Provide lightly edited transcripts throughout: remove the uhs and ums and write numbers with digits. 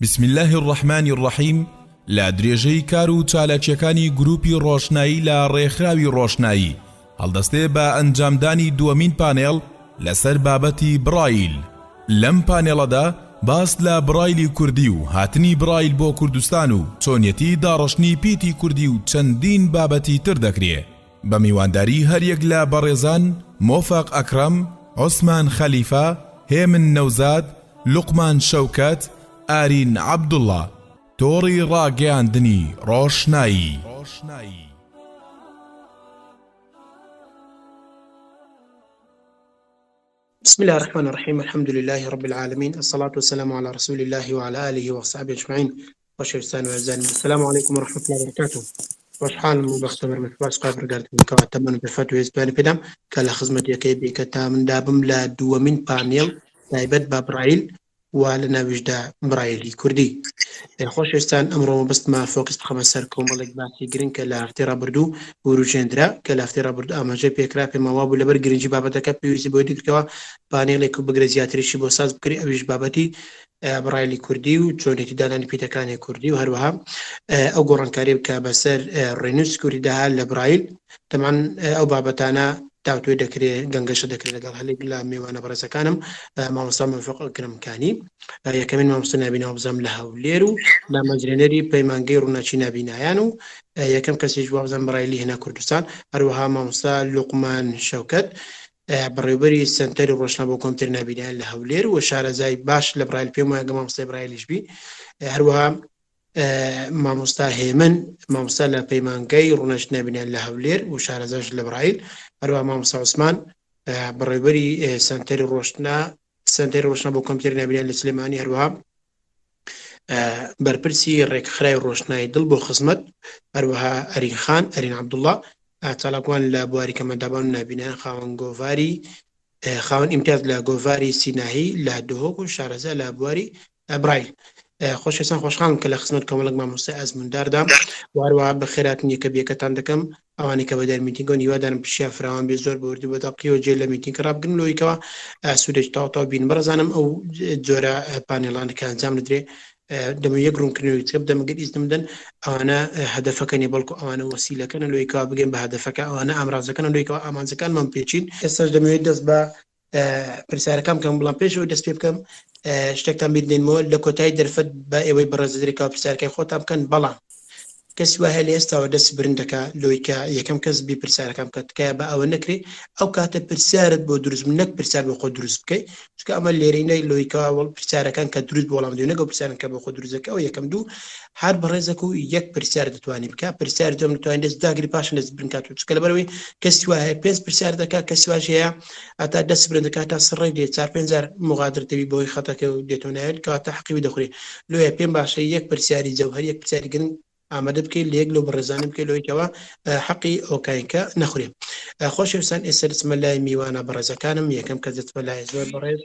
بسم الله الرحمن الرحیم. لا درێژەی کار و چالاکیەکانی گروپی ڕۆشنایی لە ڕێکخراوی ڕۆشنایی هەڵدەستێ بە ئەنجامدانی دووەمین پانێڵ لەسەر بابەتی برایل. لەم پانێڵەدا باس لە برایلی کوردی و هاتنی برایل بۆ کوردستان و چۆنیەتی داڕەشنی پیتی کوردی و چەندین بابەتی تر دەکرێ بە میوانداری هەریەک لە بەڕێزان مۆفەق ئەکرەم، عوسمان خەلیفە، هێمن نەوزاد، لوقمان شەوکەت، ئارین عەبدوڵڵا. تۆڕی ڕاگەیاندنی ڕۆشنایی. بسم الله الرحمن الرحيم. الحمد لله رب العالمين، الصلاة والسلام على رسول الله وعلى آله وصحبه أجمعين. وشيرسان وعزان، السلام عليكم ورحمة الله وبركاته. وشحال مبختمر متواس قابر قالت من كواتمان بفتوى إزباني بدم كلا خزمة يكي بيكتا من دابم لا دو من بانيل تايبت بابرايل ولنا وجدا برايلي كردي. خۆشەویستان ئەمڕۆ بەستمە فۆکس بخەمە سەر کۆمەڵێک باسی گرنگ کە لە هەفتەی ڕابردوو وروژێندرا کە لە هەفتەی ڕابردوو ئاماژەی پێکرا پێماوا بوو لەبەر گرنگی بابەتەکە پێویستی بۆ دیکەوە پانێڵێک و بگرە زیاتریشی بۆ ساز بکری ئەویش بابەتی برایلی کوردی و چۆنێتی دانانی پیتەکانی کوردی و هەروەها ئەو گۆڕانکاری بکە بەسەر ڕێنووس کوردیداها لە برایل. تەمان ئەو بابەتانە داوتوێ دەکرێت گەنگەشە دەکرێت لەگەڵ هەلێک لە میوانە بەڕێزەکانم مامۆستا مۆفەق ئەکرەمکانی یەکەمین مامۆستا نابیناوە بزەم لە هەولێر و دامەزرێنەری پەیمانگەی ڕووناچی نابینایان و یەکەم کەسیش وابزەم برایلی هێنا کوردستان هەروەها مامۆستا لوقمان شەوکەت بەڕێوەبەری سنتەری ڕۆشنە بۆ کۆمپیوتەر نابینایان لە هەولێر و شارەزای باش لە برایل پێم وایە مامۆستای برایلیش بی. هەروەها مامۆستا هێمن مامۆستا لە پەیمانگەی ڕووناچی نابینایان لە هەولێر و شارەزاش لە برایل. هەروەها مامۆستا عوسمان بەڕێوەبەری سنتەری ڕۆشنە بۆ کۆمپیوتەر نابینایان لە سلێمانی. هەروەها بەرپرسی ڕێکخراوی ڕۆشنایی دڵ بۆ خزمەت. هەروەها ئەرین خان ئەرین عەبدوڵڵا چالاکوان لە بواری کەمەندەبان و نابینایان خاوەن ئیمتیاز لە گۆڤاری سیناهی لە دۆهۆک و شارەزا لە بواری برایل. خۆشەویستان خۆشحاڵم کە لە خزمەت کۆمەڵک مامۆستای ئەزمونداردا وهروەها بە خێراتن یەکە بێکەتان دەکەم ئەوانی کە بەدەر میتینگۆ نیوادارم پشیان فراوان بێ زۆر بەوردی بۆ دەقیەوە جێ لە میتینگ ڕابگرن لەوەیکەوە سوودێک تاوتاو بین بەڕزانم ئەو جۆرە پانێڵانە کە ئەنجام دەدرێ دەمە یەک ڕوونکردنەوەی چێ دەمەگەر ئیزدم بدەن ئەوانە هەدەفەکەنی بەڵکو ئەوانە وەسیلەکەنە لەوەیکەوە بگەن بە هەدەفەکە ئەوانە ئامرازەکەن لەوەیکەوە ئامانجەکانمان پێچین. ئێستاش دەمەوێت دەست بە پرسیارەکەم کەم بڵام پێشەوە دەست پێ بکەم شتێکتان بیردێنمەوە لە کۆتایی دەرفەت بە ئێوەی بەڕێزەدرێکەوە پرسیارەکەی خۆتان بکەن. بەڵام کەسی وایە لە ئێستاوە دەست برندەکە لۆیکە یەکەم کەس بی پرسیارەکەم کە تکایە بە ئەوە نەکرێ ئەو کاتە پرسیارت بۆ دروست نەک پرسیار بۆ خۆ دروست بکەیت چکە ئەمە لێرەی لۆیکەوە وەڵ پرسیارەکان کە دروست بۆ وەڵام دێنەگە پرسیارن کە بۆ خۆ دروستەکە ئەو یەکەم دوو هەر بەڕێزەک و یەک پرسیار دەتوانی بکە پرسیار دەم دەتوانێت دەست داگری پاشان دەست برند کات چکە لەبەرەوەی کەسی وایە پێنج پرسیار دەکا کەسی واش هەیە ئەتا دەست برند دەکات تا سڕێک دێت 4-5 مغادر دەبی بۆی خەتەکە و دێتەوە نایێت کەواتە حەقی دەخورێ. لۆیە پێم باشە یەک پرسیاری جەوهەر یەک پرسیاری گرنگ ئامادە بکەیت لە یەک لەو بەڕێزانە بکەیت لەوەیکەوە حەقی ئۆکاینکە نەخورێ. خۆشەویستان ئێستا دەچمە لای میوانە بەڕێزەکانم. یەکەم کەس دەچمە لای زۆر بەڕێز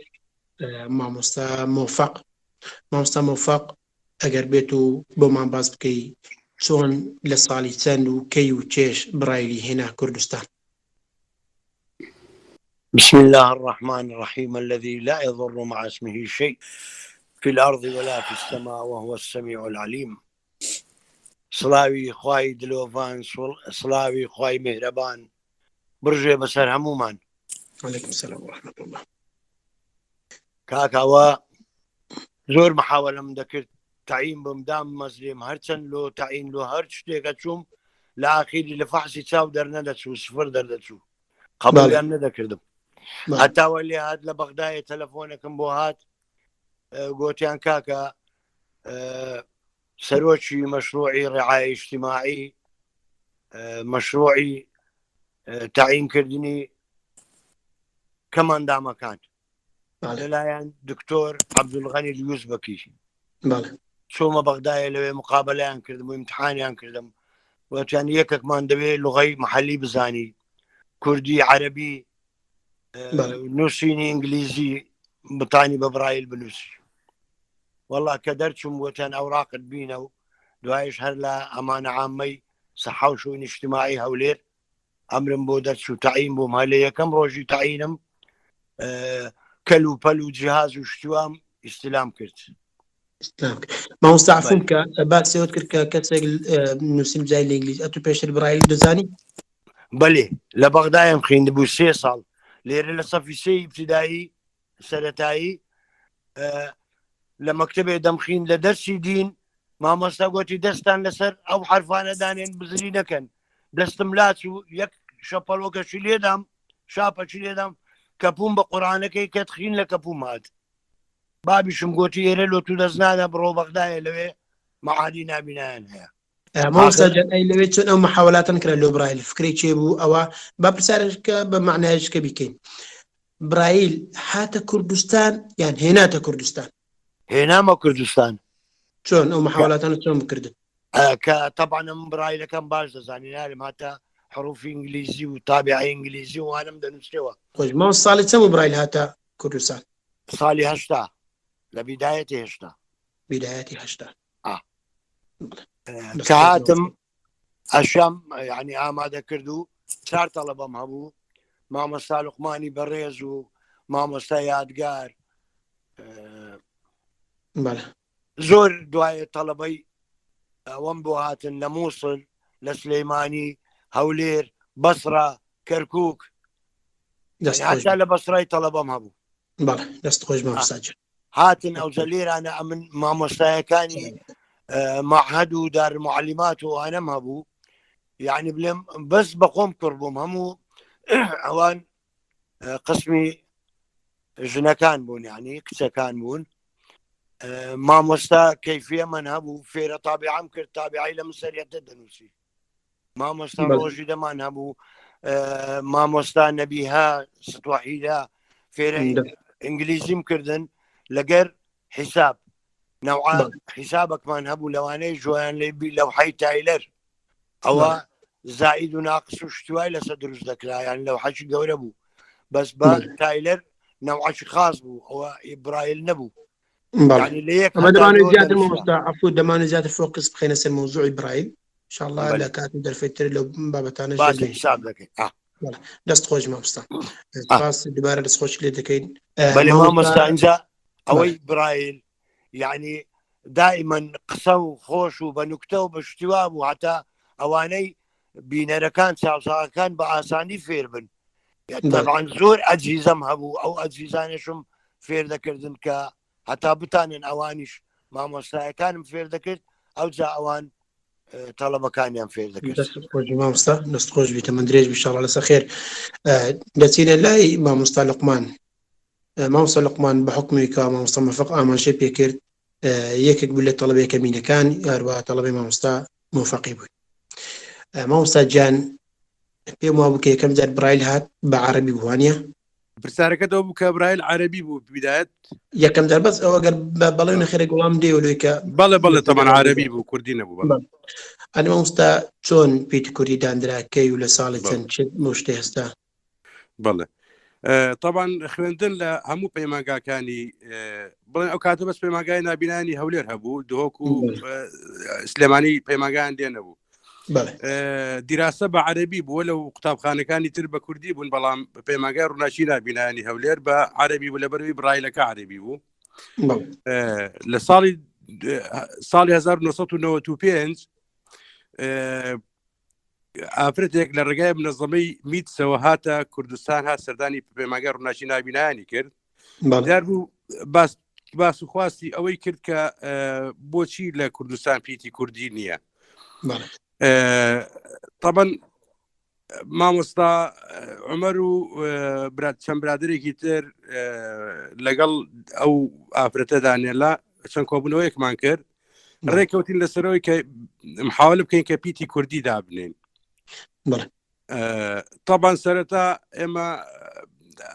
مامۆستا مۆفەق. مامۆستا مۆفەق ئەگەر بێت و بۆمان باس بکەی چۆن لە ساڵی چەند و کەی و چێش برایلی هێنا کوردستان. بسم الله الرحمن الرحيم الذي لا يضر مع اسمه شيء في الأرض ولا في السماء وهو السميع العليم. سلاوی خوای دلۆڤان سلاوی خوای مهرەبان برژێ بەسەر هەمومان. عەلەیکم سەلام وەرەحمەتوڵڵاه. کاکەوە زۆر محاوەلەم دەکرد تەعین بم دام مەزرێم هەرچەند لۆ تەعین لۆ هەر شتێکە چووم لە ئاخیری لە فەحسی چاو دەرنەدەچوو سفر دەردەچوو قەبولیان نەدەکردم. هەتاوە لێ هات لە بەغدایە تەلەفۆنەکەم بۆ هات گۆتیان کاکە سەرۆکی مەشروعی ڕعایە ئیجتیماعی مەشروعی تەعینکردنی کەماندامەکان لەلایەن دکتۆر عەبدولغەنی یوزبەکی چۆمە بەغدایە لەوێ مقابلەیان کردم و ئیمتحانیان کردم وتیان یەکێکمان دەوێت لوغەی محەلی بزانی کوردی عەرەبی نووسینی ئینگلیزی بتانی بە برایل بنووسی. والله کە دەرچوم وتیان ئەوراقت بینە و دوایش هەر لە ئەمانە عامەی سەحە و شوێنی ئیجتیماعی هەولێر ئەمرم بۆ دەرچوو تەعین بووم هەر لە یەکەم ڕۆژی تەعینم کەل و پەل و جیهاز و شتوام ئیستیلام کرد مامۆستا عەفوم کە باسیەوەت کرد کە کەسێک نووسین بجای لە ئینگلیز ئەتو پێشتر برایل دەزانی؟ بەڵێ لە بەغدایم خوێندبوو 3 ساڵ لێرە لە سەفی 3 ابتدایی سەرەتایی لە مەکتەبێ دەمخین لە دەرسی دین مامۆستا گوتی دەستان لەسەر ئەو حرفانە دانێن بزری نەکەن دەستم لاچ و یەک شەپەڵۆکەشی لێدام شاپەچی لێدام کەپوم بە قورآنەکەی کە تخین لە کەپوم هات بابیشم گوتی ئێرە لۆ تو دەست نادە بڕۆ بەغدایە لەوێ مەعادی نابینایان هەیە مامۆستا جان ئەی لەوێ چۆن ئەو محاولاتن کرا لۆ برایل فکرێک چێ بوو ئەوە با پرسیارەکە بە معنایشکە بیکەین برایل هاتە کوردستان یان هێناتە کوردستان؟ هێنامە کوردستان. چۆن ئەو محاولاتانە چۆن بکردن؟ کە طبعا ئەم برایلەکەم باش دەزانی نارم هاتە حروفی ئینگلیزی و تابعی ئینگلیزی وانم دەنووسێەوە. خۆش ماوە ساڵی چەند برایل هاتە کوردستان؟ ساڵی 80 لە بیدایەتی 80 بیدایەتی 80 کە هاتم ئەشام یعنی ئامادە کرد و 4 تەڵەبەم هەبوو مامۆستا لوقمانی بەڕێز و مامۆستا یادگار زۆر دوایە تەڵەبەی ئەوەم بۆ هاتن لە مووسڵ لە سلەیمانی هەولێر بەسرا کەرکووک هاتا لە بەسرای تەڵەبەم هەبوو. دەست خۆش مامۆستا هاتن ئەوجە لێرانە ئەمن مامۆستایەکانی معهد و دارالمعلمات و ئەنەم هەبوو یعنی بڵێم بەس بە خۆم کرد بووم هەموو ئەوان قسمی ژنەکان بوون یعنی کچەکان بوون مامۆستا کەیفیە من هەبوو فێرە تابعام کرد تابعی لە مسەریەتە دەنووسی مامۆستا ڕۆژی دەمان هەبوو مامۆستا نەبیها ستوحیدا فێرە ئینگلیزیم کردن لەگەر حیساب نەوعا حیسابەکمان هەبوو لەوانەیە ژۆیان لێبی لەوحەی تایلەر ئەوە زائید و ناقص و شتوای لەسەر دروست دەکرایان لەو حەچی گەورە بوو بەس بە تایلەر نەوعەکی خاص بوو ئەوە ئیبرایل نەبوو دەمانێت زیاتر مامۆستا عەفو دەمانێت زیاتر فۆکس بخەینە سەر مەوزوعی برایل انشاءالله لە کاتی دەرفەتر لەو بابەتانە حساب دەکەین. دەست خۆش مامۆستا سپاس دووبارە دەست خۆش لێ دەکەین. بەڵێ مامۆستا ئەنجا ئەوەی برایل یعنی دائما قسە و خۆش و بە نوکتە و بە شتیوا بوو هەتا ئەوانەی بینەرەکان چاوساکان بە ئاسانی فێر بن طبعا زۆر ئەجیزەم هەبوو ئەو ئەجیزانشم فێر دەکردن کە هەتا بتانن ئەوانیش مامۆستایەکانم فێر دەکرد ئەو جا ئەوان تەڵەبەکانیان فێر دەکرد. مامۆستا دەست خۆش بیتە من درێژ بیشاڵە لەسەر خێر دەچینە لای مامۆستا لوقمان. مامۆستا لوقمان بە حکمی کە مامۆستا مەفەق ئاماژەی پێکرد یەکێک بوو لە تەڵەبەی کەمینەکان هەروەها تەڵەبەی مامۆستا موفەقی بووی. مامۆستا جان پێم وابوو کە یەکەم جار برایل هات بە عەرەبی بووانە؟ پرسیارەکەتەوە بوو کە برایل عەرەبی بوو بدایەت یەکەم جار بەس ئەوە گەر بەڵێ نەخێرێک وەڵام دێوە لێ کە بەڵێ تەمان عەرەبی بوو کوردی نەبوو. ئەنی مامۆستا چۆن پێیتی کوردی دانراکەی و لە ساڵی چەند مشتێ هەستا؟ بەڵێ طبعا خوێندن لە هەموو پەیمانگاکانی بڵێن ئەو کاتە بەس پەیمانگای نابینانی هەولێر هەبوو دهۆک و سلێمانی پەیمانگایان دێ نەبوو دیراسە بە عەرەبی بووە لەو قوتابخانەکانی تر بە کوردی بوون بەڵام پەیمانگای ڕووناچی نابینانی هەولێر بە عەرەبی بوو لەبەرەوەی برایلەکە عەرەبی بوو. لە ساڵی 1995 ئافرەتێک لە ڕێگای منەظەمەی میتسەوە هاتە کوردستان هات سەردانی پەیمانگای ڕووناچی نابینانی کرد دیار بوو باس و خواستی ئەوەی کرد کە بۆچی لە کوردستان پیتی کوردی نییە. طبعا مامۆستا عومەر و چەند برادرێکی تر لەگەڵ ئەو ئافرەتەدا نێلا چەند کۆبوونەوەیەکمان کرد ڕێکەوتین لەسەرەوەی کە محاولە بکەین کە پیتی کوردی دابنێن. طبعا سەرەتا ئێمە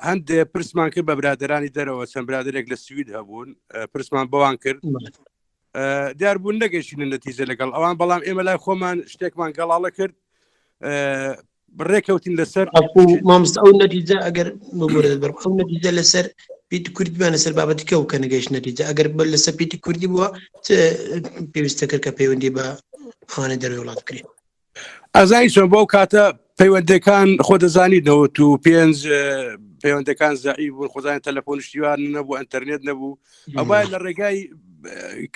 هەندێک پرسمان کرد بە برادرانی دەرەوە چەند برادرێک لە سوید هەبوون پرسمان بەوان کرد دیار بوون نەگەشتینە نەتیجە لەگەڵ ئەوان بەڵام ئێمە لای خۆمان شتێکمان گەڵاڵە کرد ڕێکەوتین لەسەر مامۆستا ئەو نەتیجە ئەگەر ئەو نەتیجە لەسەر پیتی کوردیمان لەسەر بابەتەکە و کە نەگەیشت نەتیجە ئەگەر لەسەر پیتی کوردی بووە پێویستە کرد کە پەیوەندی بە ئەوانە دەروی وڵات بکرێت. ئازانی چۆن بۆ کاتە پەیوەندەکان خۆ دەزانیتەوە تو پێنج پەیوەندەکان زەعیف بوون خۆزانانی تەلەفۆن شتیوان نەبوو ئەنتەرنێت نەبوو ئەوە لە ڕێگای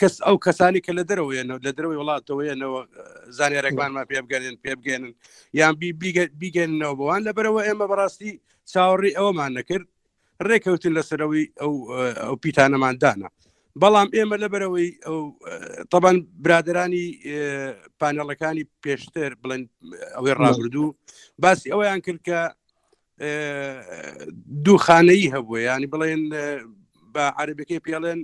کەس ئەو کەسانی کە لە دەرەوەی وڵاتەوەیەنەوە زانیارێکمانمان پێ بگەێنن یان بیگەێننەوە بەوان لەبەرەوە ئێمە بەڕاستی چاوەڕی ئەوەمان نەکرد ڕێکەوتن لەسەرەوەی ئەو پیتانەماندانە بەڵام ئێمە لەبەرەوەی طبعاً برادرانی پانێڵەکانی پێشتر بڵێن ئەوەی ڕابردوو باسی ئەوەیان کرد کە دوو خانەیی هەبووە ینی بڵێن بە عەرەبیەکەی پێڵێن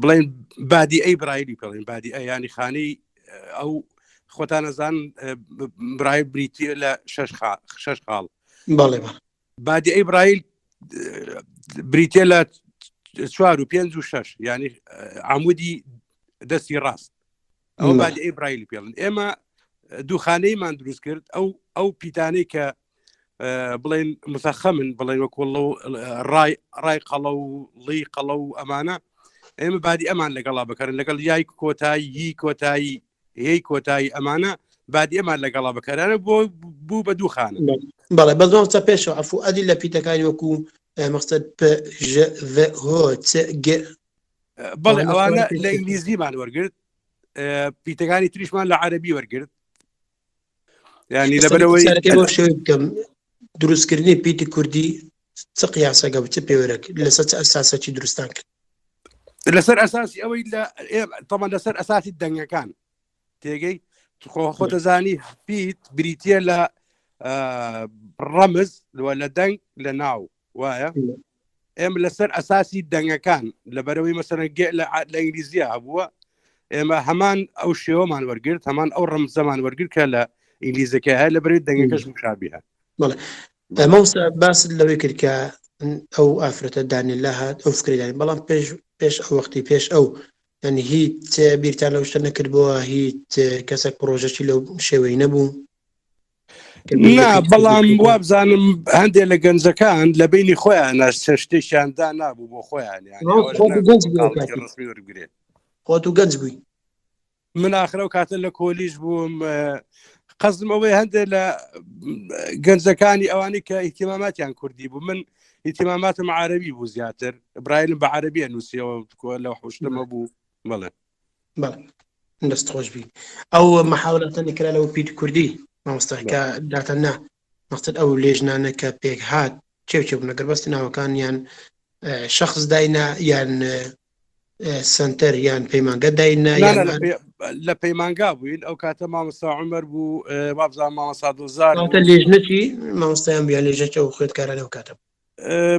بڵێن بادی ئەی برایلی پێڵێن بادی ئەی ینی خانەی ئەو خۆتان نەزان برای بریتە لە 6 خاڵ بادی ئەی برایل بریتە لە 4 و 5 و 6 ینی عمودی دەستی ڕاست ئەو بادی ئەی برایلی پێڵن ئێمە دووخانەیمان دروست کرد ئەو پیتانەی کە بڵێن متەخەمن بڵێن وەکوڵ ڕای قەڵە و ڵی قەڵە و ئەمانە ئێمە بادی ئەمان لەگەڵا بکەن لەگەڵ یای کۆتایی کۆتایی هەیە کۆتایی ئەمانە بادی ئەمان لەگەڵا بکەرانە بوو بە دووخانە بەڵێ بەزۆنچە پێشەوە ئەفو ئەدی لە پیتەکانی وەکو مەقسەد بەڵێ ئەوانە لە ئینگلیزیمان وەرگرت پیتەکانی تریشمان لە عەرەبی وەرگرت ینی لەبەرەوەی شێوەی بکەم دروستکردنی پیتی کوردی چ قیاسەگە چ پێوەرەك لەسەر چ ئەساسێکی دروستان کرد لەسەر ئەساسی ئەوەی تەمان لەسەر ئەساسی دەنگەکان تێگەی خۆتەزانی پیت بریتە لە ڕەمز لە دەنگ لە ناو وایە ئێمە لەسەر ئەساسی دەنگەکان لەبەرەوەی مەسەرەن لە ئینگلیزیە هەبووە ئێمە هەمان ئەو شێوەمان وەرگرت هەمان ئەو ڕەمزەمان وەرگرت کە لە ئینگلیزەکە هەیە لەبەرەوەی دەنگەکەش مشابهە مەوسا باست لەوەی کرد کە ئەو ئافرەتە دانیلا هات ئەو فکردانی بەڵام پێش ئەو وەختی پێش ئەو ینی هیچ بیرتان لەو شتە نەکردبووە هیچ کەسێک پرۆژەی لەو شێوەی نەبوو بەڵام وابزانم هەندێک لە گەنجەکان لە بینی خۆیان شتێکیاندا نابوو بۆ خۆیان خۆت و گەنج بووی من ئاخرە و کاتە لە کۆلیژ بووم قەزم ئەوەی هەندێک لە گەنجەکانی ئەوانی کە ئیتیماماتیان کوردی بوو من ئیتیماماتم عەرەبی بوو زیاتر برایلم بە عەرەبیە نووسیەوە لەو حوشتمە بوو بەڵێ دەست خۆش بی ئەو مەحاولەتەنی کرا لەو پیت کوردی مامۆستاکە داتەنا مەقسەد ئەو لێژنانە کە پێک هات چێ بوو نەگەر بەستی ناوەکان یان شەخص داینا یان سنتەر یان پەیمانگە داینا لە پەیمانگا بووین ئەو کاتە مامۆستا عومەر بوو وابزان مامۆستا دۆزار لێژنەکی مامۆستایان بیان لێژەکە و خوێندکارانە و کاتە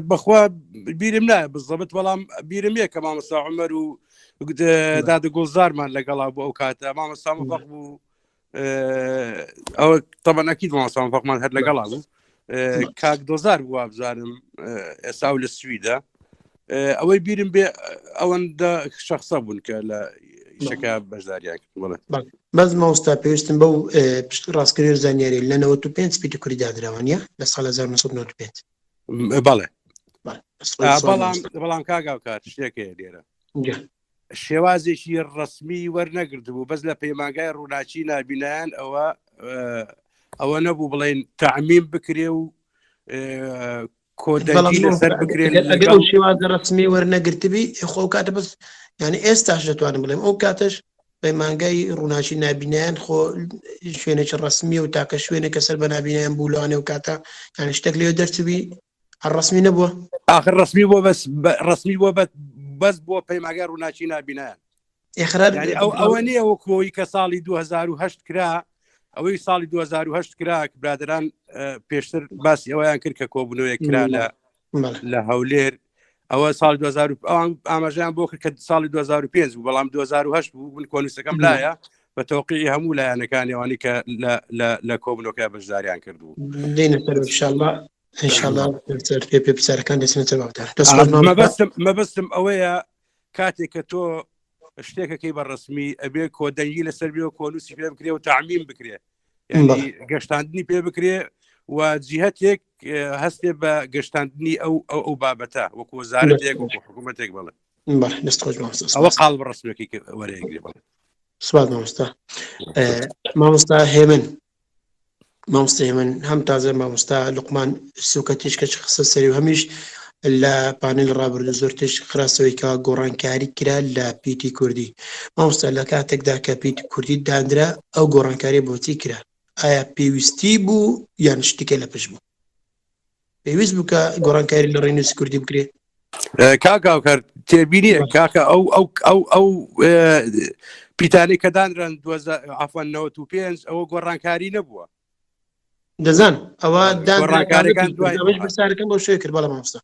بەخوا بیرم نایە بزەبت بەڵام بیرم یە کە مامۆستا عومەر و دادەگۆزارمان لەگەڵا بوو ئەو کاتە مامۆستا مەفەق بوو ئەوە طبعا ئەکید مامۆستا مەفەقمان هەر لەگەڵا بوو کاک دۆزار بوو وابزانم ئێستا لە سویدە ئەوەی بیرم بێ ئەوەندە شەخصە بوون کە لە شەکە بەشداریان کرد بەس مامۆستا پێویستم بەو ڕاستکردنی و زانیاری لە 95 پیتی کوردی دادراوانە لە ساڵ 1995 بەڵێ بەڵام کاگاوکات شتێکەیە لێرە شێوازێکی ڕسمی وەرنەگرت بوو بەس لە پەیمانگای ڕووناچی نابینایان ئەوە نەبوو بڵێن تەعمیم بکرێ و کۆدەنگی لەسەر بکرێن ئەگەر شێوازە ڕسمی وەرنەگرتبی خۆ کاتە بەس یعنی ئێستاش دەتوانم بڵێم ئەو کاتەش پەیمانگای ڕووناچی نابینایان خۆ شوێنێکی ڕسمی و تاکە شوێنێکە سەر بە نابینایان بوو لەوانێ و کاتە یعنی شتێک لێ دەرچبی ڕسمی نەبووە آخر ڕسمی بۆ ڕسمی بۆ بەس بۆ پەیمانگای ڕووناچی نابینایان ئەوە نییە وەکۆی کە ساڵی 2008 کرا ئەوەی ساڵی 2008 کرا برادران پێشتر باسی ئەوەیان کرد کە کۆبوونەوەی کرا لە هەولێر ئەوە ساڵی 2000 ئاماژیان بۆ کرد کە ساڵی 2005 بوو بەڵام 2008 بوو من کۆنووسەکەم لایە بە تەوقیعی هەموو لایەنەکانی ئەوانی کە لە کۆبوونەوەکە بەشداریان کردبوو دێنە سەر ئینشاءالله انشاءالله پێ پرسیارەکان دەچێتە باوتار مەبەستم ئەوەیە کاتێک کە تۆ شتێکەکەی بەڕسمی ئەبێ کۆدەنگی لەسەر بێ و کۆنووسی پێ بکرێ و تەعمیم بکرێ یعنی گەشتاندنی پێ بکرێ و جیهەتێک هەستێ بە گەشتاندنی ئەو بابەتە وەکو وەزارەتێک وەکو حکوومەتێک بڵێ ئەوە قاڵ بەڕسمەکەی وەرەیەگرێ بڵێ سوپاس مامۆستا هێمن مامۆستا هێمن هەم تازە مامۆستا لوقمان سوکەتیش کە خسە سەری و هەمیش لە پانل ڕابردوو زۆر تش خراستەوەی کەوا گۆڕانکاری کرا لە پیتی کوردی مامۆستا لە کاتێکدا کە پیتی کوردی دانرا ئەو گۆڕانکاری بۆچی کرا ئایا پێویستی بوو یان شتێکە لە پشت بوو پێویست بوو کە گۆڕانکاری لە ڕێنووسی کوردی بکرێت کاکاوکار تێبینیە کاکە ئەو پیتانی کە دانران 1995 ئەوە گۆڕانکاری نەبووە دەزان ئەوە گۆڕانکاریەکان دوای بەسارەکەم بۆ شوێ کرد بەڵام مامۆستا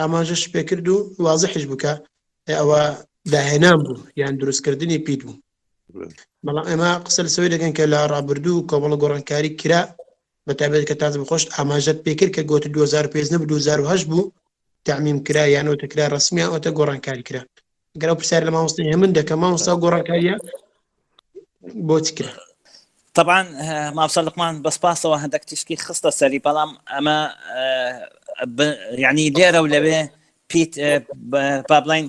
ئاماژەش پێ کرد و وازحش بکە ئەوە داهێنان بوو یان دروستکردنی پیت بوو بەڵام ئێمە قسە لەسەوەی دەکەن کە لە ڕابردوو کۆمەڵە گۆڕانکاری کرا بەتایبەت کە تازە بخۆش ئاماژەت پێکرد کە گوتە 2005 نەبوو 2008 بوو تعمیم کرا یان ئەوتەکرا ڕسمیان ئەوتە گۆڕانکاری کرا گەرە پرسیار لە مامۆستا هێمن دەکە مامۆستا گۆڕانکاریە بۆچی کرا طبعا مامۆستا لوقمان بەسپاسەوە هەندێک تشکی خستە سەری بەڵام ئەمە یعنی لێرە و لەوێ پیت با بڵین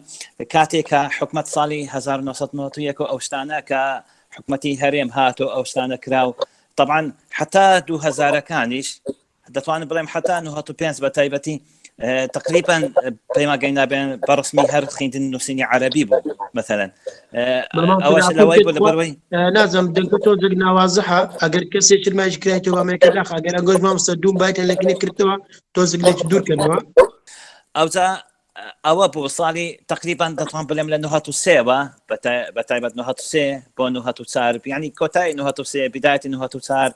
کاتێک کە حکومەت ساڵی 1991 ئەو شتانە کە حکومەتی هەرێم هاتۆ ئەو شتانە کراو طبعا حتا 2000 دەتوانم بڵێم حتا 1995 بە تایبەتی تقریبا پەیمانگەی نابێن بەڕسمی هەر خوێندن نووسینی عەرەبی بوو مثلا ئەوەش لەوەی بوو لەبەرەوەی نازم دەنگە تۆ زەگ ناوازەحە ئەگەر کەسێک ماژ کرایەوە ئەمریکا داخ ئەگەر ئەگۆش مامۆستا دووم بایتە لەکنی کردەوە تۆ زگلێکی دوورکردنەوە ئەوجا ئەوە بۆ ساڵی تقریبا دەتوان بڵێم لە 1993 بە تایبەت 1993 بۆ 1994 یعنی کۆتایی 1993 بدایەتی 1994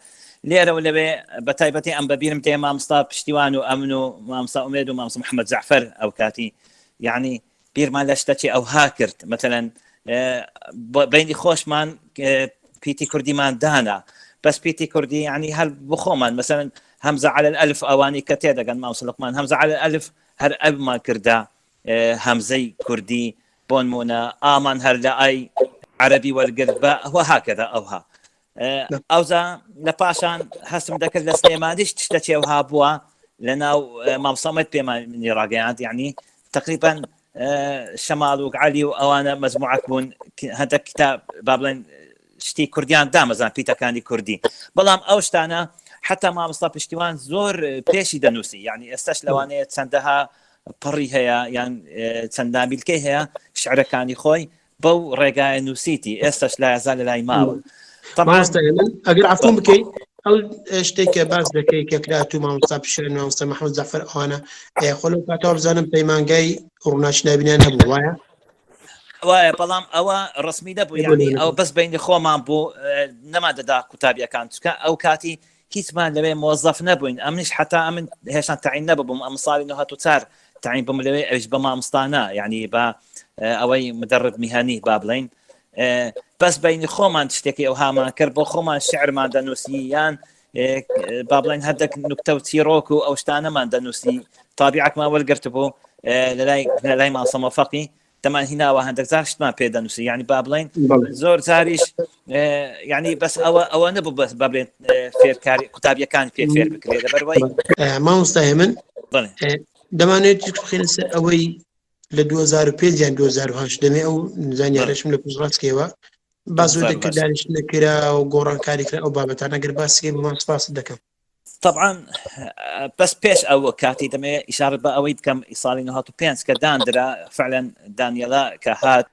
لێرە و لەوێ بە تایبەتی ئەم بەبیرم تێ مامۆستا پشتیوان و ئەمن و مامۆستا ئومێد و مامۆستا محەممەد جعفەر ئەو کاتی یعنی بیرمان لە شتێکی ئەوها کرد مثلا بینی خۆشمان پیتی کوردیمان دانا بەس پیتی کوردی یعنی هەر بخۆمان مثلا هەمزە على الألف ئەوانی کە تێدەگەن مامۆستا لوقمان هەمزە على الألف هەر ئەبمان کردا هەمزەی کوردی بۆ نمونە ئامان هەر لە ئای عەرەبی وەرگرت بە هەکەدا ئەوها ئەوزا لە پاشان هەستم دەکرد لە سلێمانیش شتێکی ئەوها بووە لە ناو مامۆستامەت پێمانی ڕاگەیاند یعنی تقریبا شەماڵ و عەلی و ئەوانە مەجموعەک بوون هەندێک کتاب با بڵێن شتی کوردیان دامەزان پیتەکانی کوردی بەڵام ئەو شتانە حتا مامۆستا پشتیوان زۆر پێشی دەنووسی یعنی ئێستاش لەوانەیە چەندەها پڕی هەیە یان چەندان بیلکەی هەیە شعرەکانی خۆی بەو ڕێگایە نووسیتی ئێستاش لایەزا لە لای ماوە ئەگەر عفوم بکەیت ئەو شتێکە باس دەکەی کە کرات و مامۆستا پشێن مامۆستا محەممەد جعفەر ئەوانە خۆ لەو کاتەوە بزانم پەیمانگای ڕووناچنابینیان هەبوو وایە بەڵام ئەوە ڕسمی دەبوو یعنی ئەو بەس بینی خۆمان بوو نەما دەدا قوتابیەکان چکە ئەو کاتی هیچمان لەوێ مۆزەف نەبووین ئەمنیش حتا ئەمن هێشان تعین نەبووم ئەم ساڵی 1994 تعین بم لەوێ ئەوش بە مامۆستانە یعنی بە ئەوەی مدرب میهانی با بڵین بەس بینی خۆمان شتێکی ئەو هامان کرد بۆ خۆمان شعرمان دەنووسی یان با بڵین هەندێک نوکتە و چیرۆک و ئەو شتانەمان دەنووسی تابیعەکمان وەرگرت بوو لە لای مامۆستا مۆفەقی دەمان هیناوە هەندێک زار شتمان پێ دەنووسی یعنی با بڵین زۆر جاریش یعنی بەس ئەوە نەبوو بەس با بڵێن فێرکاری قوتابیەکان پێ فێر بکرێت لەبەرەوەی مامۆستا هێمن دەمانێت بخێنە سەر ئەوەی لە 2005 یان 2008 دەمێ ئەو زانیارەشم لە پشتڕاستکەوە باز دەکرد دانیشت نەکرا و گۆڕانکاری کرا ئەو بابەتانە ئەگەر باسکەی بمان سپاس دەکەم طبعا بس بيش او كاتي دمي اشاره باويد كم ايصالي نهاتو بينس كداندرا فعلا دانيلا كهات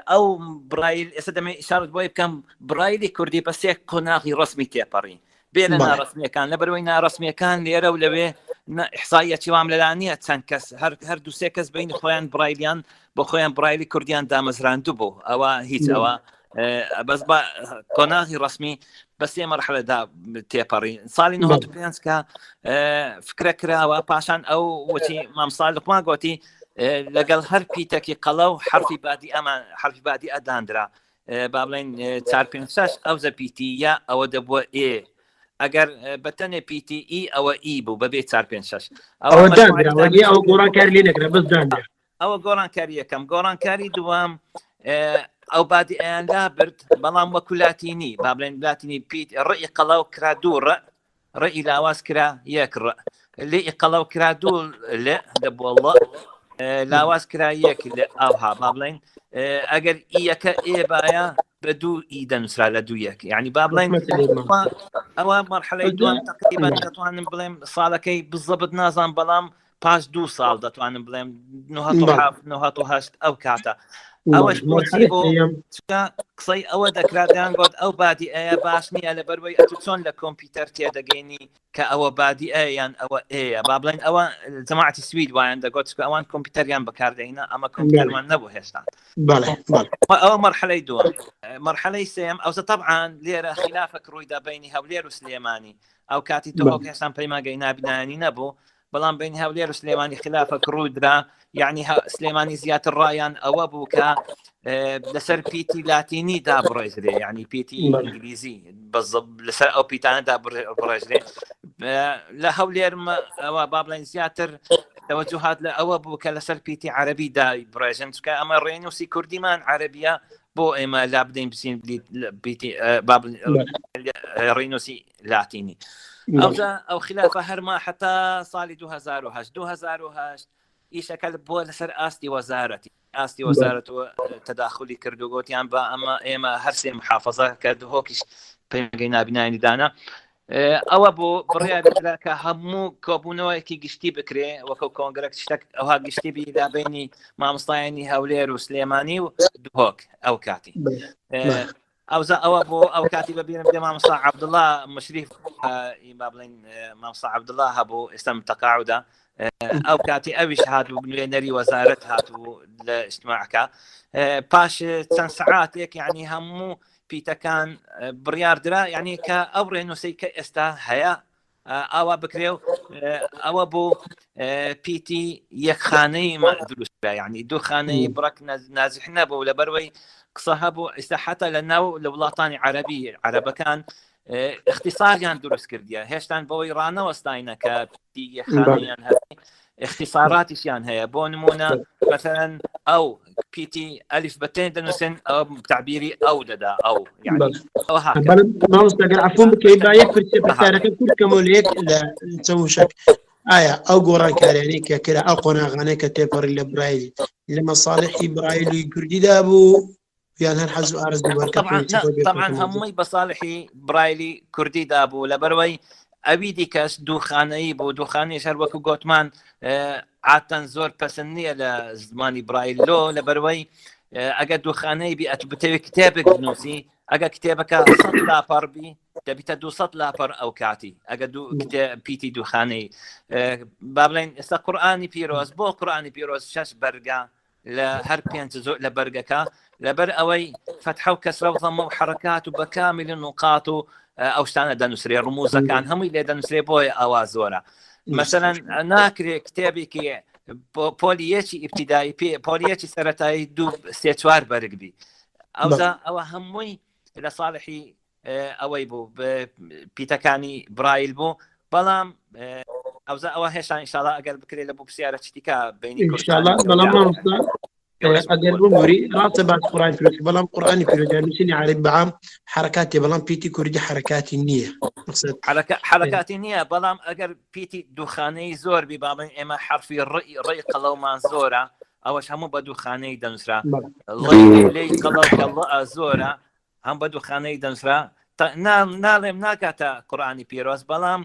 او برايل اسدمي اشاره بوي كم برايلي كردي بس قناغي رسمي تيباري بيننا رسمي كان لبروينا رسمي كان ليرا ولبي احصائيه وامله لانيه تنكس هر دو سيكس بين خوان برايليان بخوان برايلي كرديان دامزران دوبو او هيت او بس با قناغي رسمي بس هي مرحلة دا تيباري صالي نهات بيانس كا فكرة كراوة باشان أو وتي مام صالح ما قوتي لقال هر بيتك يقلو حرفي بادي أداندرا بابلين تار بينساش أو زا بيتي يا أو دبوا إيه أجر بتني بيتي إي أو إي بو ببيت تار بينساش أو داندرا وجي أو قران كاري لينك بس داندرا أو قران كاري كم قران كاري دوام أو بادي أن لابرد بلام وكلاتيني بابلين بلاتيني بيت الرأي قلو كرادور رأي لاواس كرا يكر اللي قلو كرادول لا دب والله لاواس كرا يك أوها بابلين أجر إياك إيه بايا بدو إيدا نسرا لدو يك يعني بابلين أو مرحلة دوام تقريبا تطوان بلام صالكي بالضبط نازم بلام پاش 2 ساڵ دەتوانم بڵێم 1970 ئەو کاتە ئەوەش بۆچی بۆ قسەی ئەوە دەکراتیان گوت ئەو بادی ئەیە باش نییە لەبەرەوەی ئەتو چۆن لە کۆمپیوتەر تێدەگەینی کە ئەوە بادی ئەیان ئەوە ئەیە با بڵێن ئەوە جەماعەتی سوید وایان دەگوت ئەوان کۆمپیوتەریان بەکاردەینە ئەمە کۆمپیوتەرمان نەبوو هێشتا ئەوە مەرحەلەی دووەم. مەرحەلەی سێم ئەوسە طبعاً لێرە خلافەک ڕوویدا بینی هەولێر و سلێمانی ئەو کاتی تۆ هێشتا پەیمانگەی نابینانی نەبوو بەڵام بینی هەولێر و سلێمانی خلافەک ڕوودرا یعنی سلێمانی زیاتر ڕایان ئەوە بوو کە لەسەر پیتی لاتینی دابڕێژرێ یعنی پیتی ئینگلیزی لەسەر ئەو پیتانەدا بڕێژرێ لە هەولێرمە ئەوە با بڵێن زیاتر تەوەجوهات لە ئەوە بوو کە لەسەر پیتی عەرەبی دابڕێژن چونکە ئەمە ڕێنووسی کوردیمان عەرەبیە بۆ ئێمە لا بدەین بچین ڕێنووسی لاتینی ئەو خلافە هەرما حتا ساڵی 2008 ئیشەکە بۆ لەسەر ئاستی وەزارەتی ئاستی وەزارەت تەداخلی کرد و گوتیان بە ئەمە ئێمە هەرسێ محافەزە کرد هۆکیش پەیمانگەی نابینانی دانا ئەوە بۆ بڕیارە کە هەموو کۆبوونەوەیەکی گشتی بکرێ وەکو کۆنگرەک شتێک ئەوها گشتی بی دابینی مامۆستایانی هەولێر و سلێمانی و دوهۆک ئەو کاتی ئەوزە ئەوە بۆ ئەو کاتی بەبیرم دێ مامۆستا عەبدوڵڵا مشریف با بڵێن مامۆستا عەبدوڵڵا هەبوو ئێستا تەقاعودە ئەو کاتی ئەویش هاتوو نوێنەری وەزارەت هاتوو لە ئیجتیماعەکە پاش چەند سەعاتێک یعنی هەموو پیتەکان بڕیاردرا یعنی کە ئەو ڕێنووسەی کە ئێستا هەیە ئاوا بکرێ و ئەوە بۆ پیتی یەکخانەی دروستە یعنی دوو خانەی بڕک نازح نەبوو لەبەرەوەی قسە هەبوو ئێستا حتا لە ناو لە وڵاتانی عەرەبەکان اختصاریان دروست کردیە هێشتان بۆی ڕانەوەستاینە کە یەکخانەیان هەیە اختصاراتیشیان هەیە بۆ نمونە مثلا ئەو پیتی ئەلیف بەتێن دەنووسن ئەو تعبیری ئەو دەدا ئەو مامۆستاگەر عەفوم بکەی با یەک پرسیارەکە کورت کەمەوە لە یەک لە چەموشک ئایا ئەو گۆڕانکاریانەی کە کرا ئەو قۆناغانەی کە تێپەڕی لە برایلی لە مەساڵحی برایلی کوردیدا بوو یان هەر حەز و ئارز طبعا هەمووی بەساڵحی برایلی کوردیدا بوو لەبەرەوەی ئەوی دیکەس دووخانەیی بۆ دووخانەی شەر وەکو گۆتمان عاتەن زۆر پەسەند نییە لە زمانی برایلۆ لەبەرەوەی ئەگەر دووخانەی بی ئەت بتەوێت کتێبێک بنووسی ئەگە کتێبەکە 100 لاپەڕ بی دەبیتە 200 لاپەڕ ئەو کاتی ئەگە پیتی دووخانەی با بڵێن ئێستا قورئانی پیرۆز بۆ قورئانی پیرۆز 6 بەرگە لە هەر 5 زۆر لە بەرگەکە لەبەر ئەوەی فتحە و کەسرە و ضەمە و حەرەکات و بەکامل نوقات و ئەو شتانە دەنووسرێ ڕموزەکان هەمووی لێ دەنووسرێ بۆیە ئەوا زۆرە مثلەن ناکرێت کتێبێکی پۆلیەکی ئیبتیدایی پۆلیەکی سەرەتایی 2-3-4 بەرگ بی ئەوە هەمووی لە ساڵحی ئەوەی بوو پیتەکانی برایل بوو بەڵام ئەوزە ئەوە هێشتا ئینشاڵڵا ئەگەر بکرێت لە بۆ پرسیارە چتیکا بینی ئەگەر بووری ڕاتە بات قورئانی پیرۆز بەڵام قورئانی پیرۆز نووسینی عەرەبی بەعام حرەکاتی بەڵام پیتی کوردی حرەکاتی نییە حرەکاتی نییە بەڵام ئەگەر پیتی دووخانەی زۆر بی بابن ئێمە حرفی ڕێی قەڵەومان زۆرە ئەوەش هەموو بە دووخانەی دەنووسرا لێی قەڵەو زۆرە هەم بە دووخانەی دەنووسرا ناڵێم ناکاتە قورئانی پیرۆز بەڵام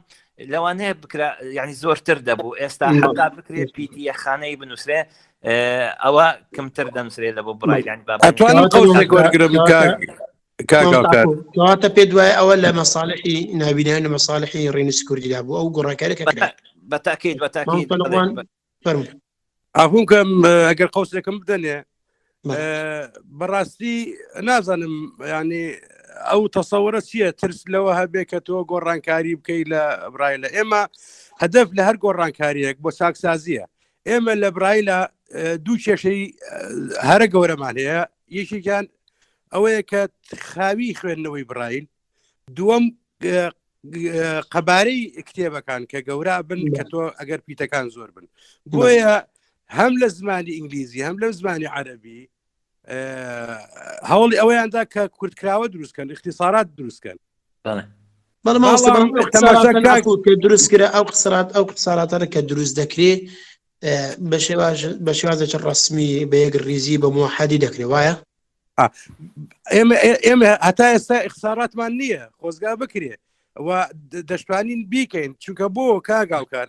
لەوانەیە بکرا یعنی زۆرتر دەبوو ئێستا حتا بکرێت پیتی یەکخانەی بنووسرێ ئەوە کەمتر دەنووسرێت لە بۆ برایلانی ئەتوانم قەوسێک وەرگرم کاتە پێ دوای ئەوە لە مەساڵحی نابینانی لە مەساڵحی ڕێنووسی کوردیدا بوو ئەو گۆڕانکاریەکە کرا بەتاکید ئەفوم کەم ئەگەر قەوسێکم بدەنێ بەڕاستی نازانم ینی ئەو تەسەورە چییە ترس لەوە هەبێ کە تۆ گۆڕانکاری بکەی لە برایلە ئێمە هەدەف لە هەر گۆڕانکاریەک بۆ چاکسازیە ئێمە لە برایلە دوو کێشەی هەرە گەورەمان هەیە یەکێکیان ئەوەیە کە خاوی خوێندنەوەی برایل دووەم قەبارەی کتێبەکان کە گەورە بن کە تۆ ئەگەر پیتەکان زۆر بن بۆیە هەم لە زمانی ئینگلیزی هەم لە زمانی عەرەبی هەوڵی ئەوەیاندا کە کوردکراوە دروستکەن اختصارات دروستکەن دروستکرا ئەو قسەراتانە کە دروست دەکرێت بە شێوازێکی ڕەسمی بە یەک ریزی بە موحەدی دەکرێت وایە ئێمە هەتا ئێستا اختصاراتمان نییە خۆزگا بکرێ و دەشتوانین بیکەین چونکە بۆ کاگاوکار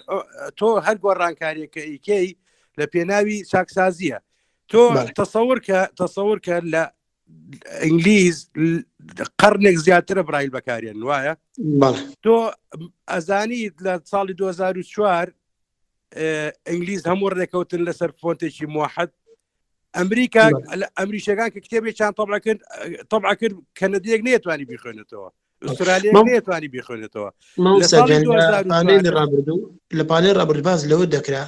تۆ هەر گۆڕانکاریەکە ئیکەی لە پێناوی چاکسازیە تۆ تەسەور کە لە ئینگلیز قەرنێک زیاترە برایل بەکارێن وایە تۆ ئەزانی لە ساڵی 2004 ئینگلیز هەموو ڕێکەوتن لەسەر فۆنتێکی موحد ئەمریکیەکان کە کتێبێکیان تەبع کرد کەنەدیەک نێتوانی بیخوێنێتەوە ئوسترالیا نێتوانی بیخوێنێتەوە لە پانەی ڕابرد باز لەوە دەکرا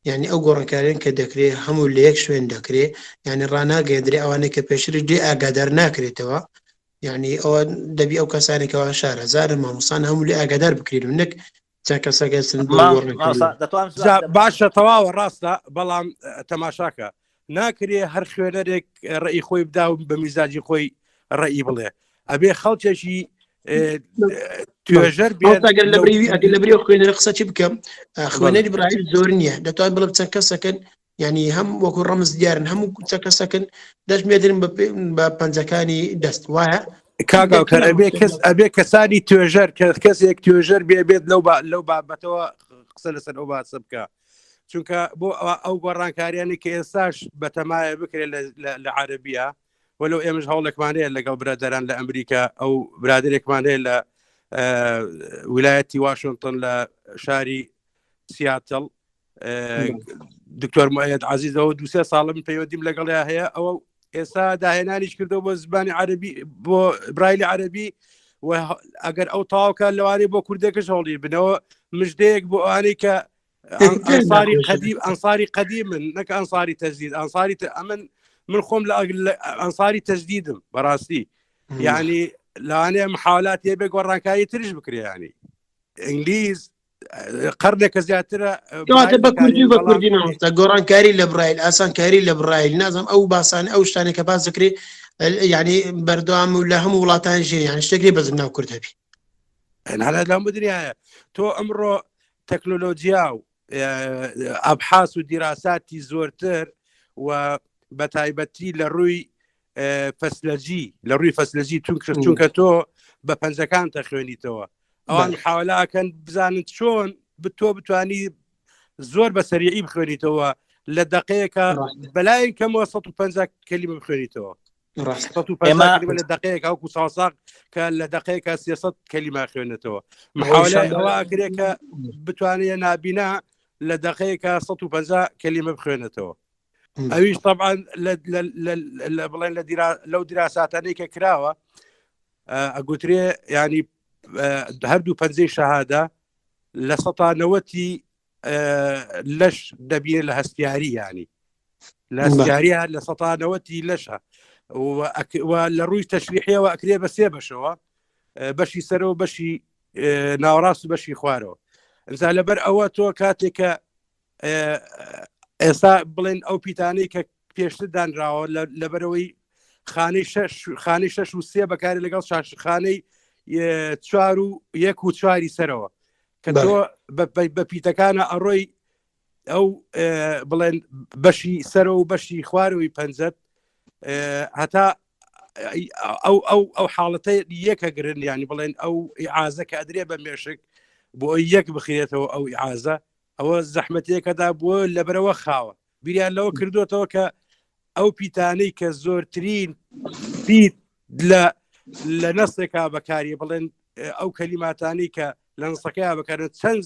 یعنی ئەو گۆڕانکاریان کە دەکرێت هەموو لە یەک شوێن دەکرێت یعنی ڕناگەێدرێ ئەوانەی کە پێشتر دێ ئاگادار ناکرێتەوە یعنی ئەوە دەبی ئەو کەسانێکەوە شارەزارە مامۆسان هەموو لێ ئاگادار بکرێن و نەک چەند کەسەکە باشە تەواوە ڕاستە بەڵام تەماشاکە ناکرێ هەر خوێنەرێک ڕێی خۆی بدا و بە میزاجی خۆی ڕێی بڵێ ئەبێ خەڵکێکی توێژەر ئەگەر لە بری خوێنەرە قسە چی بکەم خوێنەری برایل زۆر نییە دەتوان بڵم چەند کەسەکەن ینی هەم وەکو ڕەمز دیارن هەموو چەند کەسەکەن دەستمێدرن بە پەنجەکانی دەست وایە کاگاوکەر ئەبێ کەسانی توێژەر کەسێک توێژەر بێت لەو بابەتەوە قسە لەسەر ئەو باسە بکە چونکە بۆ ئەو گۆڕانکاریانی کە ئێستاش بەتەمایە بکرێت لە عەرەبیە وەلو ئێمەش هەوڵێکمانەیە لەگەڵ برادەران لە ئەمریکا ئەو برادێکمانەیە لە ویلایەتی واشنگتن لە شاری سیاتل دکتۆر مؤید عەزیزەوە 2-3 ساڵم پەیوەندیم لەگەڵیا هەیە ئەوە ئێستا داهێنانیش کردەوە بۆ زمانی عەرەبی بۆ برایلی عەرەبی و ئەگەر ئەو تاواکە لەوانەیە بۆ کوردێکش هەوڵی بنەوە مژدەیەک بۆ ئەوانەی کە ئەنساری قەدیمن نەک ئەنساری تەجدید ئەنساری من خۆم لە ئەنساری تەجدیدم بەڕاستی یعنی لەوانەیە محاولات هەیە گۆڕانکاری تریش بکرێ ینی ئینگلیز قەرنێکە زیاترە بە کوردی مامۆستا گۆڕانکاری لە برایل ئاسانکاری لە برایل نازم ئەو باسان ئەو شتانێک کە باس دەکرێت یعنی بەردەوام و لە هەموو وڵاتان ژێ یان شتێکی بەزم ناو کورد هەبی هەلا لەم بدرایە تۆ ئەمڕۆ تەکنۆلۆجیا و ئەبحاس و دیراساتی زۆرتر و بە تایبەتی لە ڕووی فەسلەجی چونکە تۆ بە پەنجەکان تەخوێنیتەوە ئەوان حاوەلاکەن بزانن چۆن تۆ بتوانی زۆر بە سەریعی بخوێنیتەوە لە دقەیەکە بەلای کەمەوە 150 کەلیمە بخوێنیتەوە 150 لە دقەیەک ئەوکو ساوساق کە لە دقەیەکە 300 کەلیمە خوێنێتەوە محاولای ئەوە ئەگرێکە بتوانێت نابینا لە دقەیەکە 150 کەلیمە بخوێنێتەوە ئەویش طبعا بڵێن لەو دیراساتانەی کە کراوە ئەگوترێ ینی هەردوو پەنجەی شەهادە لە 190 لەش دەبێت لە هەستیاری ینی لە هەستیاریە لە 190 لەشە و لە ڕووی تەشریحیەوە ئەکرێ بە 3 بەشەوە بەشی سەرەوە بەشی ناوەڕاست و بەشی خوارەوە ئەنجا لەبەر ئەوە تۆ کاتێکە ئێستا بڵێن ئەو پیتانەی کە پێشتر دانراوە لەبەرەوەی خانەی 6 و 3 بەکاری لەگەڵ خانەی 4 و 1 و 4 سەرەوە کە تۆ بە پیتەکانە ئەڕۆی ئەو بڵێن بەشی سەرەوە و بەشی خوارەوەی پەنجەت هەتا ئەو حاڵەتە یەکە گرن ینی بڵێن ئەو ئیعازە کە ئەدرێ بە مێشک بۆ یەک بخرێتەوە ئەو ئیعازە ئەوە زەحمەتێکەدا بووە لەبەرەوە خاوە بیریان لەوە کردوێتەوە کە ئەو پیتانەی کە زۆرترین پیت لە نەسێکا بەکاری بڵێن ئەو کەلیماتانی کە لە نسەکەی بەکارن چەند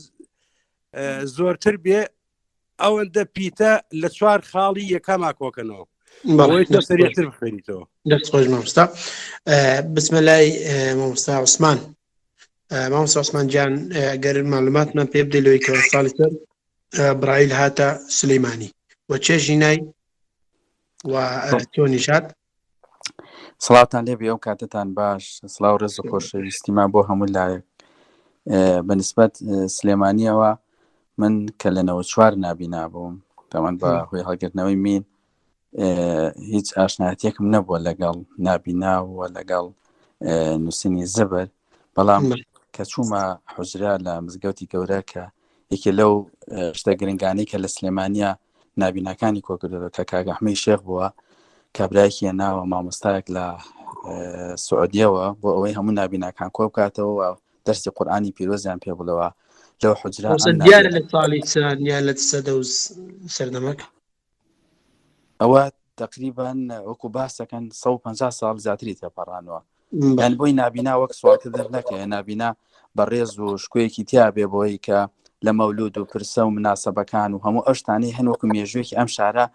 زۆرتر بێ ئەوەندە پیتە لە 4 خاڵی یەکەما کۆکەنەوە سەریعتر بخوێنیتەوە دەست خۆش مامۆستا بسمە لای مامۆستا عوسمان مامۆستا عوسمان گیان گەر معلوماتمان پێ بدەی لەوەی کە ساڵی تر برایل هاتە سلەیمانی وە چێ ژینای و تۆ نیشات سڵاوتان لێبێ ئەو کاتتان باش سڵاو ڕێز و خۆشەویستیمان بۆ هەموو لایەک بەنسبەت سلێمانیەوە من کە لەنەوە 4 نابینا بووم تەمان بە هۆی هەڵگرتنەوەی مین هیچ ئاشنایەتێکم نەبووە لەگەڵ نابینا و لەگەڵ نووسینی زەبەر بەڵام کە چوومە حوجرا لە مزگەوتی گەورە کە یەکێ لەو شتە گرنگانەی کە لە سلێمانیە نابیناکانی کۆکردەوە کە کاگەحمەی شێخ بووە کابراایکی ناوە مامۆستایەک لە سعودیەوە بۆ ئەوەی هەموو نابیناکان کۆ بکاتەوە و دەرسی قورآانی پیرۆزیان پێ بڵەوە لەو حجرا دیارە لە ساڵی چەند یان لە سەدە و سەردەمەک ئەوە تقریبان وەکو باسەکەن 150 ساڵ زیاتری تێپەڕانەوە یان بۆی نابینا وەک سوالکردن نەکە نابینا بەڕێز و شکوێکی تیا بێ بۆی کە لە مەولود و پرسە و مناسبەکان و هەموو ئەشتانی هەن وەکو مێژوێکی ئەم شارە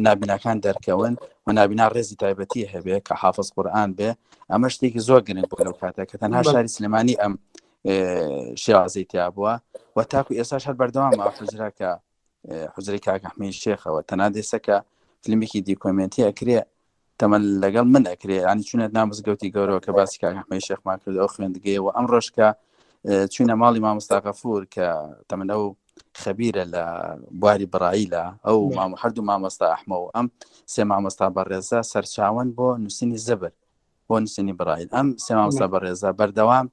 نابیناکان دەرکەون و نابینا ڕێزی تایبەتی هەبێ کە حافظ قورئان بێ ئەمە شتێکی زۆر گرنگ بوو لەو کاتە کە تەنها شاری سلێمانی ئەم شێوازەی تیا بووە و تاکو ئێستاش هەر بەردەوامە حوجرا کە حوجرەی کاک ئەحمەدی شێخەوە تەنها دێسەکە فیلمێکی دیکۆمنتی ئەکرێ تەمەن لەگەڵ من ئەکرێ ینی چونە نامزگەوتی گەورەوە کە باسی کاک ئەحمەدی شێخمان کرد ئەو خوێندگەیەوە ئەم ڕۆژکە چوونە ماڵی مامۆستا غەفور کە تەمەن ئەو خەبیرە لە بواری بڕاییلە ئەو هەردوو مامۆستا ئەحمە و ئەم سێ مامۆستا بەڕێزە سەرچاوەن بۆ نووسینی زەبر بۆ نووسینی بڕایل ئەم سێ مامۆستا بەڕێزە بەردەوام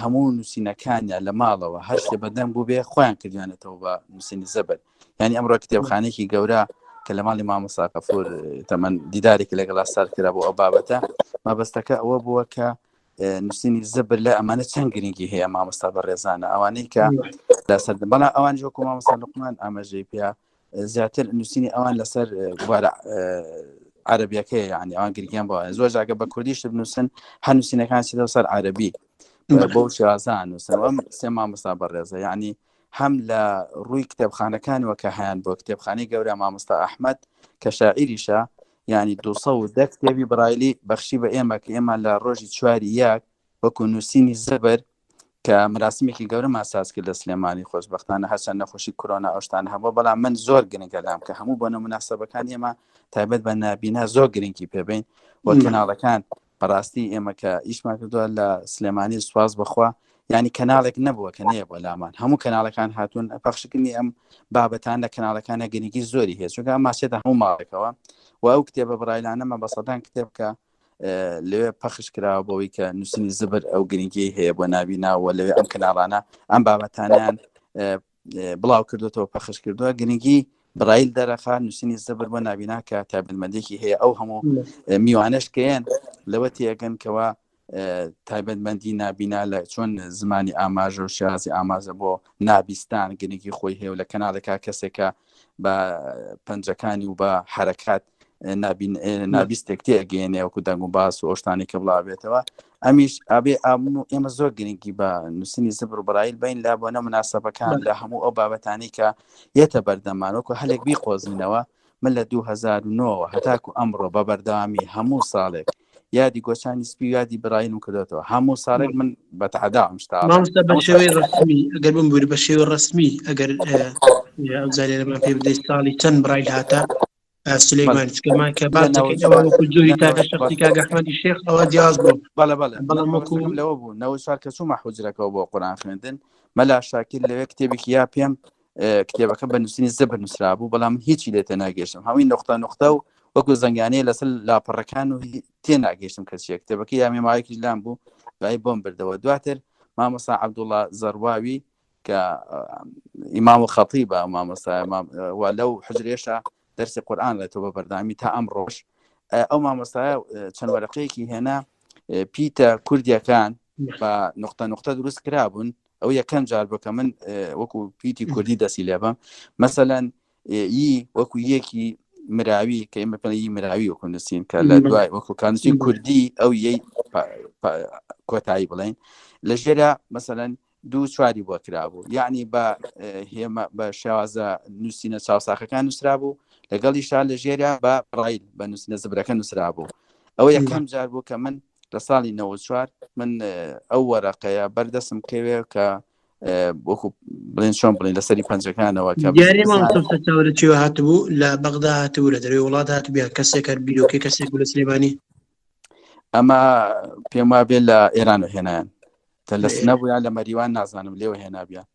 هەموو نووسینەکانیان لە ماڵەوە هەر شتێ بەدەم بوو بێ خۆیان کردوانێتەوە بە نووسینی زەبر ینی ئەمڕۆ کتێبخانەیەکی گەورە کە لە ماڵی مامۆستا غەفور تەمەن دیدارێکی لەگەڵا سار کرا بۆ ئەو بابەتە مەبەستەکە ئەوە بووە کە نووسینی زەبر لە ئەمانە چەند گرنگی هەیە مامۆستا بەڕێزانە ئەوانەی کە لەسەر بەڵام ئەوان جۆکو مامۆستا لوقمان ئاماژەی پێ زیاتر نووسینی ئەوان لەسەر بوارە عەرەبیەکەی یعنی ئەوان گرنگیان بۆ زۆر جاگە بە کوردیش بنووسن هەر نووسینەکان چیتەوە سەر عەرەبی بۆ شێوازان نووسن ئەم سێ مامۆستا بەڕێزە یعنی هەم لە ڕووی کتێبخانەکانەوە کە هەیان بۆ کتێبخانەی گەورە مامۆستا ئەحمەد کە شاعیریشە ینی 210 کتێبی برایلی بەخشی بە ئێمە کە ئێمە لە ڕۆژی 4 یاک وەکو نووسینی زەبر کە مراسمێکی گەورە ماساز کرد لە سلێمانی خۆشبەختانە هەرچەند نەخۆشی کۆرۆنا ئەوشتان هەبوو بەڵام من زۆر گرنگە لام کە هەموو بۆنە مناسبەکان ئێمە تایبەت بە نابینا زۆر گرنگی پێبین وە کەناڵەکان بەڕاستی ئێمە کە ئیشمان کردووە لە سلێمانی سواز بخوا ینی کەناڵێک نەبووە کە نەیە بۆ لامان هەموو کەناڵەکان هاتوون پەخشکردنی ئەم بابەتان لە کەناڵەکانە گرنگی زۆری هەیە چونکە ئەم ماسێتە هەموو ماڵێکەوە و ئەو کتێبە بڕایلانەمە بە سەدان کتێب کە لەوێ پەخش کراوە بۆەوەی کە نووسینی زبر ئەو گرنگی هەیە بۆ نابیناوە لەوێ ئەم کەناڵانە ئەم بابەتانیان بڵاو کردوەوە پەخش کردووە گرنگی برایل دەرەخا نووسینی زبر بۆ نابینا کە تایبەتمەندێکی هەیە ئەو هەموو میوانش کەیان لەوە تێگەن کەەوە تایبەتمەندی نابینا لە چۆن زمانی ئاماژە و شێوازی ئاماژە بۆ نابیستان گرنگی خۆی هەیە و لە کەناڵێکا کەسێکە بە پەنجەکانی و بە حرەکات نابیستێک تێگەێنێ وەکو دەنگ و باس و ئۆشتانی کە بڵاوێتەوە ئەمیش ئابێ ئێمە زۆر گرنگی بە نووسینی زبر و بڕایل بین لا بۆنە مناسبەکان لە هەموو ئەو بابەتانی کە یەتە بەردەمان وەکو هەلێک بیخۆزینەوە من لە 2009 هەتاکو ئەمڕۆ بە بەردەوامی هەموو ساڵێک یادی گۆچانی سپی یادی برایلم کردێتەوە هەموو ساڵێک من بەتەعدام شتا مامۆستا بە شێوەی ڕسمی ئەگەر بمبووری بە شێوە ڕسمی ئەگەر ئەوزارێرەمان پێ بدەیت ساڵی چەند برایل هاتە سلەیمان چکەمان کە باسەکەیەوە وەکو جۆری تاکە شخصی کاک ئەحمەدی شێخ ئەوە جیاز بوو بەڵام وەکوم لەوە بوو 94 کە چوومە حوجرەکەەوە بۆ قورئان خوێندن مەلا شاکر لەوێ کتێبێکی یا پێم کتێبەکە بە نووسینی زەبر نووسرا بوو بەڵام هیچی لێتە ناگەشتم هەمووی نقطە و وەکو زەنگانەیە لەسەر لاپەڕەکان و تێناگەشتم کەسیە کتێبەکە یا مێماوەیەکی لام بوو بای بۆم بردەوە دواتر مامۆستا عەبدوڵڵا زەرواوی کە ئیمام و خەتیبە مامۆستا وا لەو حوجرێشە دەرسی قورئان لە تۆ بە بەردامی تا ئەم ڕۆژ ئەو مامۆستایە چەند وەرەقەیەکی هێنا پیتە کوردیەکان بە نقطە دروست کرابوون ئەو یەکەم جار بوو کە من وەکو پیتی کوردی دەسی لێبم مەسەلەن وەکو یەکی مراوی کە ئێمە پێی مراوی وەکو نووسین کە لە دوای وەکو کانووسین کوردی ئەو یەی کۆتایی بڵێن لە ژێرە مەسەلەن 2-4 بۆ کرابوو یعنی بە شێوازە نووسینە چاوساخەکان نووسرا بوو لەگەڵیشا لە ژێرە بە بڕایل بە نووسینە زبرەکە نووسرا بوو ئەوە یەکەم جار بوو کە من لە ساڵی 94 من ئەو وەرەقەیە بەردەستم کەوێ کە وەکو بڵێن چۆن بڵێن لەسەری پەنجەکانەوە کە دیارێمانچەوە چێوە هاتبوو لە بەغدا هاتبوو لە دەروی وڵات هاتبیان کەسێک هەر بیرۆکەی کەسێک بوو لە سلێمانی ئەمە پێم وا بێت لە ئێرانەوە هێنایان لە سنەبوویان لە مەریوان نازانم لێوە هێنابیان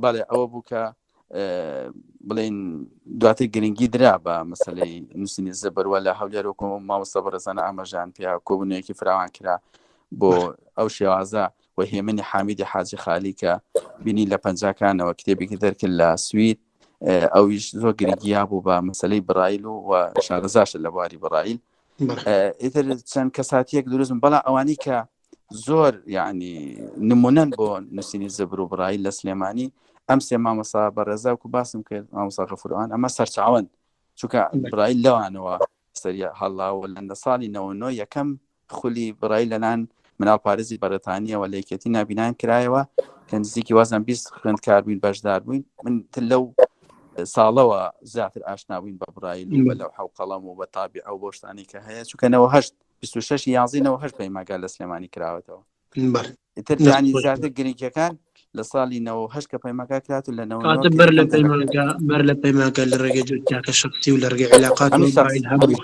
بەڵێ ئەوە بوو کە بڵێن دواتر گرنگی درا بە مەسەلەی نووسینی زەبەروە لە هەولێرەوە مامۆستا بەڕێزانە ئاماژیان پێ کۆبوونەوەیەکی فراوان کرا بۆ ئەو شێوازە و هێمنی حامیدی حاجی خالی کە بینی لە پەنجاکانەوە کتێبێکی دەرکرد لە سوید ئەویش زۆر گرنگیا بوو بە مەسەلەی بڕایل و شارەزاشە لە بواری بڕایل ئیتر چەند کەساتیەک دروستم بەڵام ئەوانی کە زۆر یعنی نمونەن بۆ نووسینی زبر و بڕایی لە سلێمانی ئەم سێ مامۆستا بەڕێزا و باستم کرد مامۆستا غەفورەوان ئەمە سەرچاوەن چونکە بڕایی لەوانەوە سەریە هەڵاوە لە ساڵی 99 یەکەم خولی بڕایی لەلایەن مناڵ پارێزی بەرەتانیەوە لە یەکێتی نابینان کرایەوە کە نزیکی وازان 20 خوێندکار بووین بەشدار بووین من لەو ساڵەوە زیاتر ئاشنا بووین بە بڕایل و لەو حەوقەڵەم و بە تابع ئەو بۆ شتانی کە هەیە چونکەنەوە 26 یازینەوە 8 پەیماگا لە سلێمانی کراوەتەوە ئیترجانی زیاتر گرنگیەکان لە ساڵی 98 کە پەیماگا کرات و لە 99 بەر لە پەیماگا لە ڕێگەی جوتیاکە شخصی و لە ڕێگەی علاقات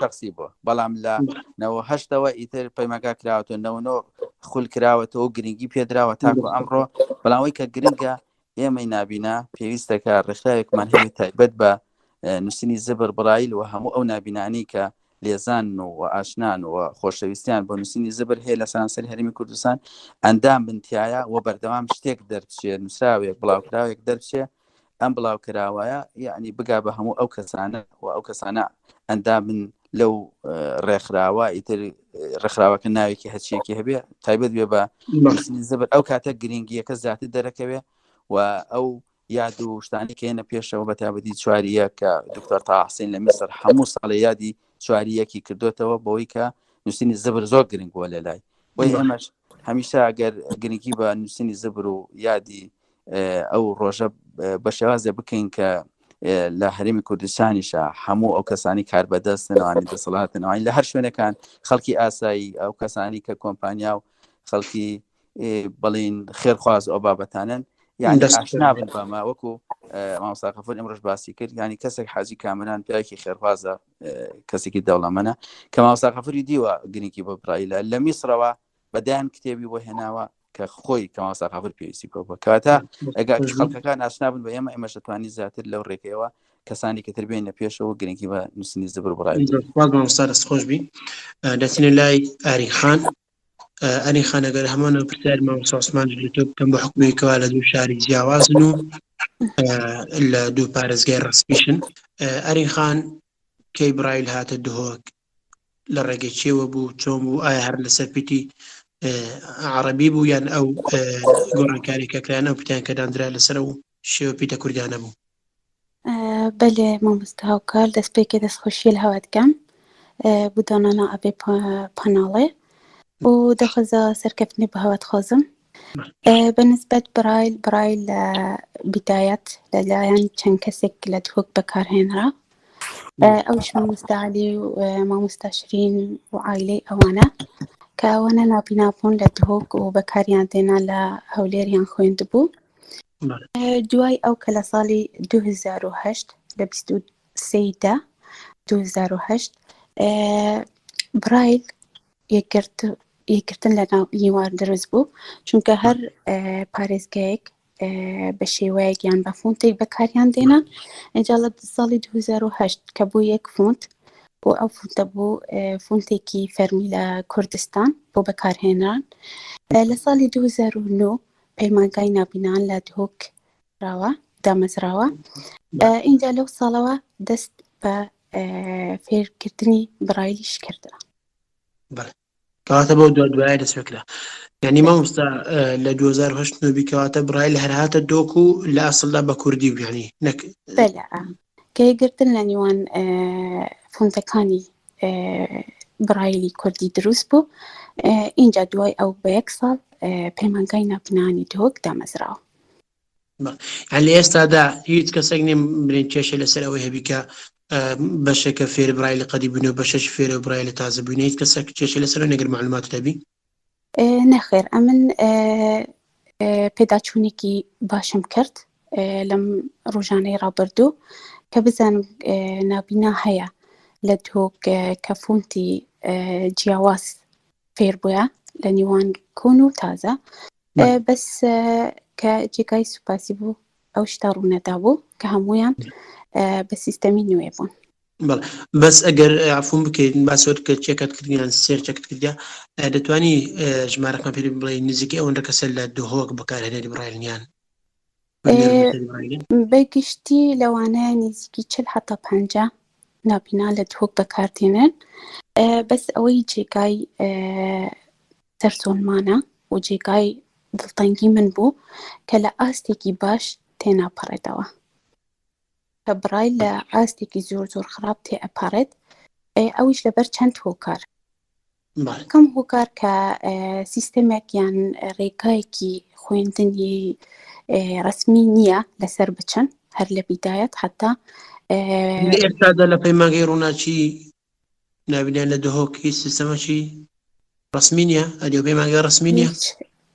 شخصی بووە بەڵام لە 98ەوە ئیتر پەیماگا کراوەتەوە 99 خول کراوەتەوە گرنگی پێدراوە تاکو ئەمڕۆ بەڵاوەی کە گرنگە ئێمەی نابینا پێویستەکە ڕێکخراوێکمان هەیە تایبەت بە نووسینی زبر بڕایل و هەموو ئەو نابینانی کە لێزان و ئاشنان و خۆشەویستیان بۆ نووسینی زبر هەیە لە سەرانسەری هەرێمی کوردستان ئەندام بنتیایە و بەردەوام شتێک دەرچێت نووسراوێک بڵاوکراوێک دەرچێت ئەم بڵاوکراوەیە یعنی بگا بە هەموو ئەو کەسانە و ئەو کەسانە ئەندامن لەو ڕێکخراوە ئیتر ڕێکخراوەکە ناوێکی هەچیەکی هەبێ تایبەت بێ بە نووسینی زبر ئەو کاتە گرنگیەکە زیاتر دەرەکەوێ و ئەو یاد و شتانی کە هێنە پێشەوە بە تایبەتی چواریە کە دکتۆر تاحسین لە میسر هەموو ساڵی یادی چواریەکی کردوێتەوە بەوەی کە نووسینی زبر زۆر گرنگ بووە لە لای بۆی ئێمەش هەمیشە ئەگەر گرنگی بە نووسینی زبر و یادی ئەو ڕۆژە بە شێوازە بکەین کە لە هەرێمی کوردستانیشە هەموو ئەو کەسانی کار بەدەستنەوەی دەسەڵاتنەوەی لە هەر شوێنەکان خەڵکی ئاسایی ئەو کەسانی کە کۆمپانیا و خەڵکی بڵین خێرخواز ئەو بابەتانن یعنی ئاشنا بن بەمە وەکو مامۆستا غەفور ئەمڕۆژ باسی کرد ینی کەسێک حاجی کامران پیاکی خێرخوازە کەسێکی دەوڵەمەنە کە مامۆستا غەفوری دیوە گرنگی بە بڕایلە لە میسرەوە بەدایان کتێبی بۆ هێناوە کە خۆی کە مامۆستا غەفور پێویستی بۆ کەواتە ئەگەر خەڵکەکان ئاشنا بن بە ئێمەش دەتوانین زیاتر لەو ڕێگەیەوە کەسانی کە تر بێنە پێشەوە گرنگی بە نووسینی زبر بڕایل مامۆستا دەستخۆش بی دەچینە لای ئاری خان ئەنی خانەگەر هەمانە پرسیار مامۆستا عوسمان جلوتۆ بکەم بە حکومێکەوە لە دوو شاری جیاوازن و لە دوو پارێزگای ڕەسمیشن ئەری خان کەی برایل هاتە دهۆک لە ڕێگەی چێوە بوو چۆن بوو ئایا هەر لەسەر پیتی عەرەبی بوو یان ئەو گۆڕانکاری کەکرایانە و پیتیان کە دانرا لەسەر و شێوە پیتە کوردیانە بوو بەلێ مامۆستا هاوکار دەست پێکێ دەستخۆشیە لە هەوادەکەم بودانانە ئەبێ پاناڵێ و دەخوازە سەرکەوتنی بە هەواد خۆزم بەنسبەت برایل لە بیدایەت لەلایەن چەند کەسێک لە دهۆک بەکارهێنرا ئەوش مامۆستا عەلی و مامۆستا شیرین و عایلەی ئەوانە کە ئەوانە نابینابوون لە دهۆک و بەکاریان دێنا لە هەولێریان خوێندبوو دوای ئەو کە لە ساڵی 2008 لە 23 2008 برایل یەکگرتن لە نێوان دروست بوو چونکە هەر پارێزگایەک بە شێوەیەکیان بە فۆنتێک بەکاریان دێنان ئەجا لە ساڵی 2008 کە بوو یەک فۆنت و ئەو فۆنتە بوو فۆنتێکی فەرمی لە کوردستان بۆ بەکارهێنان لە ساڵی 2009 پەیمانگای نابینان لە دهۆک دامەزراوە ئینجا لەو ساڵەوە دەست بە فێرکردنی برایلیش کردە کەواتە بۆ دوایە دەستپێکرا یعنی مامۆستا لە 2008 بیکەواتە برایل هەر هاتە دۆک و لە ئەسڵدا بە کوردی و یعنی بەلە کە یەکگرتن لە نێوان فۆنتەکانی برایلی کوردی دروست بوو اینجا دوای ئەو بە یەک ساڵ پەیمانگای نابینانی دهۆک دامەزراوە لە ئێستادا هیچ کەسێک نێ برین کێشە لەسەر ئەوەی هەبی کە بەشێکە فێر برایلی قەدی بوونەوە بەشەش فێرە برایلی تازە بوونە هیچ کەسێک کێشە لەسەر نەگەر معلومات هەبی نەخێر ئەمن پێداچوونێکی باشم کرد لەم ڕۆژانەی ڕابردوو کە بزانم نابینا هەیە لە دهۆک کە فۆنتی جیاواز فێر بووە لە نێوان کۆن و تازە بەس کە جێگای سوپاسی بوو ئەو شتا ڕوونەدا بوو کە هەمویان بە سیستەمی نوێ بوون بەس ئەگەر عفوم بکەیت باسۆت کە چێکت کردیان سێرچەکت کردیا دەتوانی ژمارەکان پێ بڵێ نزیکی ئەوەندە کەسە لە دهۆک بەکارهێنەری برایلیان بەگشتی لەوانەیە نزیکی 40 حتا 50 نابینا لە دهۆک بەکاردێنن بەس ئەوەی جێگای سەرسۆنمانە و جێگای دڵتەنگی من بوو کە لە ئاستێکی باش تێناپەڕێتەوە کە برای لە ئاستێکی زۆر زۆر خراپ تێ ئەپەڕێت ئەویش لەبەر چەند هۆکار کەم هۆکار کە سیستەمێک یان ڕێگایەکی خوێندنی ڕسمی نییە لەسەر بچن هەر لە بیدایەت حتا ئێستادا لە پەیمانگەی ڕووناچی نابینیان لە دهۆکی سیستەمەکی ڕسمی نیە ئەدی پەیمانگە ڕسمی نییە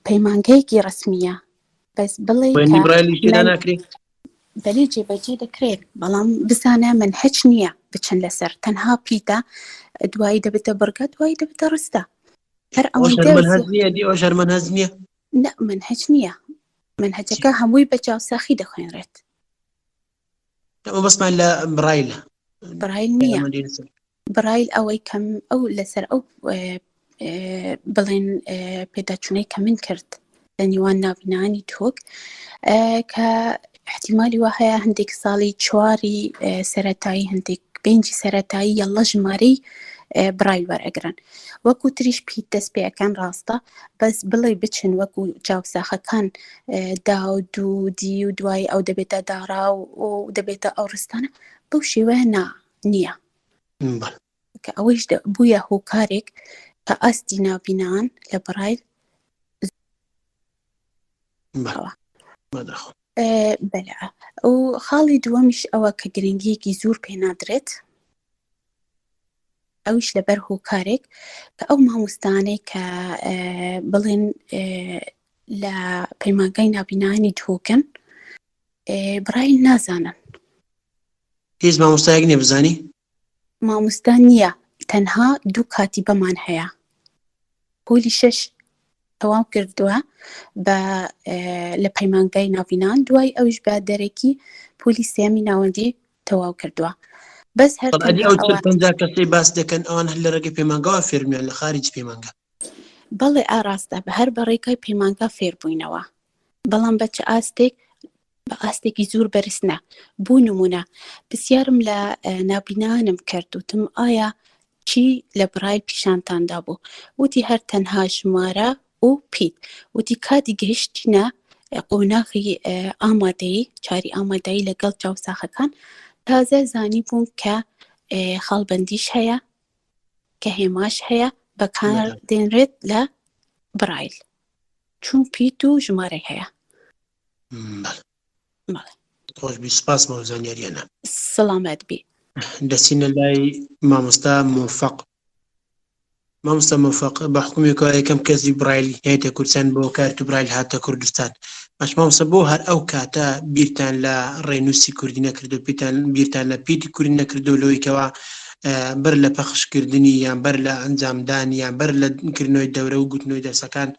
پەیمانگەیەکی ڕسمیە بەس بڵێ برایلیشتێدا ناکرێت بەلێ جێبەجێ دەکرێت بەڵام بزانە من هیچ نییە بچن لەسەر تەنها پیتە دوایی دەبێتە بڕگە دوایی دەبێتە ڕستە هەر ئەوەش نییە نە من هیچ نییە منهەجەکە هەمووی بە چاوساخی دەخوێنرێت ئەمە بەسمان لە برایلە برایل نییە برایل ئەوەی کەم ئەو لەسەر ئەو بڵێن پێداچوونەی کە من کرد لە نیوان نابینانی تۆک کە احتیمالی وا هەیە هەندێک ساڵی چواری سەرەتایی هەندێک پێنجی سەرەتایی یەڵە ژمارەی برایل وەرئەگرن وەکو تریش پیت دەست پێەکان ڕاستە بەس بڵێ بچن وەکو چاوساخەکان دا و دوو دی و دوای ئەو دەبێتە داڕا و دەبێتە ئەو ڕستانە بەو شێوەیە نییە کە ئەوەیش بوویە هۆکارێک کە ئاستی نابینان لە برایل بەلا و خاڵی دووەمیش ئەوە کە گرنگیەکی زۆر پێ نادرێت ئەویش لەبەر هۆکارێک کە ئەو مامۆستانەی کە بڵێن لە پەیمانگای نابینانی تۆکن برایل نازانن هیچ مامۆستایەک نییە بزانی مامۆستا نییە تەنها دوو کاتیبەمان هەیە پۆلی 6 تەواو کردووە بە لە پەیمانگای ناوینان دوای ئەوش بە دەرەکی پۆلی سێمی ناوەندی تەواو کردووە بەس هەر کەسەی باس دەکەن ئەوان هەر لە ڕێگەی پەیمانگاوە فێرمیان لە خارج پەیمانگا بەڵێ ئاڕاستە بە هەر بە ڕێگای پەیمانگا فێر بووینەوە بەڵام بە چ ئاستێک بە ئاستێکی زۆر بەرزنە بوو نمونە پرسیارم لە نابینانم کرد وتم ئایا چی لە برایل پیشانتاندا بوو وتی هەر تەنها ژمارە و پیت وتی کاتی گەیشتینە قۆناغی ئامادەیی چاری ئامادەیی لەگەڵ چاوساخەکان تازە زانی بوون کە خاڵبەندیش هەیە کە هێماش هەیە بەکار دێنرێت لە برایل چون پیت و ژمارەی هەیە خۆشبی سپاس مەوزانیاریانە سەلامەت بی دەچینە لای مامۆستا موفق مامۆستا موفق بە حکومێکەوە یەکەم کەسی برایل هەیەتە کوردستان بۆ کارت و برایل هاتە کوردستان باش مامۆستا بۆ هەر ئەو کاتە بیرتان لە ڕێنووسی کوردی نەکردو بیرتان لە پیتی کوردی نەکردو لەوەیکەوە بەر لە پەخشکردنی یان بەر لە ئەنجامدانی یان بەر لە کردنەوەی دەورە و گوتنەوەی دەرسەکان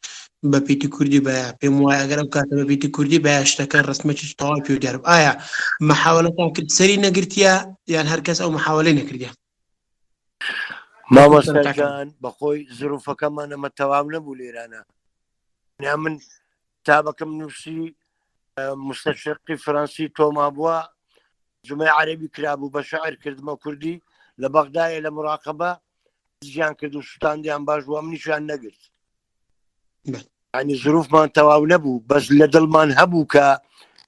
بە پیتی کوردی بە پێم وایە ئەگەر ئەو کاتە بە پیتی کوردی بە شتەکە ڕسمەکی تەواو پێ دیارم ئایا مەحاوەلەتان کرد سەری نەگرتیە یان هەرکەس ئەو مەحاوەلەی نەکردیە مامۆستاجان بەخۆی زروفەکەمان ئەمە تەواو نەبوو لێرانە من تابەکەم نووسی مستەشرقی فەڕەنسی تۆما بووە جومەی عەرەبی کرابوو بە شەعر کردمە کوردی لە بەغدایە لە مراقەبە زیان کرد و سوتاندیان باش بووە منیشیان نەگرت ینی زروفمان تەواو نەبوو بەس لە دڵمان هەبوو کە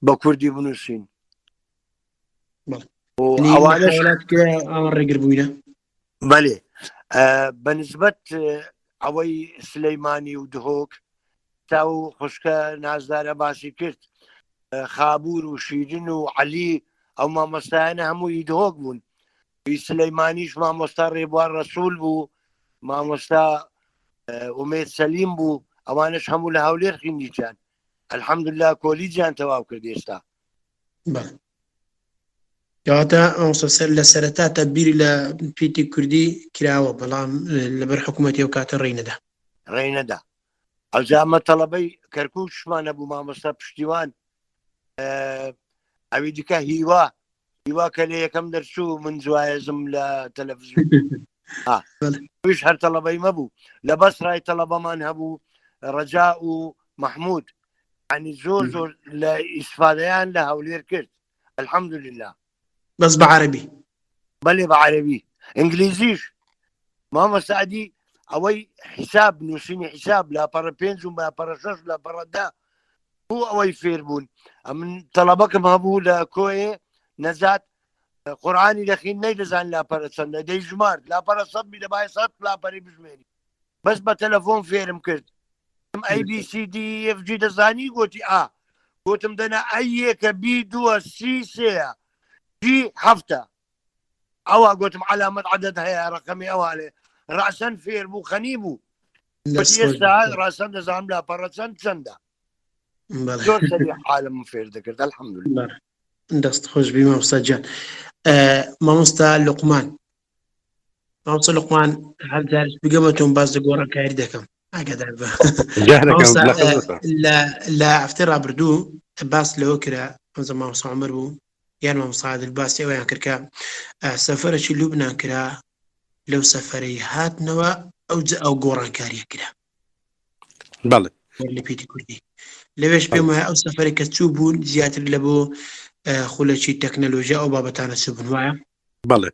بە کوردی بنووسین ئەوانەش ڕێگر بووینە بەڵێ بەنسبەت ئەوەی سلەیمانی و دهۆک تا و خوشکە نازدارە باسی کرد خابوور و شیرین و عەلی ئەو مامۆستایانە هەمووی دهۆک بوون سلەیمانیش مامۆستا ڕێبوار ڕەسوول بوو مامۆستا ئومێد سەلیم بوو ئەوانش هەموو لە هەولێر خوێندیان ئەلحەمدوللا کۆلیجیان تەواو کرد ئێستا کەواتە ئەوسەر لە سەرەتا تەبیری لە پیتی کوردی کراوە بەڵام لەبەر حکوومەتی ئەو کاتە ڕێنەدا ئەوجامە تەڵەبەی کەرکووکشمانە بوو مامۆستا پشتیوان ئەوی دیکە هیوا کە لە یەکەم دەرچوو من جوایەزم لە تەلەڤیزیۆن ویش هەر تەڵەبەی مەبوو لە بەسڕای تەڵەبەمان هەبوو ڕەجا و مەحموود ینی زۆر لە ئیسفادەیان لە هەولێر کرد الحەمدولله بەس بە عەرەبی بەڵێ بە عەرەبی ئینگلیزیش مامە سعدی ئەوەی حیساب نووسینی حیساب لاپەڕە 5 و لاپەڕە 6 لاپەڕە 10 بوو ئەوەی فێر بوون من تەڵەبەکەم هەبوو لە کۆیێ نەزات قورئانی دەخین نەیدەزان لاپەرە چەندە دەیژمارد لاپەرە 100 بی دەبای 100 لاپەری بژمێری بەس بە تەلەفۆن فێرم کرد ABCD FG دەزانی گوتی گوتم دەنا ئەیەکە B2 C3 G 7 ئەوە گوتم علامەت عەدەد هەیە ڕقەمی ئەوە لێ ڕاسەن فێر بوو خەنی بوو ئێستا ڕاسەن دەزانم لاپەڕە چەندە زۆر سەریع حالم فێر دەکرد الحەمدولillah دەست خۆش بی مامۆستا گیان مامۆستا لوقمان مامۆستا لوقمان هەر جارێک بگەمەتۆم باس لە گۆڕانکاری دەکەم ئاگادار بە لە هەفتەی ڕابردوو باس لەوە کرا مامۆستا عومەر بوو یان مامۆستا عادل باسی ئەوەیان کرد کە سەفەرێکی لوبنان کرا لەو سەفەرەی هاتنەوە ئەو گۆڕانکاریە کرا بەڵێ لە پێتی کوردی لەوێش پێم وایە ئەو سەفەرێک کە چوو بوون زیاتر لە بۆ خولەکی تەکنەلۆژیا ئەو بابەتانە چبوون وایە بەڵێ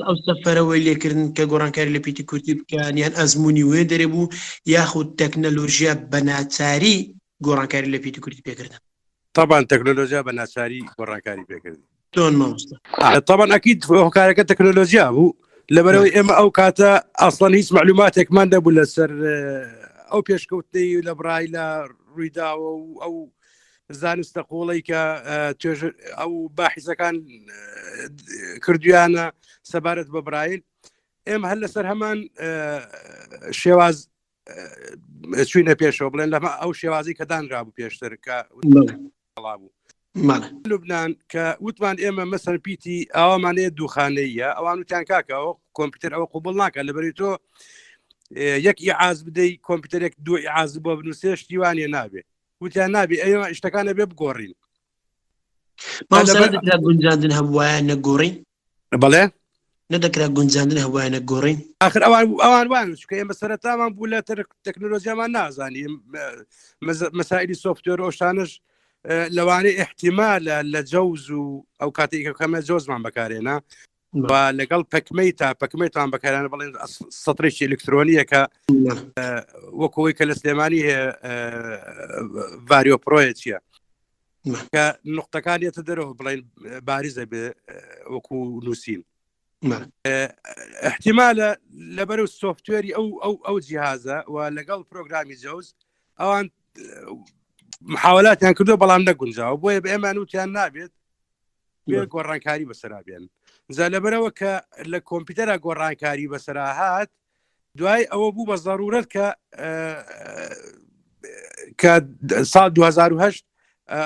ئەو سەفەرەوەی لێکردن کە گۆڕانکاری لە پێتی کوردی بکەن یان ئەزمموی وێ دەرێ بوو یاخود تەکنەلۆژیا بە ناچاری گۆڕانکاری لە پێتی کوردی پێکردن طبعا تەکنۆلۆژیا بە ناچاری گۆڕانکاری پێکردن تۆن مامۆستا طبعا ئەکید هۆکارەکە تەکنۆلۆژیا بوو لەبەرەوەی ئێمە ئەو کاتە ئەسڵەن هیچ معلوماتێکمان نەبوو لەسەر ئەو پێشکەوتنی لە برایلە ڕوویداوە و ئەو زانستە قوڵی کە ئەو باحیزەکان کردویانە سەبارەت بە برایل ئێمە هەر لەسەر هەمان شێواز چوینە پێشەوە بڵێن لەمە ئەو شێوازی کە دانرابوو پێشتر کە بوو لوبنان کە وتمان ئێمە مەسەر پیتی ئەومانەیە دووخانەیە ئەوان وتیان کاکەەوە کۆمپیوتەر ئەوە قوبڵ ناکە لەبەری تۆ یەک ئیعاز بدەی کۆمپیوتەرێک دو ئیعاز بۆ بنووسێش دیوانێ نابێ وتیان نابێ ئێمە شتەکانە بێ بگۆڕین گونجاندن هەبوایە نەگۆڕین بەڵێ نەدەکرا گونجاندن هەبوایە نەگۆڕین آخر ئەوان وان چکە ئێمە سەرەتامان بوو لە تەکنۆلۆژیامان نازانی مەسائلی سۆفتوێر ئەوشانش لەوانەیە احتیمالە لە جەوز و ئەو کاتێککە کەمە جۆزمان بەکارێنە لەگەڵ پەکمەیتان بەکارانە بڵێن سەترێکی ئەلکترۆنیە کە وەکەوەی کە لە سلێمانی هەیە ڤاریۆ پرۆیە چییە کە نقطەکانێتە دەرەوە بڵێن باریزە بێ وەکو نووسین احتیمالە لەبەرەو سۆفتوێری ئەو جیهازە و لەگەڵ پرۆگرامی جەوز ئەوان محاولاتیان کردو بەڵام نەگونجاوە بۆیە بە ئێمان وتیان نابێت بێ گۆڕانکاری بەسەرابێن جا لەبەرەوە کە لە کۆمپیوتەرە گۆڕانکاری بەسەرا هات دوای ئەوە بوو بە ضرورەت کە ساڵ 2008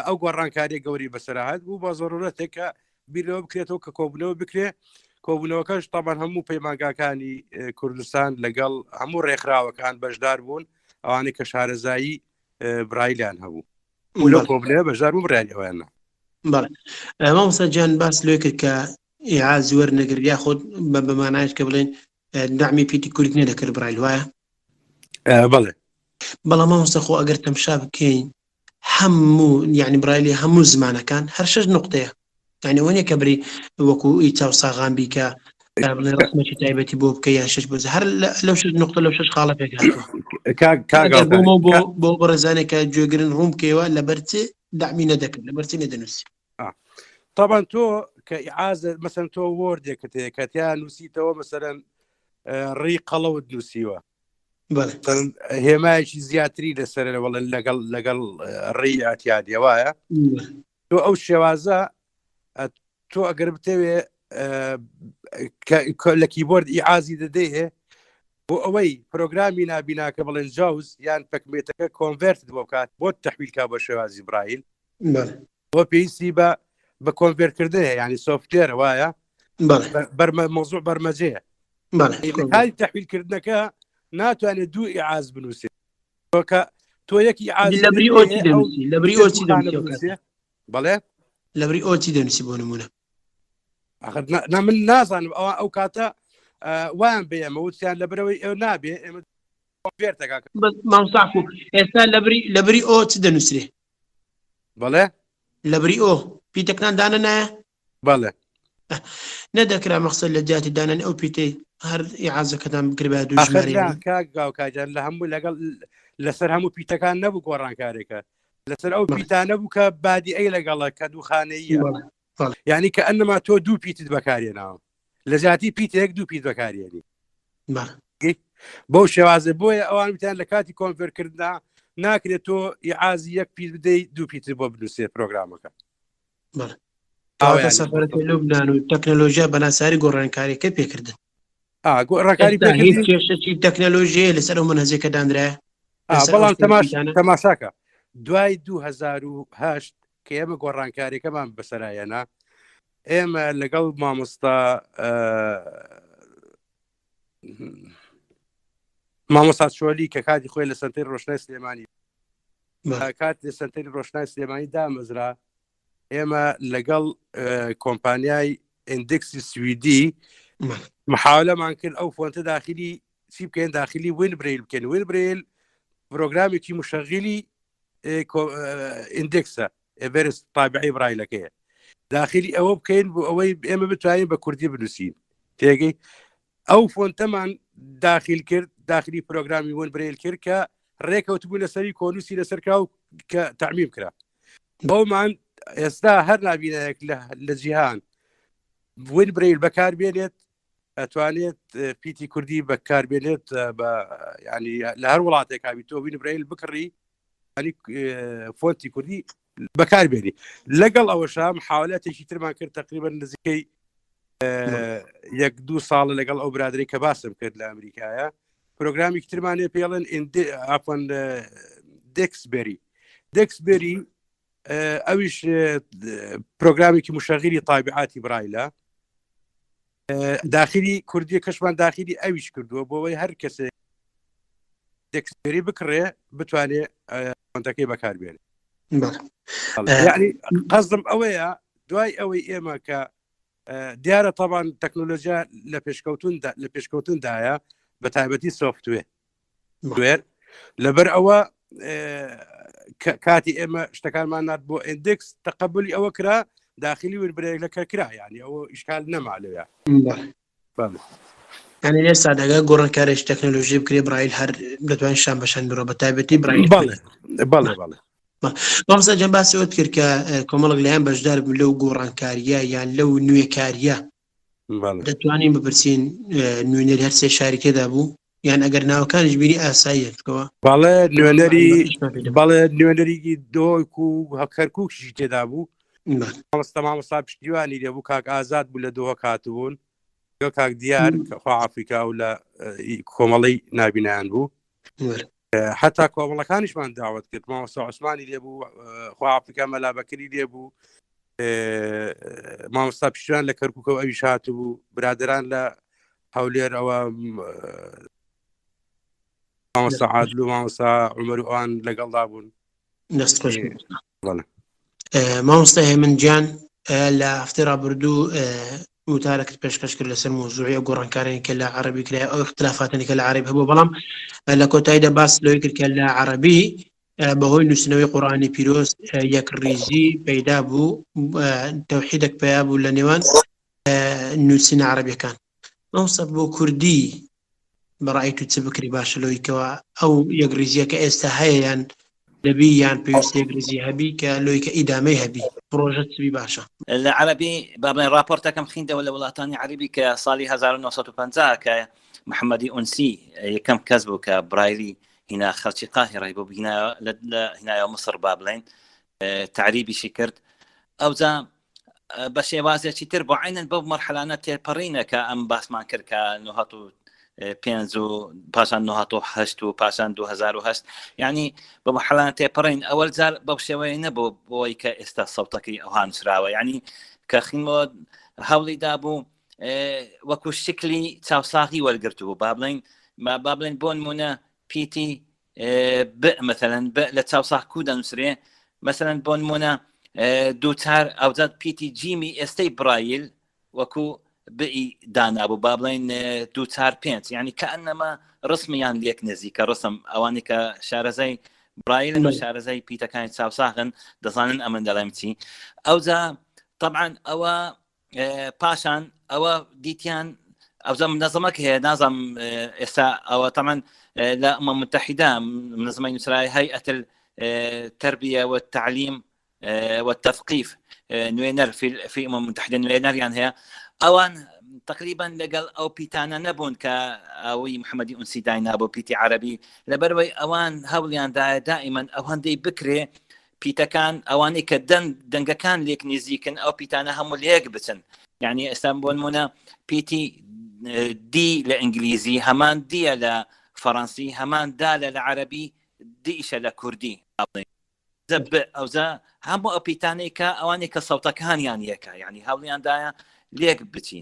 ئەو گۆڕانکاریە گەوری بەسەرا هات بوو بە ضرورەتێک کە بیرەوە بکرێتەوە کە کۆبوونەوە بکرێ کۆبوونەوەکەش تامان هەموو پەیمانگاکانی کوردستان لەگەڵ هەموو ڕێکخراوەکان بەشدار بوون ئەوانەی کە شارەزایی برایلیان هەبوو لە کۆبنەوە بەشدار بوو برایلیەوەیانە بەڵێ مامۆستا گیان باس لێ کرد کە ئیعاز وەرنەگرت یاخود بەمانایش کە بڵێن دامی پێتی کوردی نەدەکرد برایل وایە بەڵێ بەڵام مامۆستا خۆ ئەگەر تەمشا بکەین هەموو یعنی برایلی هەموو زمانەکان هەر 6 نقطەیە یعنی وەنیە کە بری وەکو ئیچاو ساغان بیکە بڵێ ڕسمێکی تایبەتی بۆ بکە یان 6 بۆ هەر لەو 6 نقطە لەو 6 خاڵە پێکاتەوە بۆ بەڕێزانێکە گوێگرن ڕوون بکەوە لەبەرچێ دامی نەدەکرد لەبەرچێ نەدەنووسی طبعا تۆ کە ئیعازە مەسەن تۆ وەردێکت هەیە کەتیان نووسیتەوە مەسەرەن ڕی قەڵەوت نووسیوە هێمایەکی زیاتری لەسەر وەڵێن لەگەڵ ڕێی ئاتیادیە وایە تۆ ئەو شێوازە تۆ ئەگەر بتەوێ لە کیبۆرد ئیعازی دەدەیێ بۆ ئەوەی پرۆگرامی نابیناکە بڵێن جاوز یان پەکمێتەکە کۆنڤێرت بۆ بکات بۆ تەحویلکا بە شێوازی برایل بۆ پێویستی بە کۆنڤێرتکردن هەیە ینی سۆفتوێرە وایە مۆزوع بەرمەجەیە کاری تەحویلکردنەکە ناتوانێت دوو ئیعاز بنووسێت تۆ یەکی بەڵێ لەبری ئۆچی دەنووسی بۆ نمونە من نازانم ئەو کاتە وایان بێ ئەمە وتیان لەبەرەوەی ئەو نابێ ئێمە مامۆستا ئێستا لەبری ئۆ چ دەنووسێ بەڵێ لەبری ئۆ پیتەکان دانە نایە بەڵێ نەدەکرا مەخسەد لە جاتی دانان ئەو پیتەی هەر ئیعازەکەتان بکرێ دوو آخر ژمارە لا کاک گاوکاجان لە هەموو لەگەڵ لەسەر هەموو پیتەکان نەبوو گۆڕانکارێکە لەسەر ئەو پیتانە بوو کە بادی ئەی لەگەڵە کە دووخانەیە یعنی کە ئەنەما تۆ دوو پیتت بەکارێناوە لە زیاتی پیتێک دوو پیت بەکارێنی بەو شێوازە بۆیە ئەوان وتیان لە کاتی کۆنفێرکردنا ناکرێت تۆ ئیعازی یەک پیت بدەیت دوو پیتر بۆ بنووسێت پرۆگرامەکە سەفەرەتی لەو بدان و تەکنەلۆژیا بەناساری گۆڕانکاریەکە پێکردن گۆڕانکاری کێشەی تەکنەلۆژیە لەسەر ئەو منهەجەکە دانرایە بەڵام تەماشاکە دوای 2008 کە ئێمە گۆڕانکاریەکەمان بەسەرایەنا ئێمە لەگەڵ مامۆستا چۆلی کە کاتی خۆی لە سنتەری ڕۆشنای سلێمانی کات لە سنتەری ڕۆشنای سلێمانی دامەزرا ئێمە لەگەڵ کۆمپانیای ئیندکسی سویدی محاولەمان کرد ئەو فۆنتە داخلی چی بکەین داخلی وینبریل بکەین وینبریل پرۆگرامێکی مشغلی ئیندکسە ئێڤەرست تابعی برایلەکەیە داخلی ئەوە بکەین بۆ ئەوەی ئێمە بتوانین بە کوردی بنووسین تێگەی ئەو فۆنتەمان داخل کرد داخلی پرۆگرامی وینبریل کرد کە ڕێکەوت بوو لەسەری کۆنووسی لەسەرکراو کە تعمیم کرا بەومان ئێستا هەر نابینایەک لە جیهان وینبریل بەکاربێنێت ئەتوانێت پیتی کوردی بەکاربێنێت بە ینی لە هەر وڵاتێک کاوی تۆ وینبریل بکڕی ینی فۆنتی کوردی بەکاربێنی لەگەڵ ئەوەشە محاولەتێکی ترمان کرد تقریبا نزیکەی 1-2 ساڵە لەگەڵ ئەو برادری کە باسم کرد لە ئەمریکایە پرۆگرامی ترمانێ پێڵێن دێکسبێری ئەویش پرۆگرامێکی مشغلی تابعاتی برایلە داخلی کوردی کەشمان داخلی ئەویش کردووە بۆەوەی هەر کەسێک دێکسبێری بکڕێ بتوانێت فۆنتەکەی بەکاربێنێت یعنی قەزم ئەوەیە دوای ئەوەی ئێمە کە دیارە طبعاً تەکنۆلۆژیا لە پێشکەوتندایە بە تایبەتی سۆفتوێر لەبەر ئەوە کاتی ئێمە شتەکانمان نات بۆ ئیندکس تەقبولی ئەوە کرا داخلی وینبرێلەکە کرا یعنی ئەوە ئیشکال نەما لەوێ ینی ئێستا دەگا گۆڕانکاریش تەکنۆلۆژی بکرێ برایل هەر دەتوانین شان بەشان درۆ بە تایبەتی برایل بەڵێ مامۆستا جەم باسی ئەوت کرد کە کۆمەڵک لایەن بەشدار بوو لەو گۆڕانکاریە یان لەو نوێکاریە دەتوانین بپرسین نوێنەری هەر سێ شاری تێدا بوو یان ئەگەر ناوەکانش بینی ئاساییەکەوە بەڵێ نوێنەری دۆک و هەکەرکووکشی تێدا بوو مامۆستا پشتیوانی لێبوو کاک ئازاد بوو لە دۆ هاتبوون کاک دیار خوا ئافریکا و لە کۆمەڵی نابینیان بوو حتا کۆمەڵەکانیشمان داوت کرد مامۆستا عوسمانی لێبوو خوا ئافریکا مەلابەکری لێبوو مامۆستا پشتیوان لە کەرکووکەوە ئەویش هاتبوو برادران لە هەولێر ئەوە مامۆستا عادل و مامۆستا عومەر و ئەوان لەگەڵدا بوون مامۆستا هێمن گیان لە هەفتەی ڕابردوو وتارەکەت پێشکەش کرد لەسەر مۆزوعی گۆڕانکارێکی کە لە عەرەبی کرای ئەو اختلافاتێکی کە لە عەرەبی هەبوو بەڵام لە کۆتاییدا باس لەوەی کرد کە لە عەرەبی بەهۆی نووسینەوەی قورئانی پیرۆز یەکڕیزی پەیدا بوو تەوحیدێک پیا بوو لە نێوان نووسینە عەرەبیەکان مامۆستا بۆ کوردی بەڕای تو چ بکری باشە لەوەی کەوە ئەو یەکڕیزیە کە ئێستا هەیە یان دەبی یان پێویستی یەکڕیزی هەبی کە لەوەی کە ئیدامەی هەبی پرۆژە چبی باشە لە عەرەبی بابڵێن راپۆرتەکەم خیندەوە لە وڵاتانی عەرەبی کە ساڵی 1950 کە محەممەدی ئونسی یەکەم کەس بوو کە برایلی هینا خەڵکی قاهیڕی بۆ هینایە مصر با بڵێن تعریبیشی کرد ئەوجا بە شێوازێکی تر بۆ عینەن بەو مەرحەلانە تێپەڕینە کە ئەم باسمان کرد کە 1995 و پاشان 1970 و پاشان 2008 یعنی بە مەرحەلانە تێپەڕین ئەوەل جار بەو شێوەیە نەبوو بۆی کە ئێستا سەوتەکەی ئەوها نووسراوە یعنی کە خینەوە هەوڵیدا بوو وەکو شکلی چاوساغی وەرگرتووە با بڵێن بۆ نمونە پیتی مثلا لە چاوساغ کوو دەنووسرێ مثلا بۆ نمونە دووچار ئەوجات پیتی جیمی ئێستەی برایل وەکو بئی دانابوو با بڵێن 2-4-5 یعنی کە ئەنەما ڕسمیان لێک نزیکە ڕسم ئەوانی کە شارەزای برایلن و شارەزای پیتەکانی چاوساغن دەزانن ئەمن دەڵێم چی ئەوجا طبعا ئەوە پاشان ئەوە دیتیان ئەوزە منەظەمەک هەیە نازانم ئێستا ئەوە تەمان لە ئەمم متحیدە منظمەی نووسراوی هەیئەت التربیە والتعلیم والتثقيف نوێنەر في الأمم المتحدة نوێنەریان هەیە ئەوان تقریبا لەگەڵ ئەو پیتانە نەبوون کە ئەوەی محەممەدی ئونسی داینا بۆ پیتی عربی لەبەرەوەی ئەوان هەوڵیاندایە دائیمەن ئەو هەندەی بکرێ پیتەکان ئەوانەی کە دەنگەکان لێک نزیکن ئەو پیتانە هەموو لێک بچن یعنی ئێستا بۆ نمونە پیتی دی لە ئینگلیزی هەمان دیە لە فەڕەنسی هەمان دا لە عەرەبی دیشە لە کوردی ئەوزە هەموو ئەو پیتانەی کە ئەوانەی کە سەوتەکانیان یەکە یعنی هەوڵیاندایە لێک بچی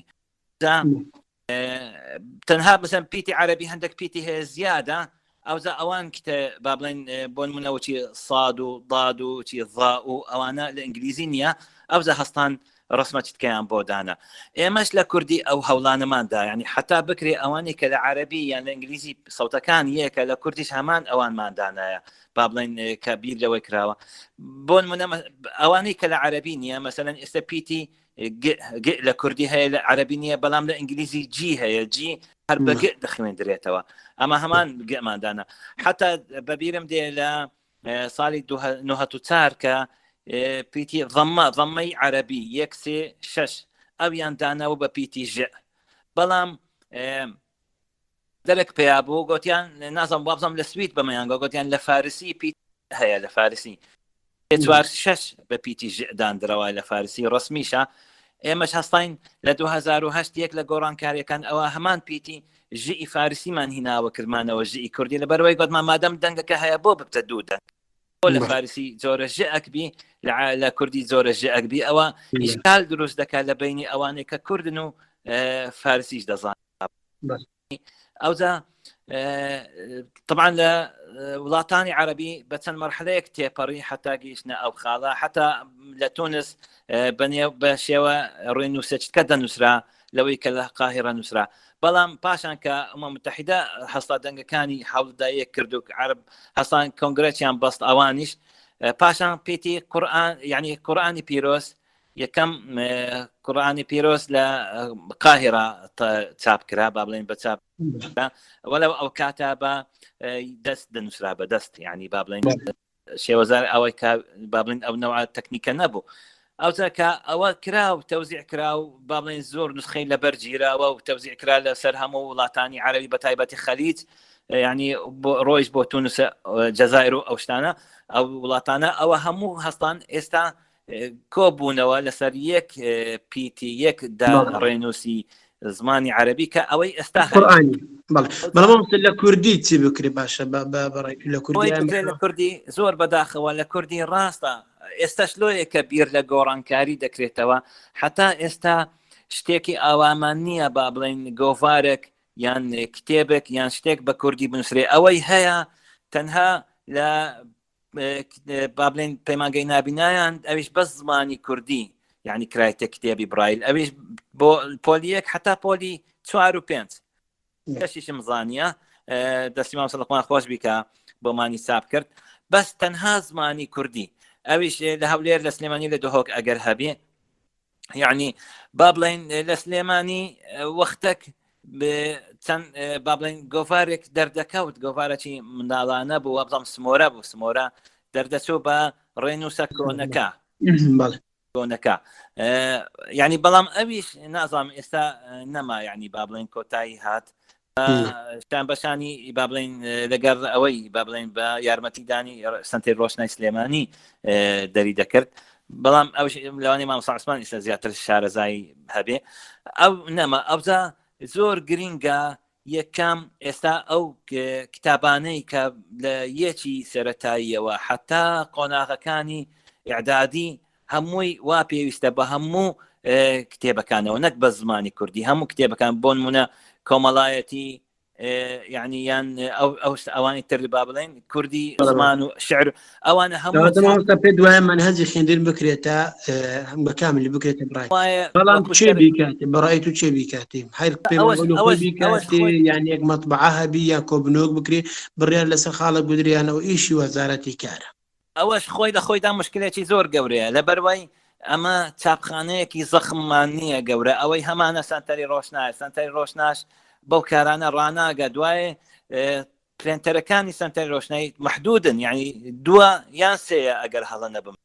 تەنها بزن پیتی عربی هەندێک پیتی هەیە زیادە ئەوزە ئەوان کتە با بڵێن بۆ نمونەوەی ساد و ضاد و چی ضا و ئەوانە لە ئینگلیزی نییە ئەوزە هەستان ڕسمەتیتکەیان بۆ دانا ئێمەش لە کوردی ئەو هەوڵانەماندا یعنی حتا بکرێ ئەوانەی کە لە عربی یان لە ئینگلیزی سەوتەکان یەکە لە کوردیش هەمان ئەوانماندانایە با بڵێن کە بیر لەوەی کراوە بۆ نمونە ئەوانەی کە لە عربی نییە مەسەلەن ئێستا پیتی لە کوردی هەیە لە عربی نییە بەڵام لە ئینگلیزی جی هەیە جی هەر بەگە دەخوێندرێتەوە ئەمە هەمان گەماندانە حتا بەبیرم دێ لە ساڵی 1940 کە پیتی ضەمەی عربی 1-3-6 ئەویان داناوە بە پیتی ژ بەڵام دەرێک پێیا بوو گوتیان نازم وابزم لە سوید بەمەیان گوتیان لە فارسی پیت هەیە لە فارسی 4-6 بە پیتی ژ دانراوە لە فارسی ڕسمیشە ئێمەش هەستین لە 2008 یەک لە گۆڕانکاریەکان ئەوە هەمان پیتی ژئی فارسیمان هیناوە کردمانەوە ژئی کوردی لەبەرەوەی گوتمان مادەم دەنگەکە هەیە بۆ ببتە دوودە لە فارسی زۆرە ژ ئەکبی لە کوردی زۆرە ژ ئەکبی ئەوە ئیشکال دروست دەکات لە بینی ئەوانەی کە کوردن و فارسیش دەزان ئەوزە طبعا لە وڵاتانی عربی بە چەند مەرحلەیەک تێپەڕی حتا گەیشتنە ئەو خاڵە حتا لە تونس بە شێوە ڕووی نووسەچکە دەنووسرا لەوەی کە لە قاهرە نووسرا بەڵام پاشان کە ئەمم متحیدە هەستا دەنگەکانی حەوڵداییەک کرد و عرب هەستان کۆنگرێکیان بەست ئەوانیش پاشان پێتی قورئان یعنی قورئانی پیرۆز یەکەم قورئانی پیرۆز لە قاهرە چاپ کرا با بڵێن بە چاپ وەلەو ئەو کاتە بە دەست دەنووسرا بە دەست یعنی با بڵێن شێوەزار ئەوەی کە با بڵێن ئەو نەوع تەکنیکە نەبوو ئەوجا کە ئەوە کرا و تەوزیع کرا و با بڵێن زۆر نسخەی لەبەر گیراوە و تەوزیع کرا لەسەر هەموو وڵاتانی عەرەبی بە تایبەتی خەلیج یعنی ڕۆیش بۆ تونس جەزایر و ئەو شتانە ئەو وڵاتانە ئەوە هەموو هەستان ئێستا کۆبوونەوە لەسەر یەک پیتی یەک ڕێنووسی زمانی عربی کە ئەوەی ئێستا قورئانی بەڵام لە کوردی چی بکرێ باشە لە کوردی زۆر بەداخەوە لە کوردی ڕاستە ئێستا شلۆیەکە بیر لە گۆڕانکاری دەکرێتەوە حتا ئێستا شتێکی ئاوامان نییە با بڵێن گۆڤارێک یان کتێبێک یان شتێک بە کوردی بنووسێ ئەوەی هەیە تەنها لە با بڵێن پەیمانگەی نابینایان ئەویش بەس زمانی کوردی یعنی کرایتە کتێبی برایل ئەویش بۆ پۆلیەک حتا پۆلی 4 و 5 کەشیشم زانیە دەستی مام سەڵقمان خۆش بیکە بۆمانی چاپ کرد بەس تەنها زمانی کوردی ئەویش لە هەولێر لە سلێمانی لە دهۆک ئەگەر هەبێ یعنی با بڵێن لە سلێمانی وەختێک چەند با بڵێن گۆڤارێک دەردەکەوت گۆڤارێکی منداڵانە بوو وەبزەم سمۆرە بوو سمۆرە دەردەچوو بە ڕێنووسە کۆنەکە یعنی بەڵام ئەویش نازام ئێستا نەما یعنی با بڵێن کۆتایی هات شتان بەشانی با بڵێن لەگەر ئەوەی با بڵێن بە یارمەتیدانی سنتەی ڕۆشنای سلێمانی دەری دەکرد بەڵام ئەوش لەوانی مام عوسمان ئێستا زیاتر شارەزایی هەبێ ئەو نەما ئەوزە زۆر گرینگە یەکەم ئێستا ئەو کتابانەی کە لە یەکی سەرەتاییەوە حتا قۆناغەکانی ئیعدادی هەمووی وا پێویستە بە هەموو کتێبەکانەوە نەک بە زمانی کوردی هەموو کتێبەکان بۆ نمونە کۆمەڵایەتی یعنی یان ئەوانی تر با بڵێن کوردی زمان و شعر ئەوانە هەموو پێ دوایە منهەجی خوێندن بکرێتە بەکامل بکرێتە بەڵام چێ بیکاتێ بەڕای تو چێ بیکاتێ هەر بیکاتێ یان یەک مەطبعە هەبی یا کۆبنۆک بکرێ بڕیار لەسەر خاڵە گودریانەوە ئیشی وەزارەتی کارە ئەوەش خۆی لە خۆیدا مشکلێکی زۆر گەورەیە لەبەروەی ئەمە چاپخانەیەکی زەخممان نییە گەورە ئەوەی هەمانە سنتەری ڕۆشناش بەو کارانە ڕناگە دوایێ پرێنتەرەکانی سنتەری ڕۆشنایی محدودن یعنی دووە یان سەیە ئەگەر هەڵە نەبم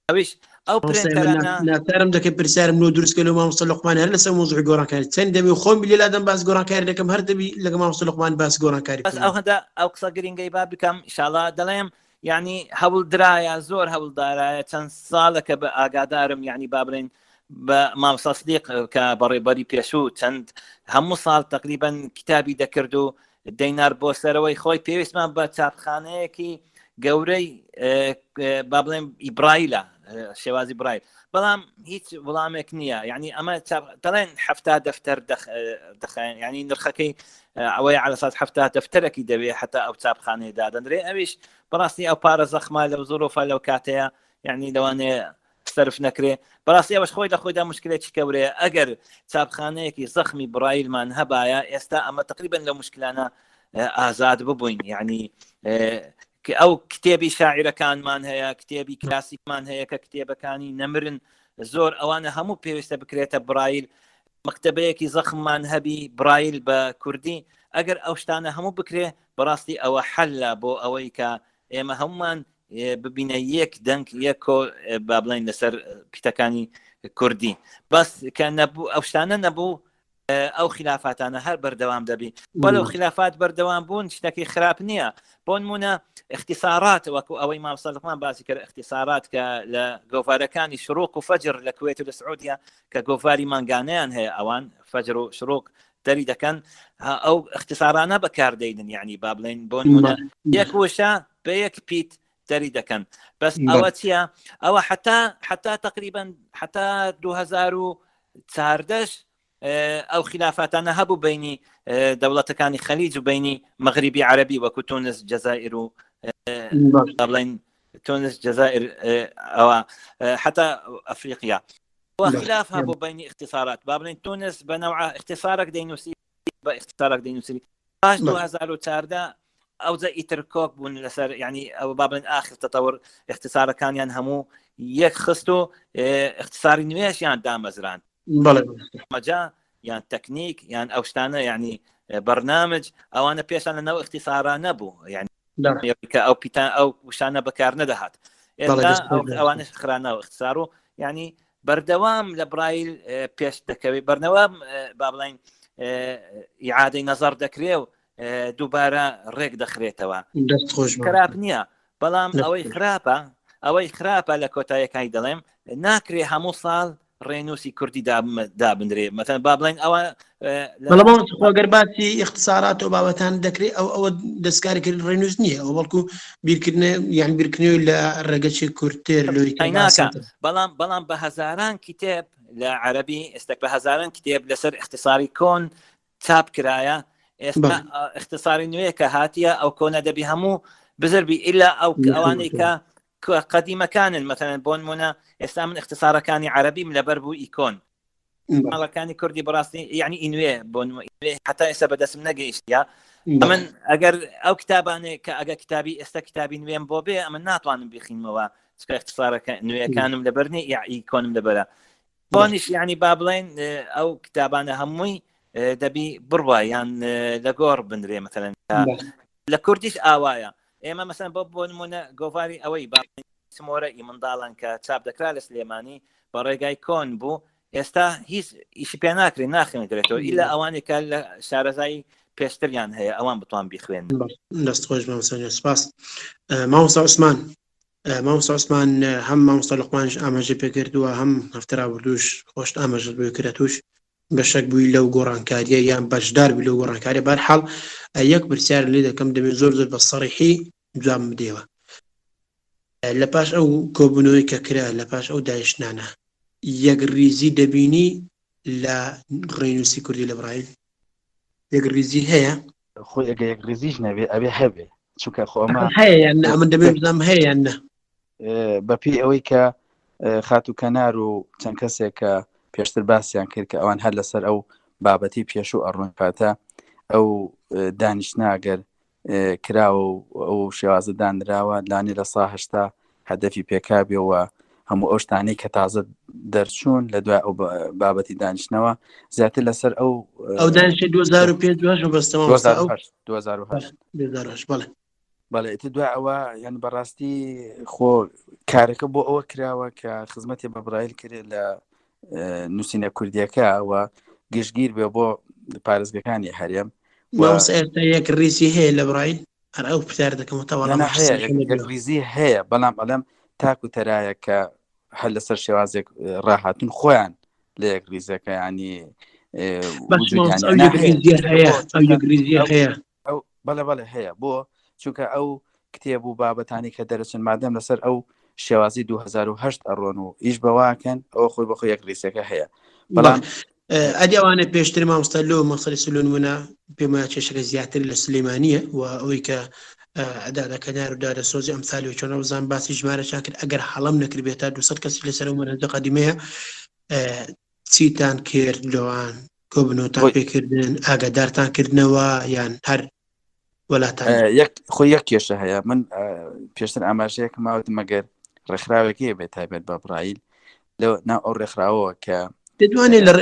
ئەویش ئەو پرێنتەرانە ناتارم دەکە پرسیارم لۆ دروستکە لە مامۆستا لوقمان هەر لەسەر مۆزوعی گۆڕانکاری چەند دەبێ خۆم لێلادەم باس گۆڕانکاری دەکەم هەر دەبی لەگە مامۆستا لوقمان باس گۆڕانکاری بەس ئەو هەدا ئەو قسە گرنگەی با بکەم ئینشاڵڵا دەڵێم یعنی هەوڵ درایە زۆر هەوڵدارایە چەند ساڵەکە بە ئاگادارم یعنی با بڵێن بە مامۆستا سدیق کە بەڕێبەری پێشوو چەند هەموو ساڵ تقریبا کتابی دەکرد و دەینار بۆ سەرەوەی خۆی پێویستمان بە چاپخانەیەکی گەورەی با بڵێن ئیبرایلە شێوازی برایل بەڵام هیچ وڵامێک نییە یعنی ئەمە دەڵێن هەفتا دەفتەر دەخەن ینی نرخەکەی ئەوەی على اساس هەفتا دەفتەرێکی دەوێت حتا ئەو چاپخانەی دادەنرێ ئەویش بەڕاستی ئەو پارە زەخما لەو زۆرۆفە لەو کاتەیە یعنی لەوانەیە سەرف نەکرێ بەڕاستی ئەوەش خۆی لە خۆیدا مشکلێکی کەورەیە ئەگەر چاپخانەیەکی زەخمی برایلمان هەبایە ئێستا ئەمە تقریبا لە مشکلانە ئازاد ببووین یعنی ئەو کتێبی شاعیرەکانمان هەیە کتێبی کلاسیکمان هەیە کە کتێبەکانی نەمرن زۆر ئەوانە هەموو پێویستە بکرێتە برایل مەکتەبەیەکی زەخممان هەبی برایل بە کوردی ئەگەر ئەو شتانە هەموو بکرێ بەڕاستی ئەوە حەلە بۆ ئەوەی کە ئێمە هەمومان ببینە یەک دەنگ یەک با بڵێن لەسەر پیتەکانی کوردی بەس کە نەبوو ئەو شتانە نەبوو ئەو خلافاتانە هەر بەردەوام دەبی بەڵێ خلافات بەردەوام بوون شتێکی خراپ نییە بۆ نمونە اختصارات وەکو ئەوەی مامۆستا لوقمان باسی کرد اختصارات کە لە گۆڤارەکانی شروق و فەجر لە کوێت و لە سعودیا کە گۆڤاری مانگانەیان هەیە ئەوان فەجر و شروق دەری دەکەن ئەو اختصارانە بەکاردەیدن یعنی با بڵێن بۆ نمونە یەک وشە بە یەک پیت دەری دەکەن بەس ئەوە چییە ئەوە حتا تقریبا حتا 2014 ئەو خلافاتانە هەبوو بینی دەوڵەتەکانی خەلیج و بینی مەغریبی عەرەبی وەکو تونس جەزائیر و بڵێن تونس جەزائیر ئەوە حتا ئەفریقیا وخلاف هەبوو بینی اختصارات با بڵێن تونس بە نەوع اختصارێک دەینووسی بە اختصارێک دەینووسی باش 2014 ئەوجە ئیتر کۆک بوون لەسەر یعنی ئەو با بڵێن ئاخر تەتەوەر اختصارەکانیان هەموو یەک خست و اختصاری نوێشیان دامەزران مەجا یان تەکنیک یان ئەو شتانە یعنی بەرنامج ئەوانە پێشان لەنەوە اختصارە نەبوو یعنی کە ئەو پیتان ئەو وشانە بەکار نەدەهات ئێستا ئەوانش خرانەوە اختصار و یعنی بەردەوام لە برایل پێش دەکەوێت بەرنەوام با بڵێن ئیعادەی نەزەر دەکرێ و دووبارە ڕێک دەخرێتەوە خراپ نییە بەڵام ئەوەی خراپە لە کۆتاییەکانی دەڵێم ناکرێ هەموو ساڵ ڕێنووسی کوردی دابدرێ مەتەن با بڵێن ئەوە بەڵام خۆگەر باسی اختصارات و بابەتان دەکرێت ئەوە دەستکاری کرد ڕێنووس نییە ئەو بەڵکو بیرکردنە یان بیرکردنەوەی لە ڕێگەچی کورتتر لۆی بەڵام بە هەزاران کتێب لە عەرەبی ئێستێک بە هەزاران کتێب لەسەر اختصاری کۆن چاپ کرایە ئێستا اختصاری نوێ کە هاتیە ئەو کۆنە دەبی هەموو بزربی ئیلا ئەوانەی کە قدیمەکانن مثلا بۆ نمونە ئێستا من اختصارەکانی عەرەبیم لەبەر بوو ئیکۆن ماڵەکانی کوردی بەڕاستی یعنی ئینوێ بۆ حتا ئێستا بەدەستم نەگەیشتیا من ئەگەر ئەو کتابانێ کە ئەگە کتابی ئێستا کتابی نوێم بۆ بێ ئەمە ناتوانم بخینمەوە چکە اختصارەکە نوێیەکانم لەبەرنی یا ئیکۆنم لەبەرە بۆنیش یعنی با بڵێن ئەو کتابانە هەمووی دەبی بڕوە یان لە گۆڕ بنرێ مثلا لە کوردیش ئاوایە ئێمە مەسەن بۆ نمونە گۆڤاری ئەوەی سمۆرە ئی منداڵان کە چاپ دەکرا لە سلێمانی بە ڕێگای کۆن بوو ئێستا هیچ ئیشی پێ ناکرێت ناخوێنێتەوە ئیلا ئەوانێکە لە شارەزایی پێشتریان هەیە ئەوان بتوان بیخوێن دەستخۆش مامۆستا سپاس مامۆستا عوسمان هەم مامۆستا لوقمانش ئاماژە پێکردووە هەم هەفتە ڕابردووش خۆشت ئاماژە بۆ کرێتوش بەشێک بووی لەو گۆڕانکاریە یان بەشدار بووی لەو گۆڕانکاریە بەرحاڵ یەک پرسیار لێ دەکەم دەبێت زۆر بە سەریحی جواب بدەیەوە لە پاش ئەو کۆبوونەوەی کە کرا لە پاش ئەو دایشتانە یەکریزی دەبینی لە ڕێنووسی کوردی لە برایل یەکریزی هەیە خۆی ئەگە یەکریزیش نەبێ ئەبێ هەبێ چونکە خۆمە هەیە یان من دەبێت بزانم هەیە یان نە بەپێی ئەوەی کە خات و کەنار و چەند کەسێک کە پێشتر باسییان کرد کە ئەوان هەر لەسەر ئەو بابەتی پێشوو ئەڕۆن پاتە ئەو دانیشتناگەر کراوە و ئەو شێوازە دانراوە لانی لە ساهشتا هەدەفی پێکابێەوە هەموو ئەو شتانەی کە تازە دەرچوون لە دوای ئەو بابەتی دانیشتنەوە زیاتر لەسەر ئەو دانیشتنی 2005 بەستەوە 2008 بەڵێ ئیتر دوای ئەوە یعنی بەڕاستی خۆ کارەکە بۆ ئەوە کراوە کە خزمەتی بەبرایل کرێت لە نووسینە کوردیەکە ئەوە گشتگیر بێ بۆ پارێزگەکانی هەرێم ئێستا یەک ڕیسی هەیە لە برایل هەر ئەو پرسیار دەکەم یەک ریزی هەیە بەڵام ئەڵێم تاکو تەرایە کە هەر لەسەر شێوازێک ڕاهاتون خۆیان لە یەک ریزەکە ینی بەڵێ هەیە بۆ چونکە ئەو کتێب و بابەتانی کە دەرەچن مادەم لەسەر ئەو شێوازی 2008 ئەڕۆن و ئیش بەواکەن ئەوە خۆی بەخۆی یەک ریسەکە هەیە بەڵام ئەدیوانە پێشتر مامۆستا لۆ مەسەڵی سلوونمونە پێمە کێشەکە زیاتر لە سلێمانیە و ئەوەی کە ئەدادەکەنار و دادەسۆزی ئەمثالی و چۆنە وزان باسی ژمارەشان کرد ئەگەر حەڵەم نەکردبێت تا 200 کەسی لەسەر مەرەجە قەدیمەیە چیتان کرد لەوان کۆبنەوەتان پێکردن ئاگادارتان کردنەوە یان هەر وڵاتان خۆی یەک کێشە هەیە من پێشتر ئاماژەیەکە ماوەت مەگەر ڕێکخراوێکی بێت تایبەت بە برایل لەو ناو ئەو ڕێکخراوەوە کە دەتوانێت لە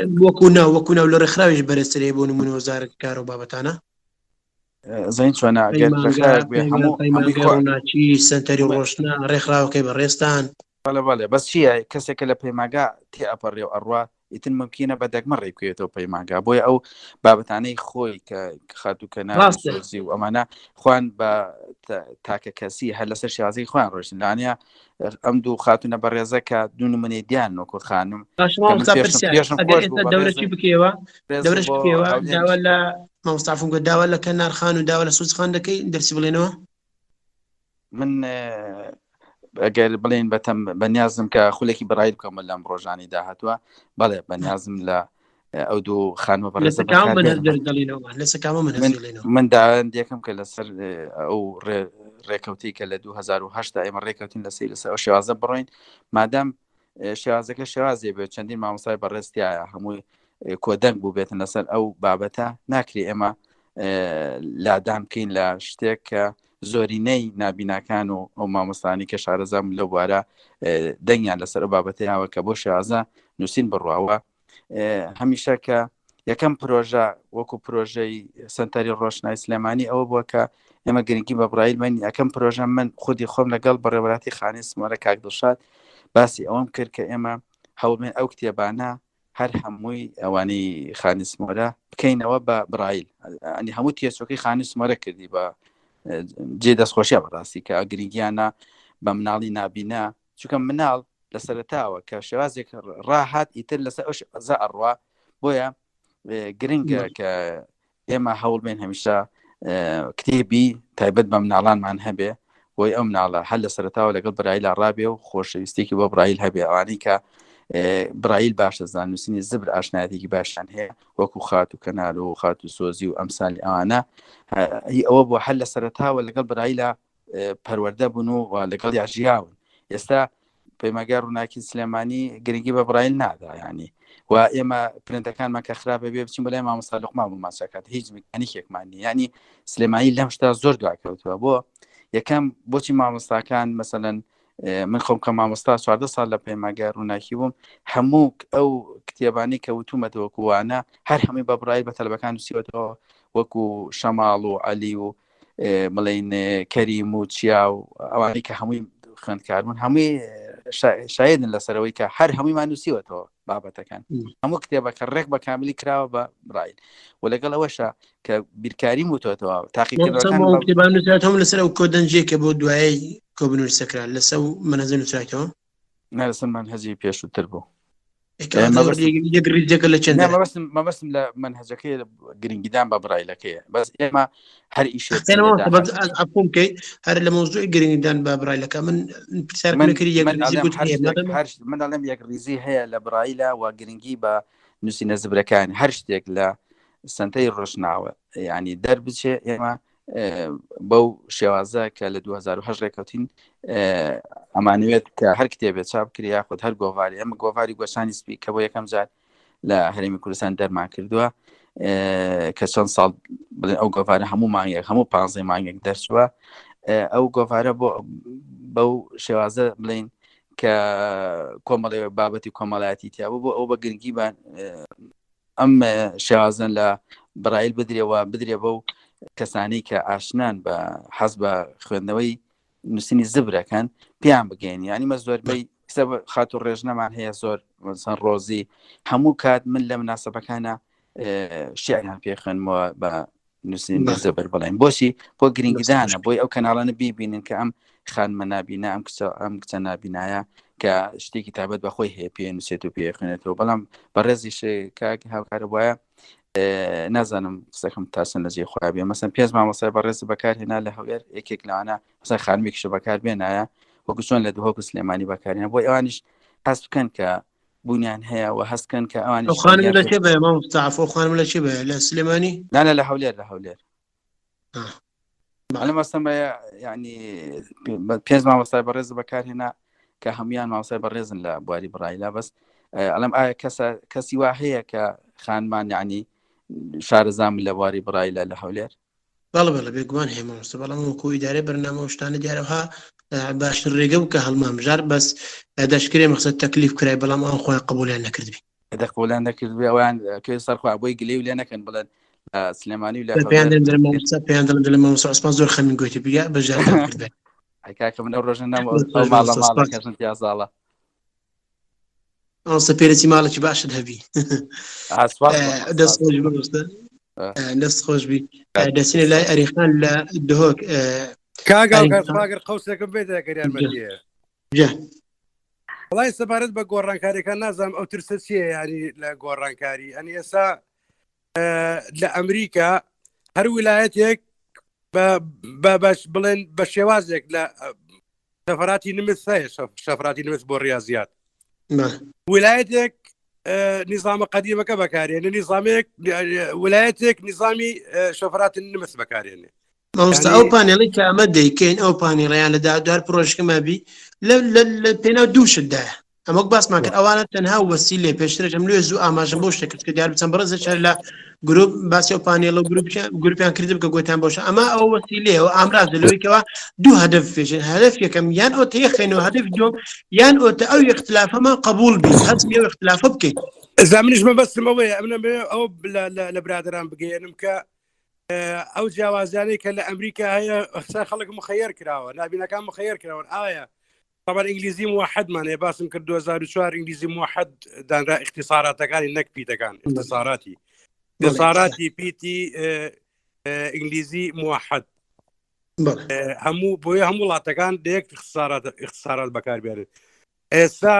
وەکو ناو لە ڕێکخراویش بەرزترێ بۆ نمونە وەزارەت کار و بابەتانە زین چۆنە ئەگەر هەمووڕووناچی سنتەری ڕۆشنە ڕێکخراوەکەی بەڕێستان بەڵێ بەس چییە کەسێکە لە پەیماگا تێ ئەپەڕێ و ئەڕوا ئیتر ممکنە بە دەگمە ڕێکوێتەوە پەیماگا بۆیە ئەو بابەتانەی خۆی کە خاتوکەناسی و ئەمانە خوان بە تاکە کەسی هەر لەسەر شێوازەی خۆیان ڕۆشن لانەیە ئەم دوو خاتونە بەڕێزە کە دوو نمونەی دیان نۆکۆ خانم دەورەی بکەوە دەورەش بکەوە داوا لە مامۆستافم گوت داوا لە کەنارخان و داوا لە سوزخان دەکەی دەرسی بڵێنەوە من ئەگەر بڵێن بەنیازم کە خولێکی بەڕای بکەم لەم ڕۆژانی داهاتوە بەڵێ بەنیازم لە ئەو دوو خانمە بەڕێزە من داوام دێکم کە لەسەر ئەو ڕێکەوتی کە لە 2008 ئێمە ڕێکەوتین لەسەر ئەو شێوازە بڕۆین مادام شێوازەکە شێوازێ بێت چەندین مامۆستای بەڕێستیایە هەمووی کۆدەنگ بوو بێتن لەسەر ئەو بابەتە ناکری ئێمە لادان بکەین لە شتێک کە زۆرینەی نابیناکان و ئەو مامۆستانی کە شارەزام لەو بوارە دەنگیان لەسەر بابەتەیەوە کە بۆ شێوازە نووسین بڕواوە هەمیشە کە یەکەم پرۆژە وەکو پرۆژەی سنتەری ڕۆشنای سلێمانی ئەوە بووە کە ئێمە گرنگی بە برایل من یەکەم پرۆژە من خودی خۆم لەگەڵ بەڕێوەبەراتی خانەی سمۆرە کاک دڵشاد باسی ئەوەم کرد کە ئێمە هەوڵمێن ئەو کتێبانە هەر هەمووی ئەوانەی خانی سمۆرە بکەینەوە بە برایل ئەنی هەموو تێچۆکەی خانی سمۆرە کردی بە جێ دەستخۆشیە بەڕاستی کە گرنگیانە بە مناڵی نابینە چونکە مناڵ لە سەرەتاوە کە شێوازێک ڕاهات ئیتر لەسەر ئەو شێوازە ئەڕوا بۆیە گرنگە کە ئێمە هەوڵبێن هەمیشە کتێبی تایبەت بە مناڵانمان هەبێ بۆی ئەو مناڵە هەر لە سەرەتاوە لەگەڵ برایل ڕابێ و خۆشەویستێکی بۆ برایل هەبێ ئەوانەی کە برایل باشە زانووسنی زبر ئاشنایەتێکی باشیان هەیە وەکو خات و کەنال و خات و سۆزی و ئەمسالی ئەوانە ئەوە بۆ هەر لە سەرەتاوە لەگەڵ برایلە پەروەردە بوون و لەگەڵ یاژیاون ئێستا پەیماگای ڕووناکی سلێمانی گرنگی بە برایل نادا ینی و ئێمە پرنتەکانمان کە خراپە بێ بچین بەلای مامۆستا لوقمان بوو ماچەکات هیچ میکانیکێکمان نیە ینی سلێمانی لەم شتا زۆر دواکەوتووە بۆ یەکەم بۆچی مامۆستاکان مەسەلەن من خۆم کە مامۆستا 14 ساڵ لە پەیماگای ڕووناکی بووم هەموو ئەو کتێبانی کە وتومەتەوە کووانە هەر هەمووی بە برایل بە تەلەبەکان نووسیوەتەوە وەکو شەماڵ و عەلی و بڵێن کەریم و چیا و ئەوانەی کە هەمووی خوێندکاربوون هەمووی شایدن لەسەرەوەی کە هەر هەموویمان نووسیوەتەوە بابەتەکان هەموو کتێبەکە ڕێک بە کاملی کراوە بە برایل و لەگەڵ ئەوەشە کە بیرکاریم وتوەتەوە تاقیکردنەکان لەسەر ئەو کۆدەنجێکە بۆ دوایی کۆبنووسەکرا لەسەر منەزە نووسراوەوە نەرسم هەزی پێشووتر بوو مەبەستم لە منهەجەکەی گرنگیدان بە برایلەکەیە بەس ئێمە هەر ئیشەکەی هەر لە مۆزوعی گرنگیدان بە برایلەکە من من دەڵێم یەک ریزی هەیە لە برایلە و گرنگی بە نووسینە زبرەکان هەر شتێک لە سنتەی ڕۆژناوە ینی دەربچێ ئێمە بەو شێوازە کە لە 2008 ڕێکەوتین ئەمانوێت کە هەر کتێبێت چاپ کرد یاخود هەر گۆڤاری ئەمە گۆڤاری گۆشانی سپی کە بۆ یەکەم جار لە هەرێمی کوردستان دەرمان کردووە کە چەند ساڵ بڵێن ئەو گۆڤارە هەموو مانگێک هەموو 15 مانگێک دەرچووە ئەو گۆڤارە بۆ بەو شێوازە بڵێن کە کۆمەڵی بابەتی کۆمەڵایەتی تیا بوو بۆ ئەو بە گرنگی ئەم شێوازن لە بڕایل بدرێ بەو کەسانی کە ئاشنان بە حەز بە خوێندنەوەی نووسینی زبرەکەن پێیان بگەین ینی مە زۆربەی خات و ڕێژنەمان هەیە زۆر چەند ڕۆزی هەموو کات من لە مناسبەکانە شیعریان پێ خوێنمەوە بە نووسینی زبر بڵین بۆشی بۆ گرنگدانە بۆی ئەو کەناڵانە بیبینن کە ئەم خانمە نابینە ئەم کچە نابینایە کە شتێکی تایبەت بەخۆی هەیە پێ نووسێت و پێ خوێنێتەوە بەڵام بەڕێزیش کاک هاوکارە وایە نازانم قسەکەم تاسن لەجێ خۆی بێ مەسەن پێش مامۆسای بەڕێز بەکارهێنا لە هەولێر یەکێک لەوانە مەسەن خانمێکیشە بەکار بێنایە وەکو چۆن لە دهۆک و سلێمانی بەکارهێنا بۆی ئەوانیش هەست بکەن کە بوونیان هەیە و هەستکەن کە ئەوانیش خانم لە چێ بێ مامۆستاعف ئەو خانم لە چێ بێ لە سلێمانی نانە لە هەولێر ئەلە مەسەن ینی پێنج مامۆستای بەڕێز بەکارهێنا کە هەمویان مامۆستای بەڕێزن لە بواری بڕایلا بەس ئەلەم ئایا کەسی وا هەیە کە خانمان ینی شارەزام لە بواری بڕایلا لە هەولێر بەڵێ بێگومان هەیە مامۆستا بەڵام وەکو ئیدارەی بەرنامە و شتانە دیارەوە باشتر ڕێگە و کە هەڵمامژار بەس دەشکرێ مەقسەد تەکلیف کرای بەڵام ئەوان خۆیان قبولیان نەکردبی قبولیان نەکردبی ئەویان کوێ سەرخوا بۆی گلێ و لێ نەکەن بڵێن سلێمانی و پێیان دەڵێن لە مامۆستا عوسمان زۆر خەمین گوتی بگە بەژارتان کردبێ کاکە من ئەو ڕۆژە نەم ئەو ماڵە کەژن پیازاڵە ئەوسە پێرەی ماڵێکی باشت هەبی دەست خۆش بی دەچینە لای ئەریخان لە دهۆک کاگەر قەوسێکم بێتە گەریانمەتیە وڵای سەبارەت بە گۆڕانکاریەکان نازانم ئەو ترسە چییە ینی لە گۆڕانکاری ئەنی ئێستا لە ئەمریکا هەر ویلایەتێک بڵێن بە شێوازێک لە سەفەراتی نمس هەیە سەفەراتی نمس بۆ ڕاضیات ویلایەتێک نظامە قەدیمەکە بەکارێنێ نظامێک ویلایەتێک نظامی شەفەراتی نمس بەکارێنێ مامۆستا ئەو پانێڵی کە ئەمە دەیکەین ئەو پانێڵیان لە دادوار پرۆژکەمە بی لە پێناو دووشتدایە ئەمە باسمان کرد ئەوانە تەنها وەسیلێ پێشترە ئەم لێ زوو ئاماژە بۆ شتێک کە دیار بچەند بەڕێزە شار لە گروپ باسی ئەو پانێڵە و گروپیان کرد بکە گوتیان بۆشە ئەمە ئەو وەسیلێ و ئامراز لەوەیەوەوە دوو هەدەف پێژن هەدەف یەکەم یان ئۆتە یەخێنەوە هەدەف دوم یان ئۆتە ئەو اختلافەمان قبول بی هەست ئەو اختلافە بکەیت زامنیش مەبەستم ئەوەیە ئەو لە برادران بگەێنم کە ئەو جیاوازیانەی کە لە ئەمریکا هەیە خەڵک مخەیر کراوە نابینەکان مخەیر کراون ئایا طبعا ئینگلیزی موحدمان هەیە باسم کرد 2004 ئینگلیزی موحد دانرا اختصاراتەکانی نەک پیتەکان اختصاراتی پیتی ئینگلیزی موحد هەموو بۆیە هەموو وڵاتەکان دەیەک اختصارات بەکاربێنن ئێستا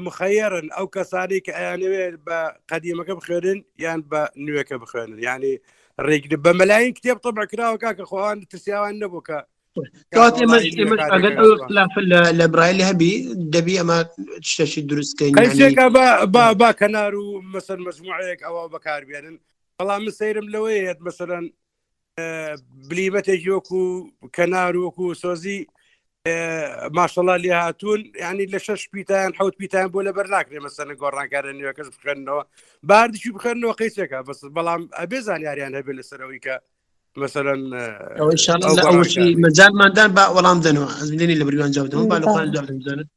مخەیرن ئەو کەسانی کە ئەیانەوێت بە قەدیمەکە بخوێنن یان بە نوێەکە بخوێنن ینی ڕێک بە مەلاین کتێب طبع کراوە کاکە خۆیان ترسیاوان نەبوو کە ئەگەر ئەو اختلاف لە برایلی هەبی دەبی ئەمە شتێکی دروستکەین با کەنار و مەسەر مەجموعەیەک ئەوە بەکاربێنن بەڵام من سەیرم لەوەیەت مەسەرەن بلیمەتێکی وەکو کەنار وەکو سۆزی ماشەڵڵا لێ هاتوون ینی لە 6 پیتان 7 پیتان بۆ لەبەر ناکرێ مەسەرە گۆڕانکارە نوێەکەش بخێنەوە باردیشی بخێنەوە قەیسێکە بەس بەڵام ئەبێ زانیاریان هەبێت لەسەرەوەی کە مثلا مەجالماندان با وەڵام دەنەوە ئەزمێنی لە بریوان جاودەوە بالۆخان دابزانن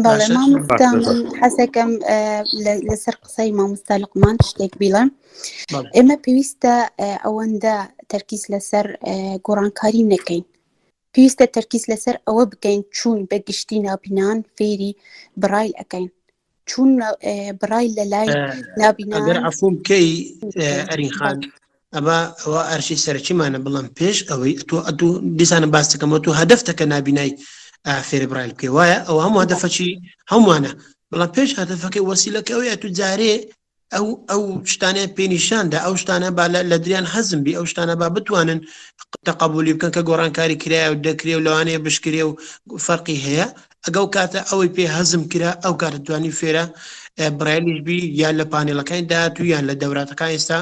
بەڵێ مامۆستا من حەسەکەم لەسەر قسەی مامۆستا لوقمان شتێک بیڵێم ئێمە پێویستە ئەوەندە تەرکیز لەسەر گۆڕانکاری نەکەین پێویستە تەرکیز لەسەر ئەوە بکەین چوون بە گشتی نابینان فێری برایل ئەەکەین چوون برایل لە لای نابینان ئەگەر عەفو بکەی ئەرین خان ئەمە ئەوە ئەرشی سەرچیمانە بڵام پێش ئەوەی تۆ دیسانە باس دەکەمەوە تۆ هەدەفتەکە نابینای فێری برایل بکەی وایە ئەوە هەموو هەدەفەکی هەمووانە بەڵام پێش هەدەفەکەی وەسیلەکە ئەوەیە تو جارێ ئەو شتانەیە پێنیشاندا ئەو شتانە با لە دریان حەزم بی ئەو شتانە با بتوانن تەقەبولی بکەن کە گۆڕانکاری کرایە و دەکرێ و لەوانەیە بشکرێ و فەرقی هەیە ئەگەڵ کاتە ئەوەی پێ حەزم کرا ئەو کاتە توانی فێرە برایلیش بی یان لە پانێڵەکانی داهاتوو یان لە دەوراتەکان ئێستا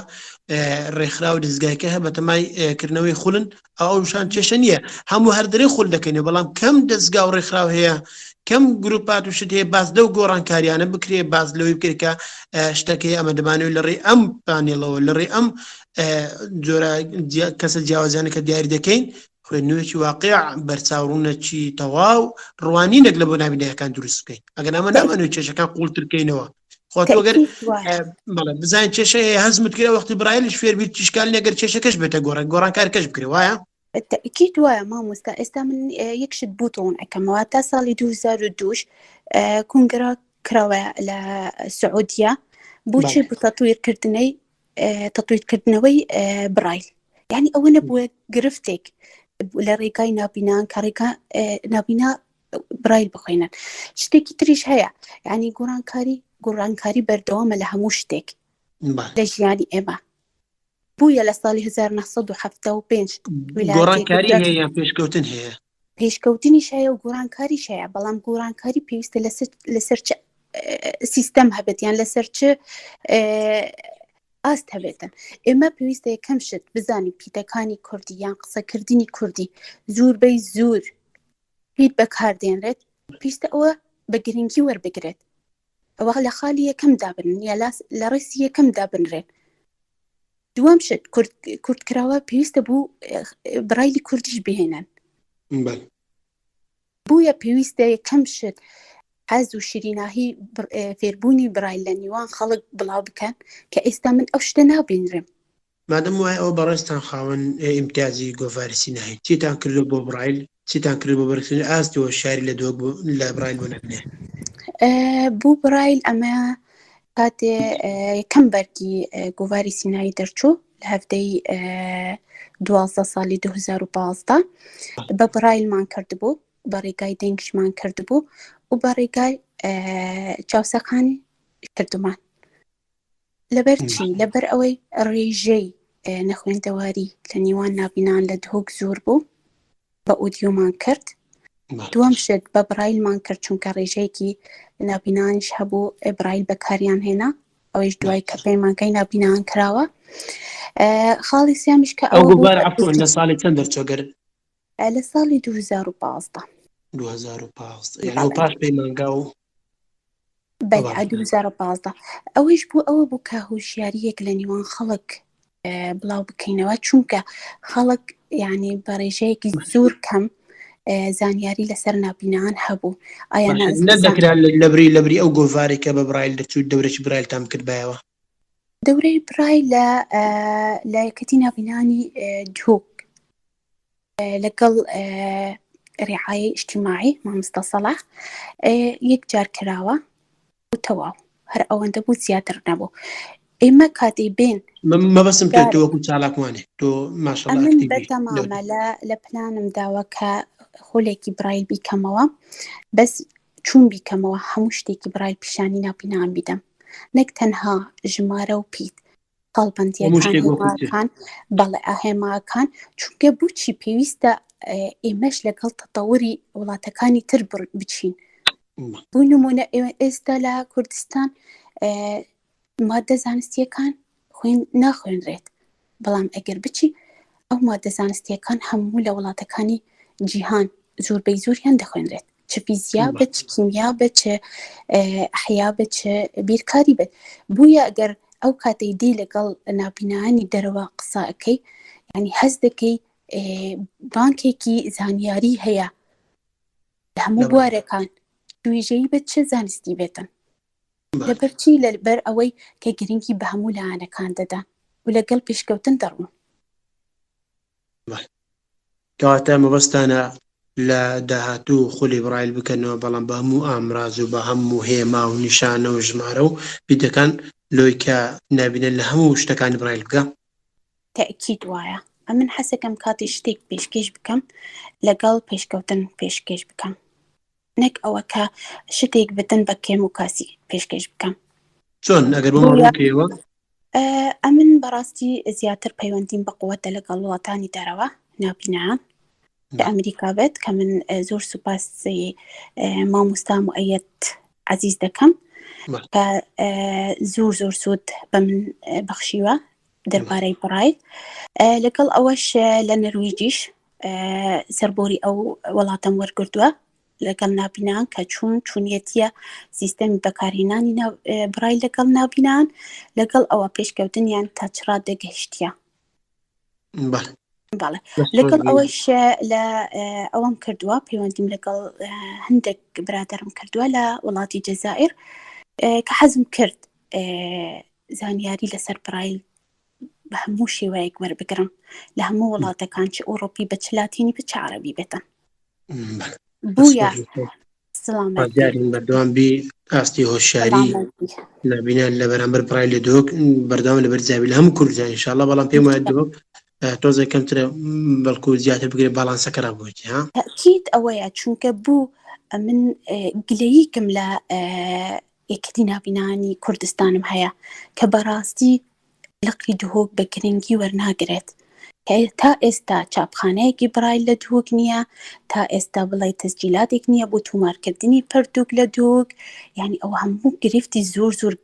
ڕێکخرا و دەستگایەکە هەیە بە تەمای کردنەوەی خوڵن ئەو شان کێشە نییە هەموو هەردەرێ خوڵ دەکەینێ بەڵام کەم دەستگا و ڕێکخراو هەیە کەم گروپات و شت هەیە باز لەو گۆڕانکاریانە بکرێ باز لەوەی بکرێت کە شتەکەی ئەمە دەمانەوێت لە ڕێ ئەم پانێڵەوە لە ڕێ ئەم جۆرە کەسە جیاوازیانە کە دیاری دەکەین خوێندنەوەکی واقع بەرچاوڕوونەکی تەواو ڕوانینێک لە بۆ نابینایەکان دروست بکەین ئەگەر ئەمە نامەنوێت کێشەکان قوڵترکەینەوە خۆ تۆ گەر بەڵێ بزانین کێشەیە هەزمت کرێ وەختی برایلیش فێربییر تیشکال نەگەر کێشەکەش بێتە گۆڕانکارکەش بکرێ وایە تأكيد وایە مامۆستا ئێستا من یەکشت بوتۆن ئەەکەمەوە تا ساڵی 2002 کنگرە کراوە لە سعودیا بۆچی بۆ تەطویرکردنەوەی برایل یعنی ئەوە نەبووە گرفتێک لە ڕێگای نابینان کە ڕێگا نابینا برایل بخوێنن شتێکی تریش هەیە یعنی گۆڕانکاری بەردەوامە لە هەموو شتێک لە ژیانی ئێمە بوویە لە ساڵی 1975 گۆڕانکاری هەیە پێشکەوتن هەیە پێشکەوتنیش هەیە و گۆڕانکاریش هەیە بەڵام گۆڕانکاری پێویستە لەسەر چ سیستەم هەبێت یان لەسەر چ ئاست هەبێتن ئێمە پێویستە یەکەم شت بزانین پیتەکانی کوردی یان قسەکردنی کوردی زۆربەی زۆر پێت بەکاردێنرێت پێویستە ئەوە بە گرنگی وەربگرێت ئەوە لە خالی یەکەم دابن یا لە ڕێسی یەکەم دابنرێن دوام شت کوردکراوە پێویستە بوو برایلی کوردیش بهێنن بوویە پێویستە یەکەم شت حەز و شیریناهی فێربوونی برایل لە نێوان خەڵک بڵاو بکەن کە ئێستا من ئەو شتە نابینرم مادەم وایە ئەو بەڕێستان خاوەن ئیمتیازی گۆڤاری سیناهی چیتان کردو بۆ برایل چیتان کرد بۆ بەرکردن ئاستەوە شاری لە برایل بۆ نەبنێ بوو برایل ئەمە کاتێ یەکەم بەرگی گۆڤاری سینایی دەرچوو لە هەفتەی 12 ساڵی 2015 بە برایلمان کردبوو بە ڕێگای دەنگشمان کردبوو و بە ڕێگای چاوسەقانی کردمان لەبەر چی لەبەر ئەوەی ڕێژەی نەخوێندەواری لە نێوان نابینان لە دهۆک زۆر بوو بە ئۆدیۆمان کرد دووەم شت بە برایلمان کرد چونکە ڕێژەیەکی نابینانیش هەبوو برایل بەکاریان هێنا ئەوەیش دوای کە پەیمانگەی نابینان کراوە خاڵی سیامیش کە ئەو گوبار عەفوان لە ساڵی چەند دەرچۆگەر لە ساڵی 2015 یعنی ئەو پاش پەیمانگا و بەڵێ 2015 ئەوەیش بوو ئەوە بوو کە هۆشیاریەک لە نێوان خەڵک بڵاو بکەینەوە چونکە خەڵک یعنی بە ڕێژەیەکی زۆر کەم زانیاری لەسەر نابینان هەبوو ئایا نەدەکرا لەبری ئەو گۆڤارێک کە بە برایل دەچوت دەورێکی برایل تام کرد بایەوە دەورەی برایل لە یەکەتی نابینانی دهۆک لەگەڵ ڕێعایەی ئیجتیماعی مامۆستا سەلاح یەک جار کراوە و تەواو هەر ئەوەندە بوو زیاتر نەبوو ئێمە کاتێ بێن مەبەستم پێ تۆ وەکو چالاکوانێ تۆ ماشەڵڵا من بەتەمامە لە پلانم داوە کە خۆلێکی برایل بیکەمەوە بەس چوون بیکەمەوە هەموو شتێکی برایل پیشانی نابینان بیدەم نەک تەنها ژمارە و پیت قەڵبەندیەکان هێماکان بەڵێ ئاهێماکان چونکە بۆچی پێویستە ئێمەش لەگەڵ تەتەوری وڵاتەکانی تر بچین بۆ نمونە ئێستا لە کوردستان مادە زانستیەکان ناخوێنرێت بەڵام ئەگەر بچی ئەو مادە زانستیەکان هەموو لە وڵاتەکانی جیهان زۆربەی زۆریان دەخوێنرێت چ فیزیا بە چ کیمیا بە چ ئەحیا بە چ بیرکاری بێت بوویە ئەگەر ئەو کاتەی دی لەگەڵ نابینانی دەرەوە قسەکەی ینی هەز دەکەی بانکێکی زانیاری هەیە لە هەموو بوارەکان توێژەی بە چه زانستی بێتن لەبەرچی لەبەر ئەوەی کە گرنگی بە هەموو لایەنەکان دەدان و لەگەڵ پێشکەوتن دەڕون کەواتە مەبەستانە لە داهاتوو خولی برایل بکەنەوە بەڵام بە هەموو ئامراز و بە هەموو هێما و نیشانە و ژمارە و پیتەکان لۆی کە نابینێن لە هەموو شتەکانی برایل بکە تەئکید وایە ئەمن حەسەکەم کاتی شتێک پێشکەش بکەم لەگەڵ پێشکەوتن پێشکەش بکەم نەک ئەوە کە شتێک بدەن بە کێم و کاسی پێشکەش بکەم چۆن ئەگەر بۆمەڕووکەوە ئەمن بەڕاستی زیاتر پەیوەندیم بە قووەتە لەگەڵ وڵاتانی دەرەوە نابینان لە ئەمریکا بێت کە من زۆر سوپاسی مامۆستا موئەید عەزیز دەکەم کە زۆر زۆر سوود بە من بەخشیوە دەربارەی برایل لەگەڵ ئەوەش لە نەرویجیش سەربۆری ئەو وڵاتەم وەرگردووە لەگەڵ نابینان کە چوونیەتیە سیستەمی بەکارهێنانی برایل لەگەڵ نابینان لەگەڵ ئەوە پێشکەوتنیان تا چ ڕادە گەیشتیە باڵێ لەگەڵ ئەوەش لە ئەوەم کردووە پەیوەندیم لەگەڵ هەندێک برادرم کردووە لە وڵاتی جەزائیر کە حەزم کرد زانیاری لەسەر برایل بە هەموو شێوەیەک وەربگرم لە هەموو وڵاتەکان چ ئەوڕۆپی بە چ لاتینی بە چ عەرەبی بێتن بووە سڵامەتیارین بەردەوام بی ئاستی هۆشیاری لەبینە لە بەرامبەر برایل لە دۆک بەردەوام لە بەرزاوی لە هەموو کوردستان ئینشاءالله بەڵام پێم وایە دۆک تۆزە کەمترە بەڵکو زیاتر بگرێت باڵانسەکە ڕابوویەتی ها تەکید ئەوەیە چونکە بوو من گلەییکم لە یەکەتی نابینانی کوردستانم هەیە کە بەڕاستی لقی دهۆک بە گرنگی وەرناگرێت تا ئێستا چاپخانەیەکی برایل لە دهۆک نییە تا ئێستا بڵێ تەسجیلاتێک نییە بۆ تومارکردنی پەرتوک لە دهۆک یعنی ئەو هەموو گرفتی زۆر زۆر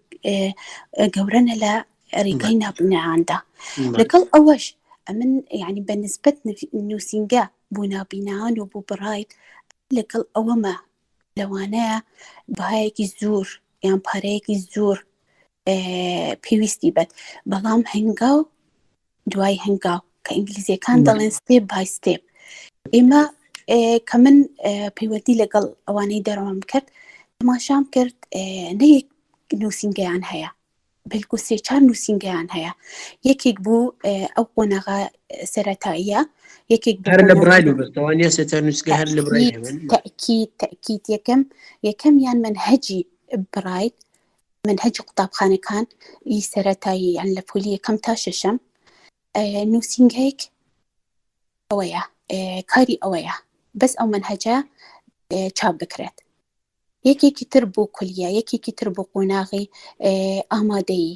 گەورەنە لە ڕێگەی نابینەواندا لەگەڵ ئەوەش من یعنی بە نسبەت نووسینگە بۆ نابینەوان و بۆ برایل لەگەڵ ئەوەمە لەوانەیە بەهایەکی زۆر یان پارەیەکی زۆر پێویستی بێت بەڵام هەنگاو دوای هەنگاو کە ئینگلیزیەکان دەڵێن ستێپ بای ستێپ ئێمە کە من پەیوەندی لەگەڵ ئەوانەی دەرەوەم کرد تەماشام کرد نەیەک نووسینگەیان هەیە بەلکو 3-4 نووسینگەیان هەیە یەکێک بوو ئەو قۆناغا سەرەتاییە یەکێک هەر لە برایل بەستەوانە سێتار نووسگە هەر لە برایل تەکید یەکەمیان منهەجی برایل منهەجی قوتابخانەکان ئی سەرەتایی یان لە پۆلی یەکەم تا شەشەم نووسینگەیەک ئەوەیە کاری ئەوەیە بەس ئەو منهەجە چاپ بکرێت یەکێکی تر بۆ کولیە یەکێکی تر بۆ قۆناغی ئامادەیی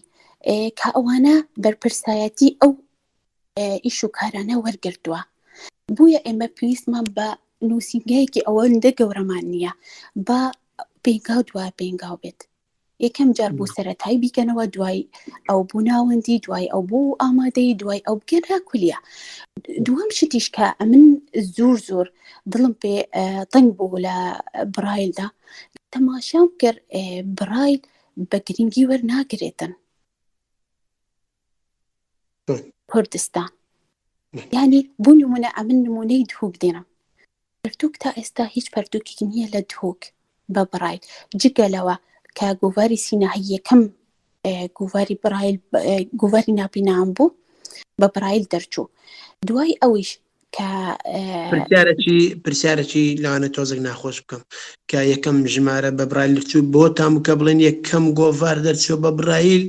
کە ئەوانە بەرپرسایەتی ئەو ئیش و کارانە وەرگرتووە بوویە ئێمە پێویستمان بە نووسینگەیەکی ئەوەندە گەورەمان نییە بە پێنگاو دوای پێنگاو بێت یەکەم جار بۆ سەرەتایی بیکەنەوە دوای ئەو بوو ناوەندی دوای ئەو بوو ئامادەی دوای ئەو بگەنە کولیە دووەم شتیش کە من زۆر دڵم پێ تەنگ بوو لە برایلدا تەماشام کرد برایل بە گرنگی وەرناگرێتن کوردستان یعنی بوو نمونە ئەمن نمونەی دهۆک دێنم پەرتوک تا ئێستا هیچ پەرتوکێکی نییە لە دهۆک بە برایل جگەلەوە کە گۆڤاری سیناهی یەکەم گۆڤاری برایل گۆڤاری نابینان بوو بە برایل دەرچوو دوای ئەویش کە پرسیارەکی لەوانە تۆزێک ناخۆش بکەم کە یەکەم ژمارە بە برایل دەرچوو بۆ تامکە بڵێن یەکەم گۆڤار دەرچوو بە برایل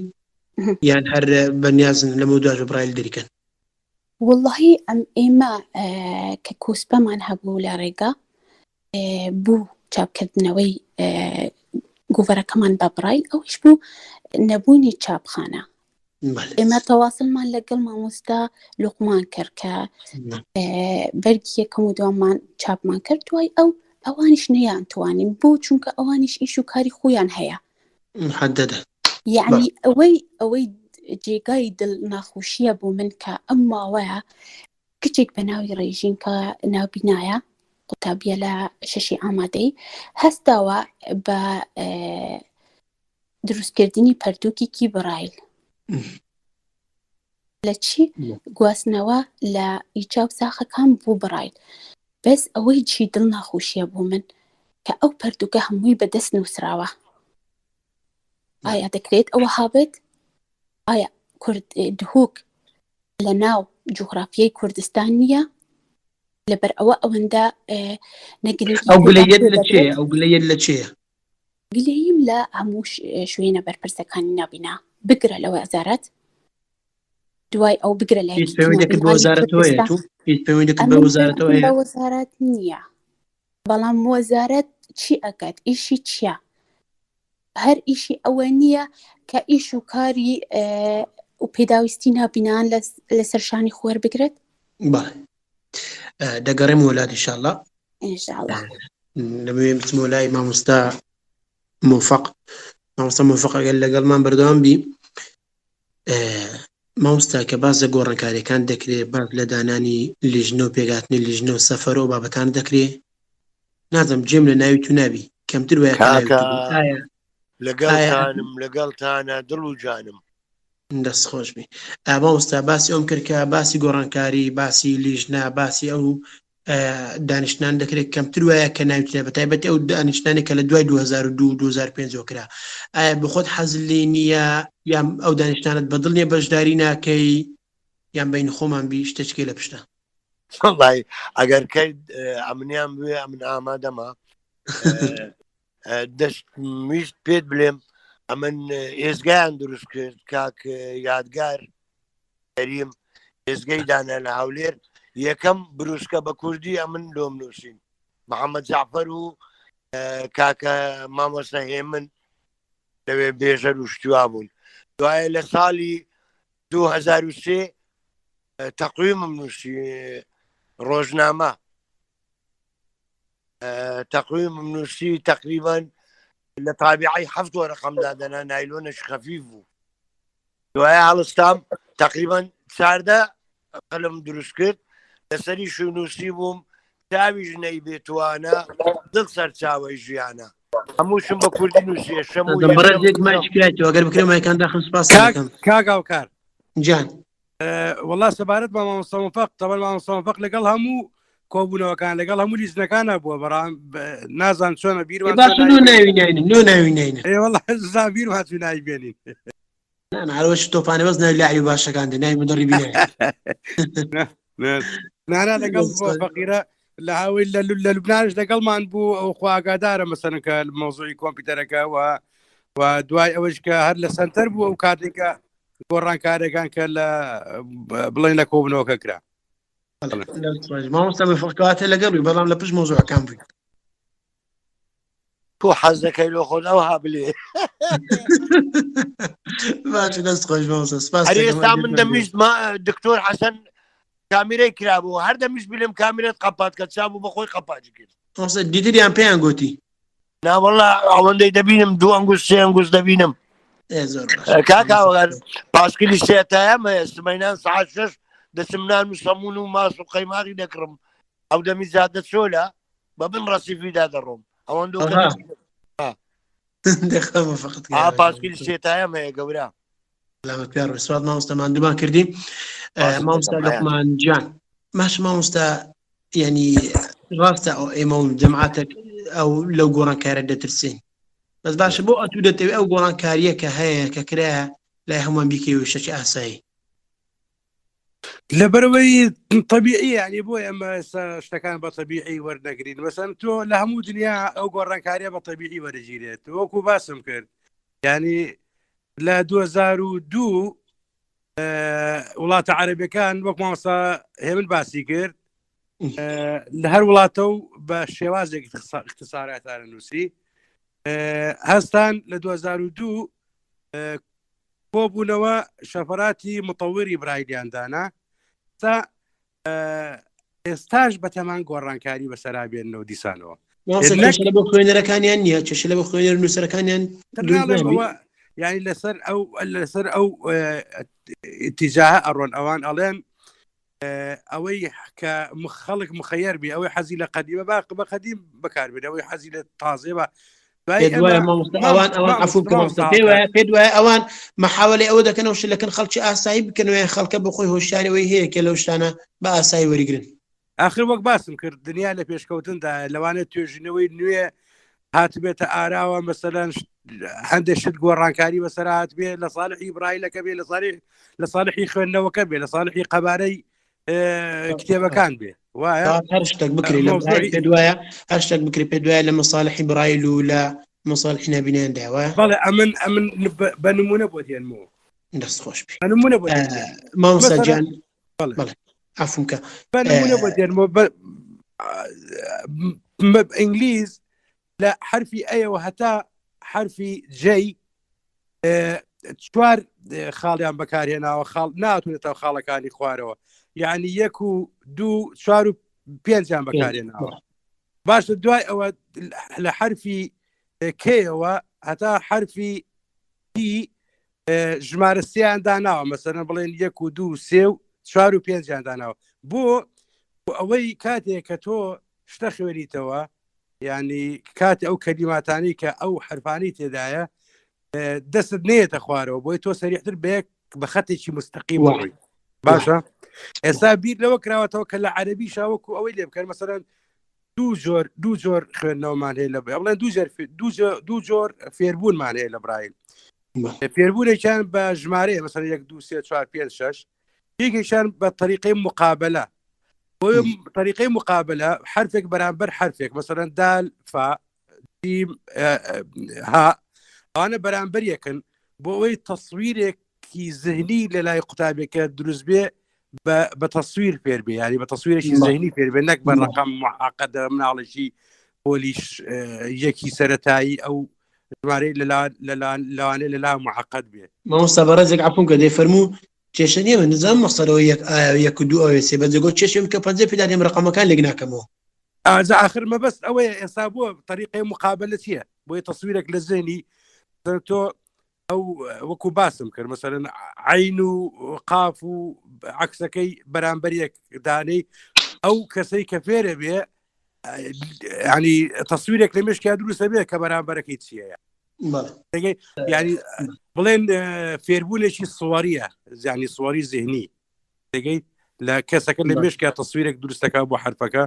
یان هەر بەنیازن لەمە دوای بە برایل دەریکەن واللهی ئێمە کە کۆسپەمان هەبوو لە ڕێگا بوو چاپکردنەوەی گۆڤەرەکەمان بە برایل ئەوش بوو نەبوونی چاپخانە ئێمە تەواصلمان لەگەڵ مامۆستا لوقمان کرد کە بەرگی یەکەم و دووەممان چاپمان کرد دوای ئەوانیش نەیانتوانین بۆ چونکە ئەوانیش ئیش و کاری خۆیان هەیە محددە یعنی ئەوەی جێگای دڵ ناخۆشیە بۆ من کە ئەم ماوەیە کچێک بە ناوی ڕێژین کە نابینایە قوتابیە لە شەشی ئامادەی هەستاوە بە دروستکردنی پەرتوکێکی برایل لە چی گواستنەوە لە ئیجاب ساخەکان بۆ برایل بەس ئەوەی چی دڵ ناخۆشیە بۆ من کە ئەو پەرتوکە هەمووی بەدەست نووسراوە ئایا دەکرێت ئەوە هابێت ئایا دهۆک لە ناو جوغرافیای کوردستان نییە لەبەر ئەوەندە نەگرنگی ئەو گلەیەت لە چێە گلەییم لە هەموو شوێنە بەرپرسەکانی نابینا بگرە لە وەزارەت دوای ئەو بگرە لە وەزارەت نییە بەڵام وەزارەت چی ئەکات ئیشی چییە هەر ئیشی ئەوە نییە کە ئیش و کاری و پێداویستی نابینان لەسەر شانی خۆر بگرێت دەگەڕێم وڵات ئینشاءالله لەبێ بچمە لای مامۆستا موفق ئەگەر لەگەڵمان بەردەوام بی مامۆستا کە باز لە گۆڕانکاریەکان دەکرێت باز لە دانانی لیژنە و پێگاتنی لیژنە و سەفەر و بابەتان دەکرێت نازم جێم لە ناوی تو نابی کەمتر وایە لەگەڵتانم لەگەڵتانە دڵ و جانم دەست خۆش بی مامۆستا باسی ئەوم کرد کە باسی گۆڕانکاری باسی لیژنا باسی ئەو دانیشتان دەکرێت کەمتر وایە کە ناویترێت بە تایبەتی ئەو دانیشتانی کە لە دوای 2002-2005 کرا ئایا بخۆت حەزت لێ نییە یان ئەو دانیشتانت بەدڵ نییە بەشداری ناکەی یان بین خۆمان بی شتێکێ لە پشتە والله ئەگەر کەیت ئەمنیان بوێ ئەمن ئامادەمە دەست ویست پێت بڵێم ئەمن ئێزگایان دروست کرد کاک یادگار کەریم ئێزگەی دانە لە هەولێر یەکەم بروسکە بە کوردی ئەمن لۆم نووسین محەممەد جعفەر و کاکە مامۆستا هێمن لەوێ بێژەر و شتوا بوون دوایە لە ساڵی 2003 تەقویمم نووسی ڕۆژنامە تەقویمم نووسی تقریبان لە تابعی 7 ڕقەمدا دەنا نایلۆنش خەفیف بوو دوایە هەڵستام تقریبان 14 قەلم دروست کرد لەسەری شنووسی بووم چاوی ژنەی بێتوانە دڵ سەرچاوی ژیانە هەمووشم بە کوردی نووسیە شەم ئەگەر بکرێمەکان داخم سپاس کاگاوکار جان والله سەبارەت بە مامۆستا موفەق تەبەن مامۆستا موفەق لەگەڵ هەموو کۆبوونەوەکان لەگەڵ هەموو لیزنەکانە بووە بەڕام نازان چۆنە بیرمان والله زان بیر هاتوو نایبێنین هەروەش تۆپانە بەس ناوی لاعبی باشەکان ناوی مدەڕی بینێ نانا لەگەڵ فەقیرە لە هاوی لە لوبنانش لەگەڵمان بوو ئەو خواگادارە مەسەن کە مۆزوعی کۆمپیوتەرەکە و دوای ئەوەش کە هەر لە سنتەر بوو ئەو کاتێکە گۆڕانکارەکان کە لە بڵێن لە کۆبنەوەکە کرا مامۆستا فەقاتە لەگەڵی بەڵام لە پشت مۆزوعەکان بووی تۆ حەز دەکەی لە خۆت ئەو هابلێ باش دەست خۆش مامۆستا سپاس ئێستا من دەمیست دکتۆر حەسەن کامیرەی کرابوو هەر دەمیست بلێم کامیرەت قەپات کە چابوو بە خۆی قەپاتی کرد دیتریان پێیان گوتی ناوەڵا ئەوەندەی دەبینم 2 ئەنگوست 3 ئەنگوست دەبینم کاکاوەگەر پاسکلی سێتایەمە سمەینان ساعت 6 دەچمنان و سەمون و ماس و قەیماغی دەکڕم ئەو دەمی زیادە چۆلە بە بن ڕەسیفیدا دەڕۆم ئەوەندە پاسکلی سێتایەم هەیە گەورە پێ سوات مامۆستا ماندومان کردی مامۆستا لوقمان جان ماش مامۆستا ینی ڕاستە ئێمە و جەماعەتێک ئەو لەو گۆڕانکارە دەترسین بەس باشە بۆ ئەتوو دەتەوێت ئەو گۆڕانکاریە کە هەیە کە کرایە لای هەمووان بیکەی و شەکی ئاسایی لەبەرەوەی طبیعی ینی بۆ ئەمە شتەکان بە طبیعی وەرنەگرین مەسەن تۆ لە هەموو دنیا ئەو گۆڕانکاریە بە طبیعی وەرەگیرێت وەکو باسم کرد ینی لە 2002 وڵاتە عەرەبیەکان وەک مامۆستا هێمن باسی کرد لە هەر وڵاتە و بە شێوازێک اختصاراتانە نووسی هەستان لە 2002 کۆبوونەوە شەفەراتی متەوری برایلیاندانا تا ئێستاش بەتەمان گۆڕانکاری بەسەرابێنەوە دیسانەوە بۆ خوێنەرەکانیان نییە چش لە بە خوێنەر نووسەرەکانیان ینی لەسەر ئەو اتیجاه ئەڕۆن ئەوان ئەڵێن ئەوەی کە خەڵک مخەیەر بی ئەوەی حەزی لە قەدیمە بە قەدیم بەکاربێت ئەوەی حەزی لە تازێ بە پێ دوایە ئەوان مەحاوەڵی ئەوە دەکەنەوە شلەکەن خەڵکی ئاسایی بکەنەوە خەڵکە بە خۆی هۆشیارەوەی هەیە کە لەو شتانە بە ئاسایی وەریگرن آخر وەک باسم کرد دنیا لە پێشکەوتندا لەوانێت توێژینەوەی نوێ هاتبێتە ئاراوە مەسەلەن هەندێک شت گۆڕانکاری بەسەر هاتبێ لە ساڵحی برایلەکە بێ لە ساڵحی خوێندنەوەکە بێ لە ساڵحی قەبارەی کتێبەکان بێ وایە هەر شتێک بکرێت پێ دوایە هەر شتێک بکرێت پێ دوایە لە مەساڵحی برایل و لە مەساڵحی نابینیاندا وایە بەڵێ ئەمن بە نمونە بۆ دێنمەوە دەست خۆش بێ نمونە بۆ مامۆستا جان بەڵێ عەفوکە بە نمونە بۆ دێنمەوە ئینگلیز لە حرفی ئەیەوە هەتا حرفی جەی 4 خاڵیان بەکارهێناوە خاڵ ناتوانێتەوە خاڵەکانی خوارەوە یعنی 1 و 2 4 و 5یان بەکارهێناوە باشە دوای ئەوە لە حرفی کێەوە هەتا حرفی تی ژمارە سێیان داناوە مەسەرەن بڵێن 1 و 2 و 3 و 4 و 5یان داناوە بۆ ئەوەی کاتێک کە تۆ شتە خوێنیتەوە ینی کاتی ئەو کەلیماتانی کە ئەو حرفانی تێدایە دەست نێتە خوارەوە بۆی تۆ سەریحتر بەیەک بە خەتێکی مستەقیم بڕۆی باشە ئێستا بیر لەوە کراوەتەوە کە لە عەرەبی شاوەکو ئەوەی لێ بکەن مەسەرەن دوو جۆر خوێندنەوەمان هەیە لە بڵێن دوو جۆر فێربوونمان هەیە لە برایل فێربوونێکیان بە ژمارەیە مەسەن 1 2 3 4 5 6 یەکێکیان بە طریقەی مقابلە طریقەی مقابلە حرفێک بەرامبەر حرفێک مەسەرەن دال فا جیم ها ئەوانە بەرامبەر یەکن بۆ ئەوەی تەسویرێکی ذهنی لە لای قوتابێکە دروست بێ بە تەسویر فێر بێ ینی بە تەسویرێکی ذهنی فێر بێ نەک بە ڕقم معقەدە مناڵێکی پۆلیش یەکی سەرەتایی ئەو ژمارەی لەوانێ لەلا معقەد بێ مامۆستا بەڕێزێک عەفوم کە دەیفەرموو کێشە نییە من نزانم مەقسەدەوە یەک و دوو ئەوێ سێ بەجێگۆ کێشم کە 50 پێدا دێم ڕقەمەکان لێک ناکەمەوە ئازا آخر مەبەست ئەوەیە ئێستا بۆ طریقەی مقابلە چییە بۆی تەسویرێک لە ذهنی تۆ ئەو وەکو باسم کرد مەسەرەن عین و قاف و عکسەکەی بەرامبەر یەک دانەی ئەو کەسەی کە فێرە بێ ینی تەسویرێک لە مێشکیا دروستە بێ کە بەرامبەرەکەی چییە ینی بڵێن فێربوونێکی سوواریە زانی سوواری ذهنی دەگەیت لە کەسەکە لە مێشکیا تەسویرێک دروستەکە بۆ حرفەکە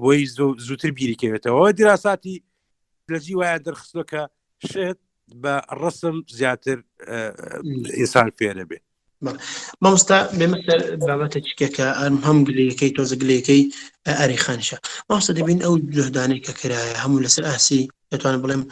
بۆی زووتر بیریکەوێتەوە دیراساتی لەجی وایە دەرخستۆ کە شێت بە ڕسم زیاتر ئینسان فێرە بێ مامۆستا بێمەسەر بابەتە چکێکە هەم گلەیەکەی تۆزە گلەیەکەی ئەریخانشە مامۆستا دەبین ئەو جوهدانەی کە کرایە هەموو لەسەر ئاسی دەتوانم بڵێم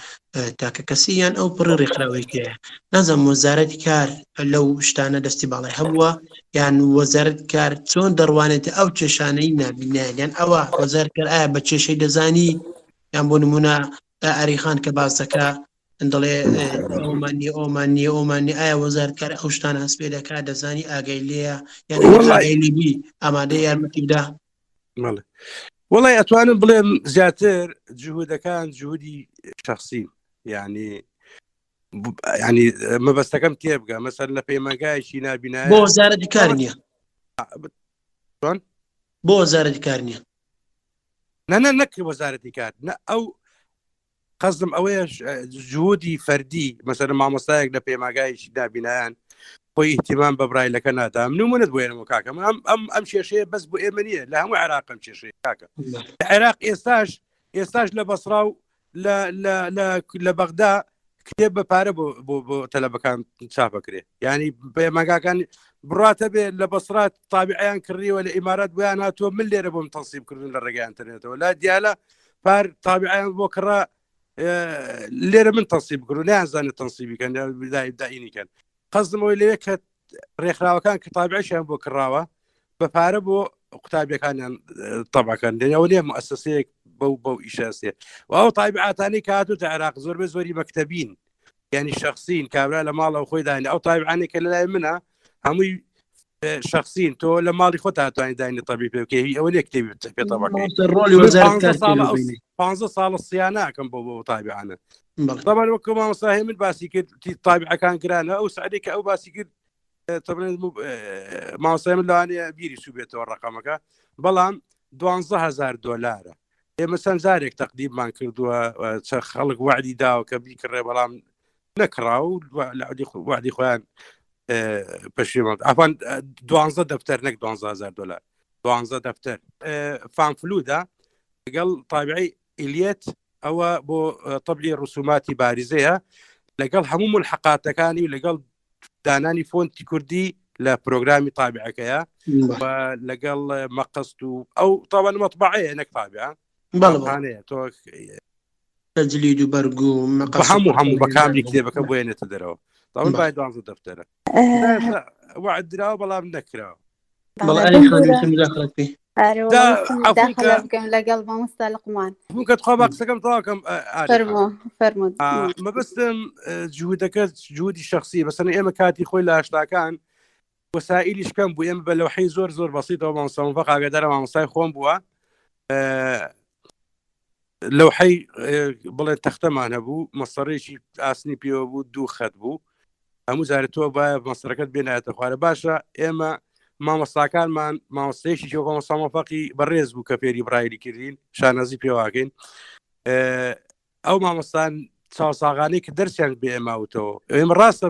تاکە کەسییان ئەو پڕ ڕێکخراوەیەکەیە نازانم وەزارەتی کار لەو شتانە دەستی باڵای هەبووە یان وەزارەت کار چۆن دەڕوانێتە ئەو کێشانەی نابینایان ئەوە وەزارەت کار ئایا بە کێشەی دەزانی یان بۆ نمونە ئەریخان کە باس دەکا دەڵێ ئۆمانی ئایا وەزارەتکار ئەو شتانە هەست پێ دەکا دەزانی ئاگای لێیە یان ئاگایلیبی ئامادەی یارمەتی بدا وڵی ئەتوانم بڵێم زیاتر جوهودەکان جوهودی شخصی ینی مەبەستەکەم تێ بگە مەسەر لە پەیمانگایشی نابینایە بۆ وەزارەتی کار نییە بۆ وەزارەتی کار نییە نەک وەزارەتی کار ئەو قەزم ئەوەیە جوودی فەردی مەسەر مامۆستایەک لە پەیمانگایشی نابینایان خۆی احتیمام بە برایلەکە نادام نمونەت بۆ ئێمە کاکەم ئەم کێشەیە بەس بۆ ئێمە نییە لە هەموو عێراقم کێشەیە کاکە لە عێراق ئێستاش لە بەسڕا و لە بەغدا کتێب بە پارە بۆ تەلەبەکان چاپەکرێ ینی پەیمانگاکان بڕاتە بێ لە بەسڕات تابعیان کڕیوە لە ئیمارات بۆیان هاتووە من لێرە بۆم تەنسیبکردن لە ڕێگەی ئینتەرنێتەوە لا دیالە پار تابعیان بۆ کڕا لێرە من تەنسیب بکردو نیانزانێت تەنسیبیکەن داینیکەن قەزمەوەی لەوێ کە ڕێکخراوەکان کە تابعیشیان بۆ کڕاوە بە پارە بۆ قوتابیەکانیان تەبعەکەن دێنەوە نیە موسسەیەک بەو ئیشەستێ و ئەو تابعاتانی کە هاتووتە عێراق زۆری مەکتەبین ینی شخصین کابرا لە ماڵەوە خۆی داینە ئەو تابعانی کە لەلای منە هەمووی شخصین تۆ لە ماڵی خۆت هاتوانی داینی تەبی پێ بکەی ئەوە لێ کتێبی پێ تەبەکەی 15 ساڵ سیاناکەم بۆ تابعانە طبعا وەکو مامۆستا من باسی کرد تابعەکان گرانە ئەو سعدێک کە ئەو باسی کرد مامۆستای من لەوانەیە بیری سو بێتەوە ڕقەمەکە بەڵام $12,000 ئێمە سەنجارێک تەقدیممان کردووە خەڵک وعدی داوە کە بیکڕێ بەڵام نەکڕا و لە وعدی خۆیان پەشیمان ئەفان 12 دەفتەر نەک $12,000 12 دەفتەر فانفلودا لەگەڵ تابعی ئیلیەت ئەوە بۆ طبعی ڕسوماتی بارزەیە لەگەڵ هەموو ملحقاتەکانی و لەگەڵ دانانی فۆنتی کوردی لە پرۆگرامی تابعەکەیە لەگەڵ مەقەست و ئەو تاوان مەطبعەیە نەک تابعە تۆ تەجلید و بەرگ و هەموو بەکاملی کتێبەکە بۆێنێتە دەرەوە تاوان باید 12 دەفتەرە وعد دراوە بەڵام نەکراوە بکەم لەگەڵ مامۆستا لقمان کەت خوا قسەکەم تاواکەم فەرموو مەبەستم جوودەکە جوودی شخصی بەسەر ئێمە کاتی خۆی لە هاشتاکان وەسائلی شکەم بوو ئێمە بە لەوحەی زۆر بەسیتەوە مامۆستا ئاگادارە مامۆستای خۆم بووە لەوحەی بڵێ تەختەمان هەبوو مەسەڕێکی ئاسنی پێوە بوو 2 خەت بوو هەموو جارێتەوە باە مەسەرەکەت بێنایەتە خوارە باشە ئێمە مامۆستاکانمان مامۆستەیەکی کۆمەستا مۆفەقی بەڕێز بوو کە فێری برایلی کردین شانەزی پێواکەین ئەو مامۆستان چاوساغانەی کە دەرسیان بێ ئێماوتەوە ئێمە ڕاستە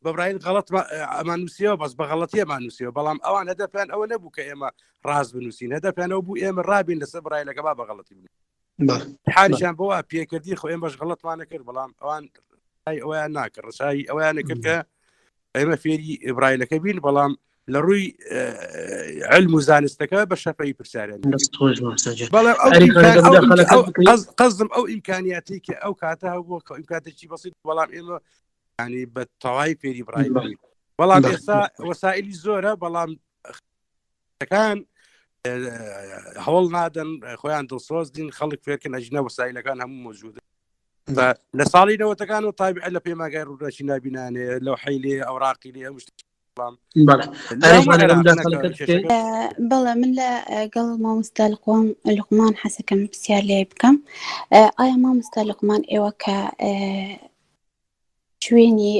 بەبرایل غەڵەت ئەمان نووسیەوە بەس بە غەڵەتیەمان نووسیەوە بەڵام ئەوان هەدەفیان ئەوە نەبوو کە ئێمە ڕاست بنووسین هەدەفیانەوە بوو ئێمە ڕابین لەسەر برایلەکە با بە غەڵەتی بنووسین حالیشان بۆ پێکردی خۆ ئێمەش غەڵەتمان نەکرد بەڵام ئەوان ئەویان ناکرد ڕسایی ئەویان نەکرد کە ئێمە فێری ئیبرایلەکە بین بەڵام لە ڕووی علم و زانستەکە بە شەفەی پرسیارێن قەزم ئەو ئیمکانیاتی کە ئەو کاتە هەبووە کە ئیمکانێکی بەسیط بەڵام ئێمە ینی بە تەواوی فێری برایل بین بەڵام ئێستا وەسائلی زۆرە بەڵام ئەکان هەوڵ نادەن خۆیان دڵسۆز دین خەڵک فێرکن ئەژنە وەسایلەکان هەموو مۆجودە لە ساڵی نەوەتەکان و تابع لە پێماگای ڕووداچی نابینانێ لەو حیلێ ئەوراقی لێ هەموو بەڵێ من لە گەڵ مامۆستا لوقمان حەسەکەم پرسیار لێ بکەم ئایا مامۆستا لوقمان ئێوە کە شوێنی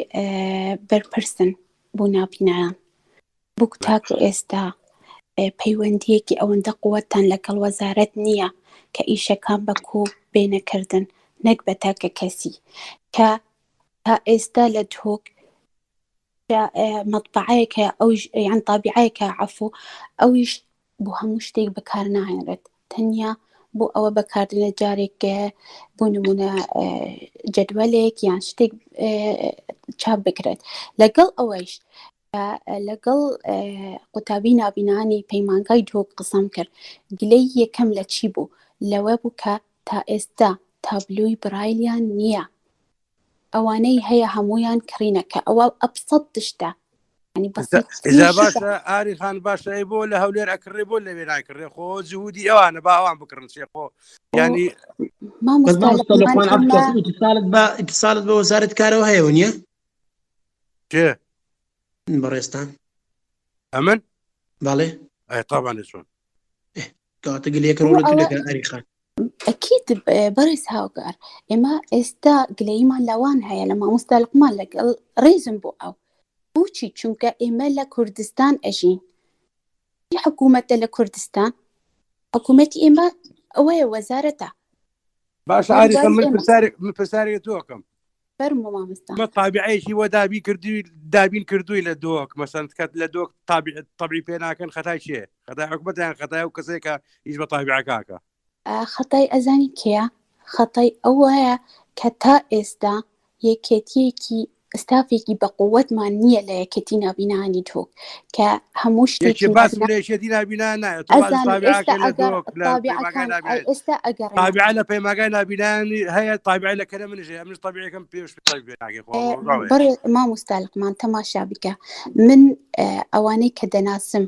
بەرپرسن بۆ نابینایان بوو تاکو ئێستا پەیوەندیەکی ئەوەندە قووەتان لەگەڵ وەزارەت نییە کە ئیشەکان بەکوو بێنەکردن نەک بە تاکە کەسی کە تا ئێستا لە تۆک مەطبعەیەکە ئەو یان تابعەیەکە عەفو ئەویش بۆ هەموو شتێک بەکار ناهێنرێت تەنیا بۆ ئەوە بەکاردنە جارێک بۆ نمونە جەدوەلێک یان شتێک چاپ بکرێت لەگەڵ ئەوەیش لەگەڵ قوتابی نابینانی پەیمانگای تۆک قسەم کرد گلەی یەکەم لە چی بوو لەوە بوو کە تا ئێستا تابلۆی برایلیان نییە ئەوانەی هەیە هەمویان کڕینەکە ئەوە ئەبسەد تشتە ئێجا باشە ئاری خان باشە ئەی بۆ لە هەولێر ئەکڕێ بۆ لەوێ ناکڕێ خۆ جوودی ئەوانە با ئەوان بکڕن شێخۆ ینی اتصالت بە وەزارەت کارەوە هەیە نییە کێ بەڕێستان ئەمن باڵێ ئەی تاوانێ چۆن کەواتە گلەیەکەم وڵەت دەکەن ئاری خان ئەکید بەڕێز هاوگار ئێمە ئێستا گلەیمان لەوان هەیە لە مامۆستا لوقمان لەگەڵ ڕێزم بۆ ئەو بۆچی چونکە ئێمە لە کوردستان ئەژین حکوومەتە لە کوردستان حکوومەتی ئێمە ئەوەیە وەزارەتە باش ئاری خان من پرسیارێک تۆکەم فەرموو مامۆستا مە تابعەیەکی وە دابین کردووی لە دۆک مەسەن کات لە دۆک تابعی پێ ناکەن خەتای چیە خەتای حکوومەتیان خەتای و کەسێکە هیچ بە تابعەکەکە خەتای ئەزانی کێیە خەتای ئەوەیە کە تا ئێستا یەکێتیەکی ئستافێکی بە قووەتمان نییە لە یەکێتی نابینانی تۆک کە هەموو شتێکی باسێتی نابینان نایە تابع لە پەیماگای نابینانی هەیە تابع لە کەرە منژێ ئەمش تابعەکەم پێش بڕێ مامۆستا لوقمان تەماشا بکە من ئەوانەی کە دەناسم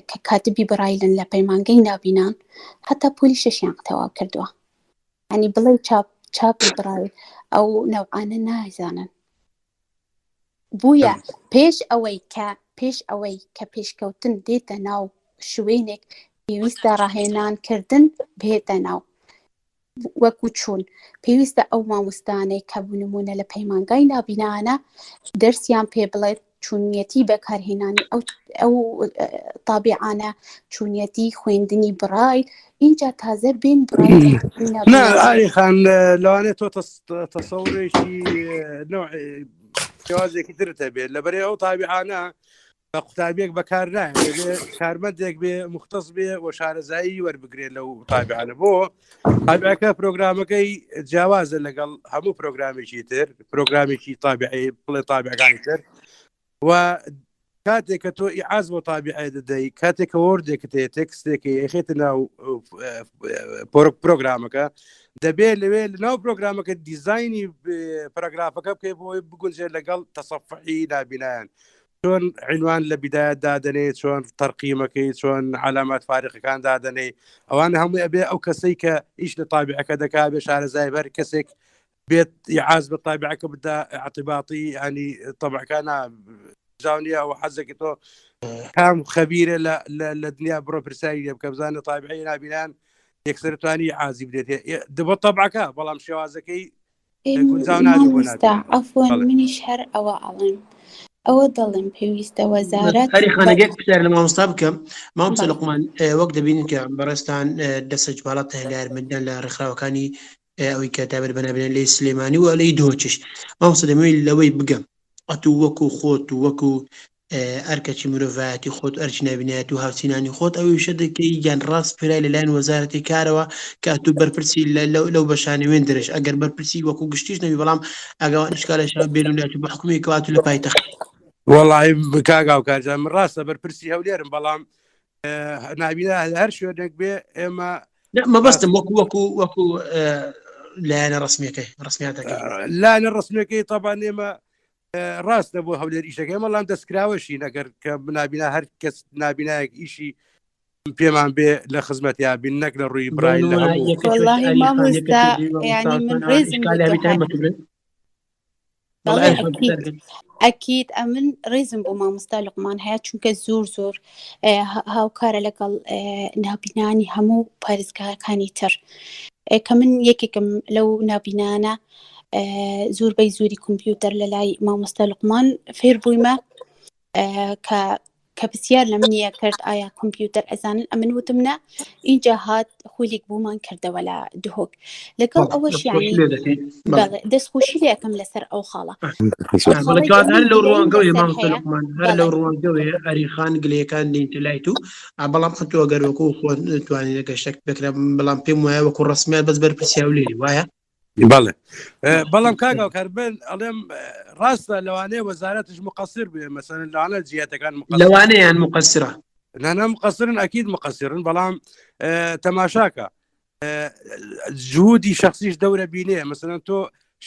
کە کاتبی برایلن لە پەیمانگەی نابینان حتا پۆلی شەشیان تەواو کردووە ینی بڵێ چاپی برایل ئەو نەوعانە نازانن بوویە پێش ئەوەی کە پێشکەوتن دێتە ناو شوێنێک پێویستە ڕاهێنانکردن بێتە ناو وەکو چوون پێویستە ئەو مامۆستانەی کە بوونمونە لە پەیمانگای نابینانە دەرسیان پێ بڵێت چونیەتی بەکارهێنانی ئەو تابعانە چونیەتی خوێندنی برایل اینجا تازە بین برایل ئاری خان لەوانێت تۆ تەسەورێکی شێوازێکی ترتە بێت لەبەرێ ئەو تابعانە بە قوتابیەک بەکار نایە کارمەندێک بێ مختص بێ و شارەزایی وەربگرێت لەو تابعانە بۆ تابعەکە پرۆگرامەکەی جیاوازە لەگەڵ هەموو پرۆگرامێکی تر پرۆگرامێکی تابعی بڵێ تابعەکانی تر و کاتێک کە تۆ ئیعاز بۆ تابعە دەدەی کاتێککە وەردێکت هەیە تێکستێکی یەخێتە ناو پرۆگرامەکە دەبێت لەوێ ناو پرۆگرامەکە دیزایانی پەراگرافەکە بکەی بۆی بگونجێت لەگەڵ تەسەفحی نابینایان چۆن عنوان لە بیدایەت دادەنێت چۆن تەرقیمەکەی چۆن علامات فارقەکان دادەنێ ئەوانە هەمووی ئەبێ ئەو کەسەی کە ئیش لە تابعەکە دەکا بێ شارەزای بەر کەسێک بێت ئیعاز بە تابعەکە بدا اعتباطی ینی طبعەکانە جاونیە و حەزێکی تۆ کام خەبیرە لە دنیا بڕۆ پرسایی لێ بکە بزانە تابعی نابینان یەکسەرتوانی عازی بدێت دەبە طبعەکە بەڵام شێوازەکەی ئەفوان منیش هەر ئەوە ئەڵێم ئەوە دەڵێن پێویستە وەزارەت خانەگەک پرسیار لە مامۆستا بکەم مامۆستا لوقمان وەک دەبینین کە بەڕێستان دەسەجباڵەت هەیە لە یارمەتیدان لە ڕێکخراوەکانی ئەوەی کە تابەت بەنابێن لێ سلێمانی و لەی دۆچش مامۆستا دەمەوێت لەوەی بگەم ئەتوو وەکو خۆت و وەکو ئەرکەچی مرۆڤایەتی خۆت ئەرچی نبینایەت و هاوسینانی خۆت ئەوەی وشە دەکەی یان ڕاست پرای لەلایەن وەزارەتی کارەوە کە ئەتوو بەرپرسی لەو بەشانی وێن درێژ ئەگەر بەرپرسی وەکو گشتیش نەبی بەڵام ئەگەوان شکالەشا بێنونات بە حکومی کەواتو لە پایتەخت وەڵی کاگاو کارجان من ڕاستە بەرپرسی هەولێرم بەڵام نابینە هەر شوێنێک بێ ئێمە مەبەستم وەکو لایەنە ڕسمیەکەی ڕسمیاتەکەی لاەنە ڕسمیەکەی تەبان ئێمە ڕاستە بۆ هەولێر ئیشەکەی مەڵام دەستکراوەشی نەگەر کە نابینا هەر کەس نابینایەک ئیشی پێمان بێ لە خزمەت یابین نەک لە ڕووی برای لە والله مامۆستا يعني من رزم ئەکید ئەمن ڕێزم بۆ مامۆستا لوقمان هەیە چونکە زۆر هاوکارە لەگەڵ نابینانی هەموو پارێزگاکانی تر کە من یەکێکم لەو نابینانە زۆربەی زۆری کۆمپیوتەر لە لای مامۆستا لوقمان فێر بوویمە کە بسیار لە منیە کرد ئایا کۆمپیوتەر ئەزانن ئەمن وتمنە اینجا هات خولێک بوومان کردەوە لە دهۆک لەگەڵ ئەوەش یعنی دەستخۆشی لێ یەکەم لەسەر ئەو خاڵە هەر لەو ڕوانگەوێ مامۆستا لوقمان هەر لەو ڕوانگەوێ ئەریخان گلەکان دینتلایت و بەڵام ئەتۆ ئەگەر وەکو خۆ توانین گەشتێک بکرا بەڵام پێم وایە وەکو ڕسمیات بەس بەرپرسی هەولێری وایە بەڵێ بەڵام کاگاو کاربن ئەڵێم ڕاستە لەوانەیە وەزارەتش مقصر بێ مەسەن لەوانە جیاتەکان لەوانەیان مقصرە نانە مقصرن ئەکید مقصرن بەڵام تەماشاکە جهودی شخصیش دەورە بینێ مەسەن تۆ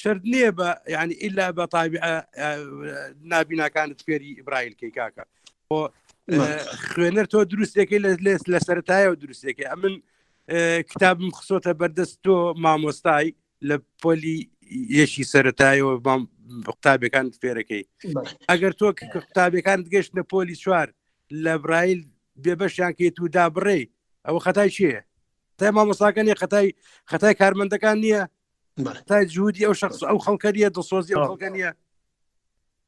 شرد نییە بە ینی ئیلا بە تابع نابیناکانت فێری ئیبراهیلکەی کاکە بۆ خوێنەر تۆ دروستێکی لە سەرەتایەوە دروستێکی ئەمن کتابم خسۆتە بەردەست تۆ مامۆستای لە پۆلی یەشی سەرەتایەوە قوتابەکان فێرەکەی ئەگەر تۆ قوتابەکانت گەشت لە پۆلی چوار لە برایل بێبەشیان کێت و دابڕێ ئەوە خەتای چییە؟ تای مامۆستاکانی خەتای کارمەندەکان نییە؟ تای جوودی ئەو شخص ئەو خەڵکەریە دڵسۆزی ئەو خەڵکە نییە؟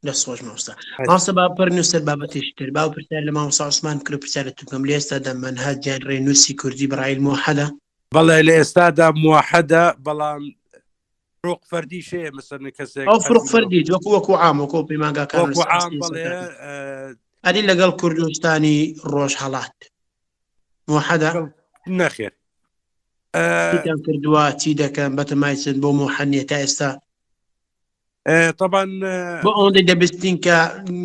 دەستخۆش مامۆستا مامۆستا با پەرنووسەر بابەتێکی تر با پرسیار لە مامۆستا عوسمان کرد پرسیارە توکەم لە ئێستادا مەنهاجیان ڕێنووسی کوردی برایل موحەدە بەڵێ لە ئێستادا موحەدە بەڵام فروق فەردی شەیە مەسەن کەسێک ئەو فروق فەردی وەکو عام وەکو پەیمانگاکان بڵێ ئەدی لەگەڵ کوردستانی ڕۆژهەڵات موحەدە نەخێر چیتان کردووە چی دەکەن بەتەمایچن بۆ موحەد تا ئێستا طبعا بۆ ئەوەندەی دەبستین کە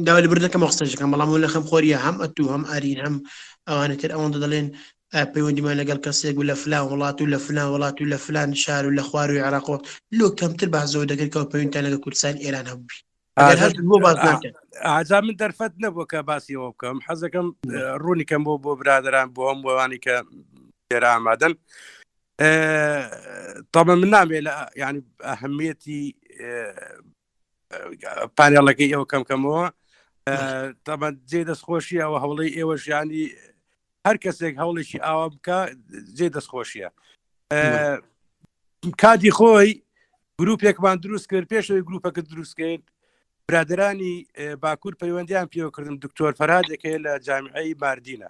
داوا لەبردەکەم قسەشەکەم بەڵام لە خەم خۆریە هەم ئەتوو هەم ئارین هەم ئەوانە تر ئەوەندە دەڵێن پەیوەندیمان لەگەڵ کەسێک و لە فلان وڵات و لە فلان وڵات و لە فلان شار و لە خوار و عێراق لۆ کەمتر بازەوە دەکردکەوە پەیوەندیان لەگەڵ کوردستان ئێران هەبووی بۆ باز ناکەن ئاجا من دەرفەت نەبووە کە باسیەوە بکەم حەزەکەم ڕوونی کەم بۆ برادران بۆ هەم بۆوانی کە ئێرە ئامادەن طبعا من نامێ لە ینی ئەهەمیەتی پانێڵەکەی ئێوە کەمکەمەوە طبعا جێ دەستخۆشیە ئەوە هەوڵی ئێوەش ینی هەر کەسێک هەوڵێکی ئاوا بکە جێ دەستخۆشیە کاتی خۆی گروپێکمان دروست کرد پێشەوەی گروپەکە دروستکرد برادرانی باکوور پەیوەندیان پێوەکردم دکتۆر فەرهادێکەیە لە جامیعەی ماردینە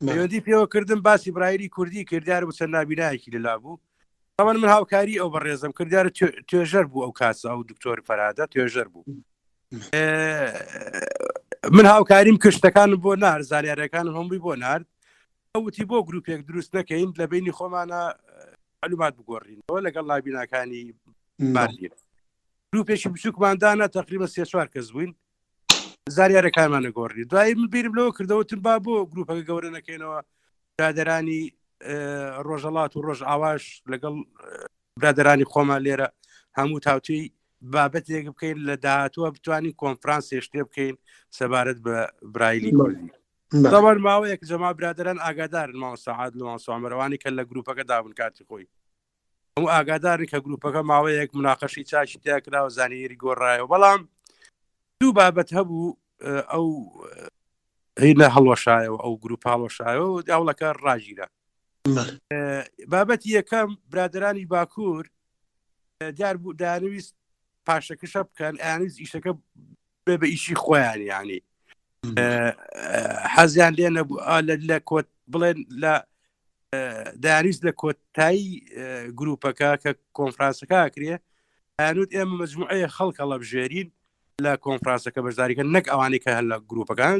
پەیوەندی پێوەکردم باسی برایلی کوردی کردیار بوو چەند نابینایەکی لەلا بوو طبعا من هاوکاری ئەو بەڕێزم کردیارە توێژەر بوو ئەو کاسە ئەو دکتۆر فەرهادە توێژەر بوو من هاوکاریم کشتەکانم بۆ نار زانیاریەکانم هەمووی بۆ نارد ئەوتی بۆ گروپێک دروست نەکەین لە بینی خۆمانە معلومات بگۆڕینەوە لەگەڵ نابیناکانی ماردین گروپێکی بچووکماندانە تقریبا 3-4 کەس بووین زانیاریەکانمان نەگۆڕی دوایی من بیرم لەوە کردەوەتم با بۆ گروپەکە گەورە نەکەینەوە برادرانی ڕۆژهەڵات و ڕۆژ ئاواش لەگەڵ برادرانی خۆمان لێرە هەموو تاوتوی بابەتێک بکەین لە داهاتووە بتوانین کۆنفرانس هێشتێ بکەین سەبارەت بە برایلی کوردی طبعا ماوەیەک جەما برادران ئاگادارن مامۆستا عادل و مامۆستا عومەرەوانی کە لە گروپەکە دابن کاتی خۆی هەموو ئاگادارن کە گروپەکە ماوەیەک مناقەشی چاچی تیا کراوە زانیاری گۆڕایەوە بەڵام دوو بابەت هەبوو ئەو هینە هەڵوەشایەوە ئەو گروپ هەڵوەشایەوە و داوڵەکە ڕاژیرە بابەتی یەکەم برادرانی باکوور دیار بوو دانویست پاشەکەشە بکەن ئەیانویست ئیشەکە بێ بە ئیشی خۆیان یانی حەزیان لێ نەبوو لە کۆت بڵێن لە داریز لە کۆتایی گروپەکە کە کۆنفرانسەکە کرێ ئەنوت ئێمە مجموعەیە خەڵک هەڵەبژێرین لە کۆنفرانسەکە بەشداریکە نەک ئەوانەی کە هەر لە گروپەکان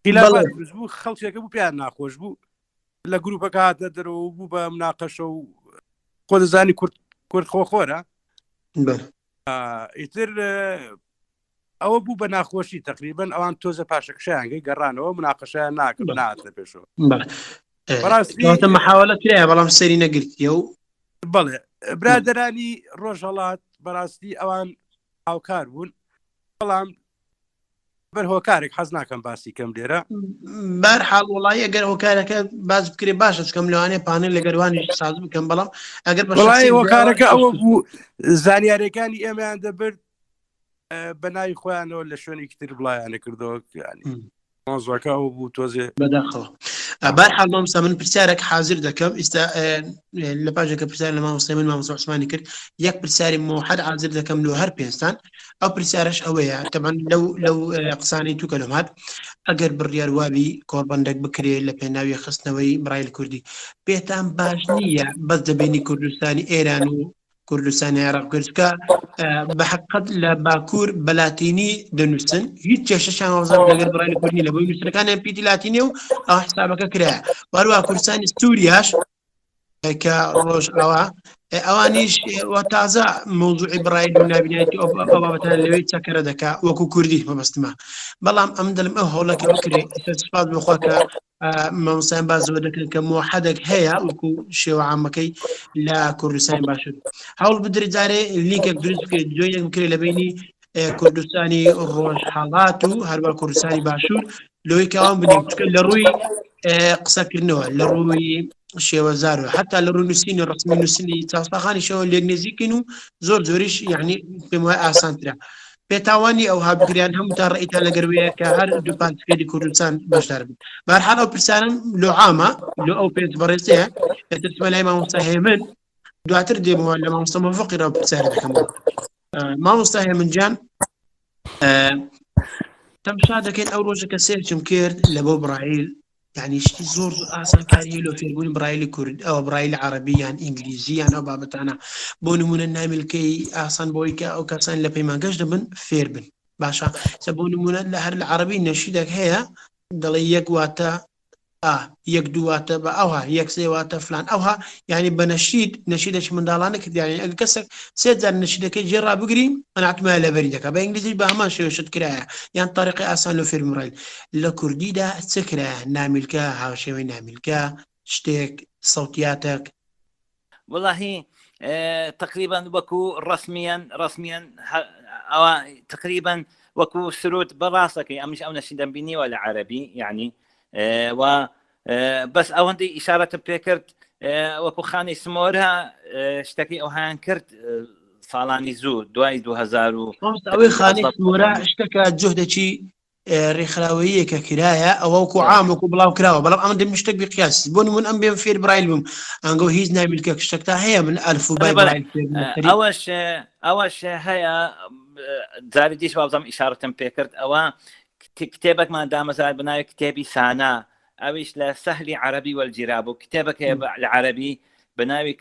خلافات بوو خەڵکێکە بوو پێیان ناخۆش بوو لە گروپەکە هاتە دەرەوە بوو بە مناقەشە و خۆ دەزانی کورد خۆخۆرە ئیتر ئەوە بوو بە ناخۆشی تقریبن ئەوان تۆزە پاشەکشیانگەی گەڕانەوە مناقەشیان ناکرد ناتە پێشەوە بەڕاستی محاولە کرایە بەڵام سەری نەگرتیە و بەڵێ برادەرانی ڕۆژهەڵات بەڕاستی ئەوان هاوکار بوون بەڵام بەر هۆکارێک حەز ناکەم باسی کەم لێرە بەرحاڵ وڵی ئەگەر هۆکارەکە باز بکرێ باشە چکەم لەوانێ پانێ لە گەروانی ساز بکەم بەڵام ئەگەر وڵی هۆکارەکە ئەوە بوو زانیارەکانی ئێمەیان دەبرد بە ناوی خۆیانەوە لە شوێنی تر بڵایانە کردەوە مۆزوەکە ئەو بوو تۆزێ بەداخەوە بەرحاڵ مامۆستا من پرسیارێک حاضر دەکەم ئێستا لە پاژێکە پرسیار لە مامۆستای من مامۆستا عوسمانی کرد یەک پرسیاری موحەد حاضر دەکەم لە هەر پێنجتان ئەو پرسیارش ئەوەیە تەبەن لەو قسانەی تو کەلەم هات ئەگەر بڕیار وابی کۆڕبەندێک بکرێت لە پێناوی خستنەوەی برایل کوردی پێتان باش نییە بەس دەبینی کوردستانی ئێران و کوردستانی عێراق کردکە بە حقیقت لە باکوور بەلاتینی دەنووسن هیچ کێشەشان وەزار لەگەر برایل کوردی لە بۆی نووسەکانیان پیتی لاتینێ و ئەو حسابەکە کرایە وەروە کوردستانی سووریاش کە ڕۆژئاوا ئەوانیش وە تازە مۆزوعی برایل و نابینایەتی ئەو بابەتان لەوەی چەکەرە دەکا وەکو کوردی مەبەستمە بەڵام ئەم دڵم ئەو هەوڵەکە بکرێ سپاس بخوا کە مامۆستایان بازەوە دەکەن کە موحەدێک هەیە وەکو شێوە عامەکەی لە کوردستانی باشوور هەوڵ بدرێت جارێ لیکێک دروست بکرێت جۆیەک بکرێت لە بینی کوردستانی ڕۆژهەڵات و هەروە کوردستانی باشوور لەوەی کەوان بنین لە ڕووی قسەکردنەوە لە ڕووی شێوەزار و حتا لە ڕووی نووسینی ڕسمی نووسینی چاستاخانی شەوە لێک نێزیکن و زۆر زۆریش یعنی پێم وایە ئاسانترە پێتاوانی ئەو هاوگریان هەموو تا ڕێیتان لەگەروەیە کە هەر دوو پانتکێری کوردستان بەشدار بن بەرحاڵ ئەو پرسیارم لۆ عامە لۆ ئەو پێنج بەڕێزەیە ئێتر لای مامۆستا هێمن دواتر دێمەوە لە مامۆستا مەڤەقی ڕاو پرسیارە دەکەم مامۆستا هێمن جان تەماشا دەکەین ئەو ڕۆژە کە سێرچم کرد لە بۆ برایل يعني شتي زور آسانکاری لو فێربوونی برایلی کورد ئەوە برایلی عەرەبی یان ئینگلیزی یان ئەو بابەتانە بۆ نمونە ناملکەی ئاسان بۆی کە ئەو کەسان لە پەیمانگەش دەبن فێر بن باشە بۆ نمونە لە هەر لە عەرەبی نەشیدێک هەیە دەڵێ یەک واتە یەک دوو واتە بە ئەوها یەک سێ واتە فلان ئەوها یعنی بە نەشیدێکی منداڵانە کرد یعنی ئەگەر کەسێک سێ جار نەشیدەکەی جێڕا بگرین ئەناتمای لەبەری دەکات بە ئینگلیزی بە هەمان شێوەشت کرایە یان تەریقی ئاسان لە فێربوونی برایل لە کوردیدا چ کرایە نامیلکە هاوشێوەی نامیلکە شتێک سەوتیاتێک والله تقريبا وكو رسميا أو تقريبا وكو سرود براسك مش أو نشيدن بيني ولا عربي يعني و بس أو عندي إشارة بيكرت وكو خاني سمورها اشتكي أو هانكرت صالاني زو دوای 2000 ئەوەی خانەی سمورە شتێکە جهدێکی ڕێکخراوەیەکە کرایە ئەوەکو عامەکو بڵاو کراوە بەڵام ئەمە دەم شتێک بقیاس بۆ نمونە ئەم بێم فێر برایل بووم ئەنگە هیچ نامیلکە شتێکتا هەیە من ئەلفوبای برایل ئەوەش هەیە جاری دیش بازم ئیشارەتم پێکرد ئەوە کتێبێکمان دامەزار بناوی کتێبی سانا ئەویش لە سەهلی عەرەبی وەلجیرا بوو کتێبێک لە عەرەبی بناوی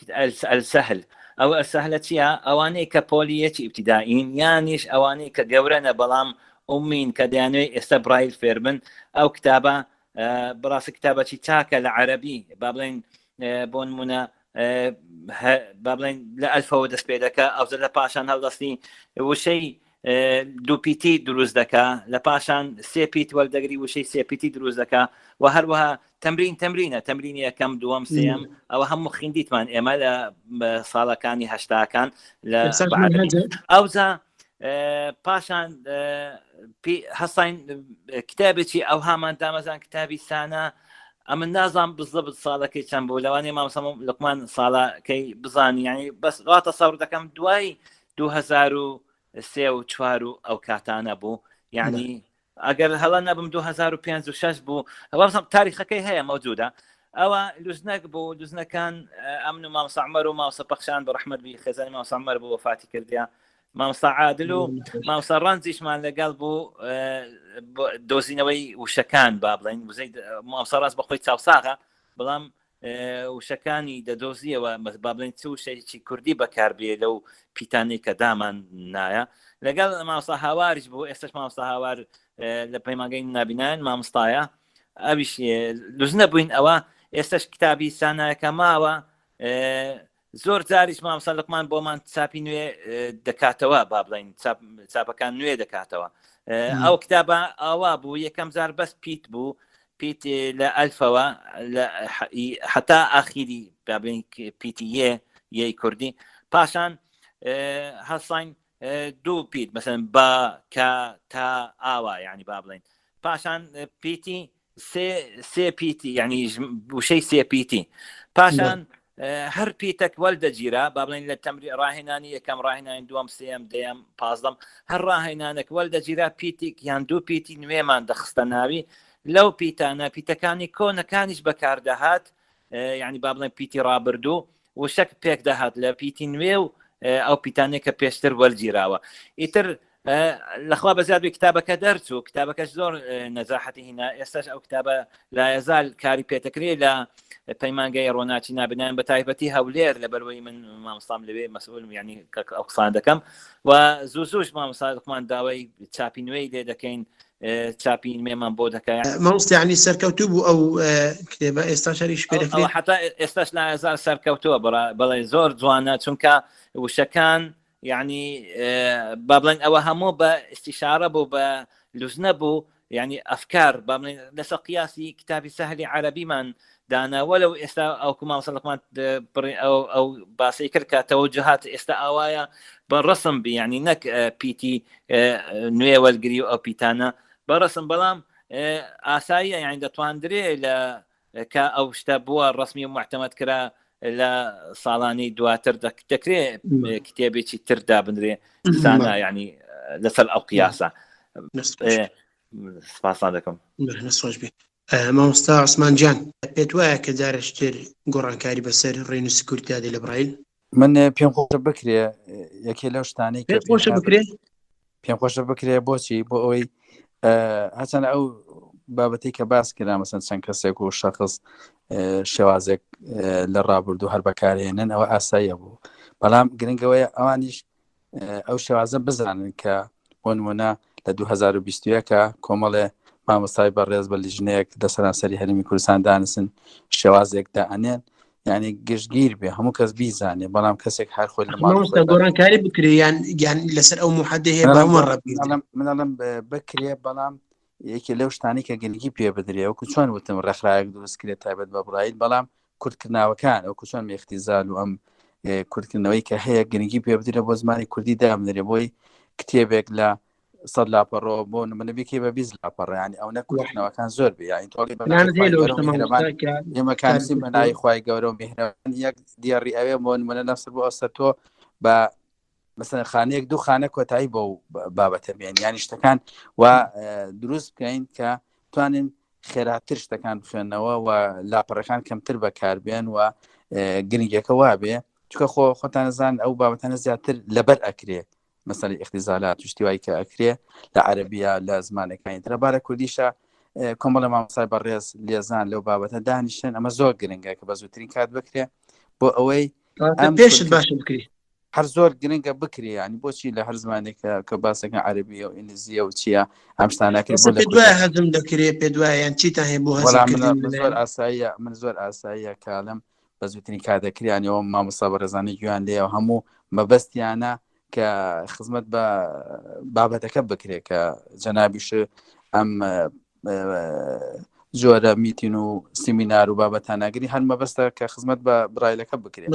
السهل ئەو ئەسەهلە چییە ئەوانەی کە پۆلیەتی ئیبتیدائین یانیش ئەوانەی کە گەورەنە بەڵام ئومین کە دەیانوێت ئێستا برایل فێر بن ئەو کتابە بڕاستی کتابەی چاکە لە عەرەبی با بڵێن بۆ نمونە با بڵێن لە ئەلفەوە دەست پێ دەکە ئەوزە لە پاشان هەڵدەستی وشەی دووپیتی دروست دەکا لە پاشان سێ پیت وەردەگری وشەی سێ پیتی دروست دەکا و هەروەها تەمرینی یەکەم دووەم سێم ئەوە هەموو خوێندیتمان ئێمە لە ساڵەکانی هەشتاکان لە ئەوزە پاشان هەستین کتابێکی ئەو هامان دامەزان کتابی سانە ئەمە نازان بزڵبت ساڵەکەی چەند بوو لەوانێ مامۆستا لوقمان ساڵەکەی بزانی یعنی بەس ڕاتە سەور دەکەم دوای 2003 و 4 ئەو کاتانە بوو یعنی ئەگەر هەڵە نەبم 2005 بوو ئەوە تاریخەکەی هەیە مەوجودە ئەوە لوزنەک بوو لوزنەکان ئەمن و مامۆستا عومەر و مامۆستا پەخشان بە ڕەحمەت بی خێزانی مامۆستا عومەر بوو وەفاتی کردیا مامۆستا عادل و مامۆستا ڕەنجیشمان لەگەڵ بوو دۆزینەوەی وشەکان با بڵێن مامۆستا ڕاست بەخۆی چاوساغە بەڵام وشەکانی دەدۆزیەوە با بڵێن چ شتێکی کوردی بەکاربێ لەو پیتانەی کە دامان نایە لەگەڵ مامۆستا هاواریش بوو ئێستش مامۆستا هاوار لە پەیمانگەی نابینان مامۆستایە ئەویش لوزنە بووین ئەوە ئێستش کتابی سانایەکە ماوە زۆر جاریش مامۆستا لوقمان بۆمان چاپی نوێ دەکاتەوە با بڵێن چاپەکان نوێ دەکاتەوە ئەو کتابە ئاوا بوو یەکەم جار بەس پیت بوو پیت لە ئەلفەوە حتا ئاخیری بابڵێن پیتی یەی کوردی پاشان هەڵساین دوو پیت مەسەن با کە تا ئاوا یعنی با بڵێن پاشان پیتی سێ پیتی یعنی وشەی سێ پیتی پاشان هەر پیتەک وەردەگیرە با بڵێن لە تەمری ڕاهێنانی یەکەم ڕاهێنانی دووەم سێم دەیەم پازدەم هەر ڕاهێنانێک وەردەگیرە پیتێک یان دوو پیتی نوێمان دەخستە ناوی لەو پیتانە پیتەکانی کۆنەکانیش بەکاردەهات یعنی با بڵێن پیتی ڕابردوو و شەک پێک دەهات لە پیتی نوێ و ئەو پیتانێک کە پێشتر وەرگیراوە ئیتر لەخوا بەزیاد کتابەکە دەرچوو کتابەکەش زۆر نەزاحەتی هینا ئێستاش ئەو کتابە لایەزال کاری پێتەکرێ لە پەیمانگەی ڕۆناچی نابینان بە تایبەتی هەولێر لە بەروەی من مامۆستام لەوێ مەسئول یعنی ئەو قسان دەکەم و زوو مامۆستا لوقمان داوای چاپی نوێی لێ دەکەین چاپی نوێمان بۆ دەکەین مامۆستا یعنی سەرکەوتوو بوو ئەو کتێبە ئێستا شەریش پێ دەکرێت حتا ئێستاش لایەزال سەرکەوتووە بەڵێ زۆر جوانە چونکە وشەکان یعنی با بڵێن ئەوە هەموو بە استیشارە بوو بە لوزنە بوو یعنی ئەفکار با بڵێن لەسەر قیاسی کتابی سەهلی عەرەبیمان داناوە لەو ئێستا ئەو مامۆستا لوقمان ئەو باسی کرد کە تەوەجوهات ئێستا ئاوایە بە ڕسم بی یعنی نەک پیتی نوێ وەرگری و ئەو پیتانە بە ڕسم بەڵام ئاساییە یعنی دەتواندرێ لە کە ئەو شتە بووە ڕسمی و محتەمەد کرا لە ساڵانی دواتر دەکرێت کتێبێکی تر دابنرێ سانە یعنی لەسەر ئەو قیاسە سپاسان دەکەم خۆش بێ مامۆستا عوسمان گیان پێت وایە کە جارێشتر گۆڕانکاری بەسەر ڕێنووسی کوردی لە برایل من پێم خۆشە بکرێ یەکێ لەو شتانەی کە خۆشە بکرێت پێم خۆشە بکرێ بۆچی بۆ ئەوەی هەچەنە ئەو بابەتی کە باس کرا مەسەن چەند کەسێک و شەخص شێوازێک لە ڕابردوو هەر بەکارهێنن ئەوە ئاساییە بوو بەڵام گرنگەوەی ئەوانیش ئەو شێوازە بزانن کە بۆ نمونە لە 2021کە کۆمەڵێ مامۆستای بەڕێز بە لیژنەیەک لە سەرانسەری هەرێمی کوردستان دانسن شێوازێک دائەنێن یعنی گشتگیر بێ هەموو کەس بیزانێ بەڵام کەسێک هەر خۆی لە مامۆستا گۆڕانکاری بکرێ یان لەسەر ئەو موحەدە هەیە منەڵم بکرێ بەڵام یەکێ لەو شتانی کە گەلگی پێ بدرێ وەکو چۆن وتم ڕێکخراوێک دروستکرێت تایبەت بە برایل بەڵام کوردکردناوەکان وەکو چۆن اختیزال و ئەم کوردکردنەوەی کە هەیە گرنگی پێ بدرێ بۆ زمانی کوردی دامنرێ بۆی کتێبێک لە 100 لاپەڕۆ بۆ نمونەبێکی بە 20 لاپەڕ ینی ئەو نەکوردکردنەوەکان زۆر بێ یانی تۆڵی ئێمەکانسی بەناوی خوای گەورە و میهرەبان یەک دیێڕی ئەوێ بۆ نمونە نەفسر بۆ ئەوسەر تۆ بە مثلا خانەیەک دوو خانە کۆتایی بۆ بابەتە بێن یانی شتەکان و دروست بکەین کە توانین خێراتر شتەکان بخوێنەوە و لاپەڕەکان کەمتر بەکاربێن و گرنگەکە وابێ چکە خۆتان نەزان ئەو بابەتانە زیاتر لەبەر ئەکرێ مەسەلەی اختیزالات و شتیوایی کە ئەکرێ لە عەرەبیە لە زمانەکانی ترە بارە کوردیشە کۆمەڵە مامۆستای بەڕێز لێزان لەو بابەتە دانیشتن ئەمە زۆر گرنگە کە بە زووترین کات بکرێ بۆ ئەوەی پێشت باشە بکری هەر زۆر گرنگە بکرێ ینی بۆچی لە هەر زمانێکە کە باسەکە عەرەبیە و ئینگلیزیە و چییە ئەم شتانەکرێت بۆ دوای هەزم دەکرێت پێ دوای یان چیتان هەیە بۆ من زۆر ئاساییە کاڵم بە زووترین کات دەکریانەوە مامۆستا بەڕێزانەی گویان لێ و هەموو مەبەستیانە کە خزمەت بە بابەتەکە بکرێت کە جەنابیش ئەم جۆرە میتین و سیمینار و بابەتاناگری هەر مەبەستە کە خزمەت بە برایلەکە بکرێت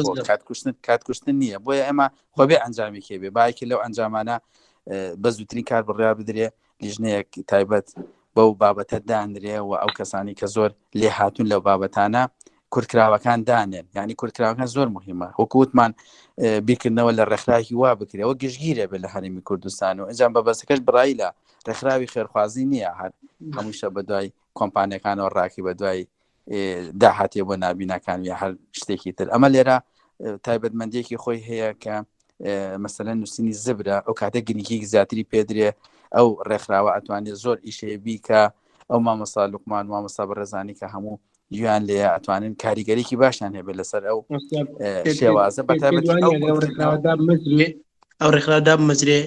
کاتکوشتن نییە بۆیە ئێمە خۆبێ ئەنجامی کێبێ باەکی لەو ئەنجامانە بە زووترین کار بڕیا بدرێ لیژنەیەک تایبەت بەو بابەتە دانرێ و ئەو کەسانی کە زۆر لێ هاتوون لەو بابەتانە کورتکراوەکان دانێن یعنی کورتکراوەکان زۆر مهمە وەکووتمان بیرکردنەوە لە ڕێکخراوی وا بکرێەوە گشتگیرە بێت لە هەرێمی کوردستان و ئەنجام بە بەسەکەش برایلە ڕێکخراوی خێرخوازی نییە هەر هەمووشە بە دوای کۆمپانیەکانەوە ڕاکی بە دوای داهاتێ بۆ نابینەکان یا هەر شتێکی تر ئەمە لێرە تایبەتمەندیەکی خۆی هەیە کە مەسەلەن نووسینی زبرە ئەو کاتە گرنگی زیاتری پێدرێ ئەو ڕێکخراوە ئەتوانێت زۆر ئیشەیە بیکە ئەو مامۆستا لوقمان مامۆستا بەڕێزانی کە هەموو گویان لێ ئەتوانن کاریگەریکی باشیان هەبێت لەسەر ئەو شێوازە بە تایبەتی ئەو ڕێکخراودا بمەزرێ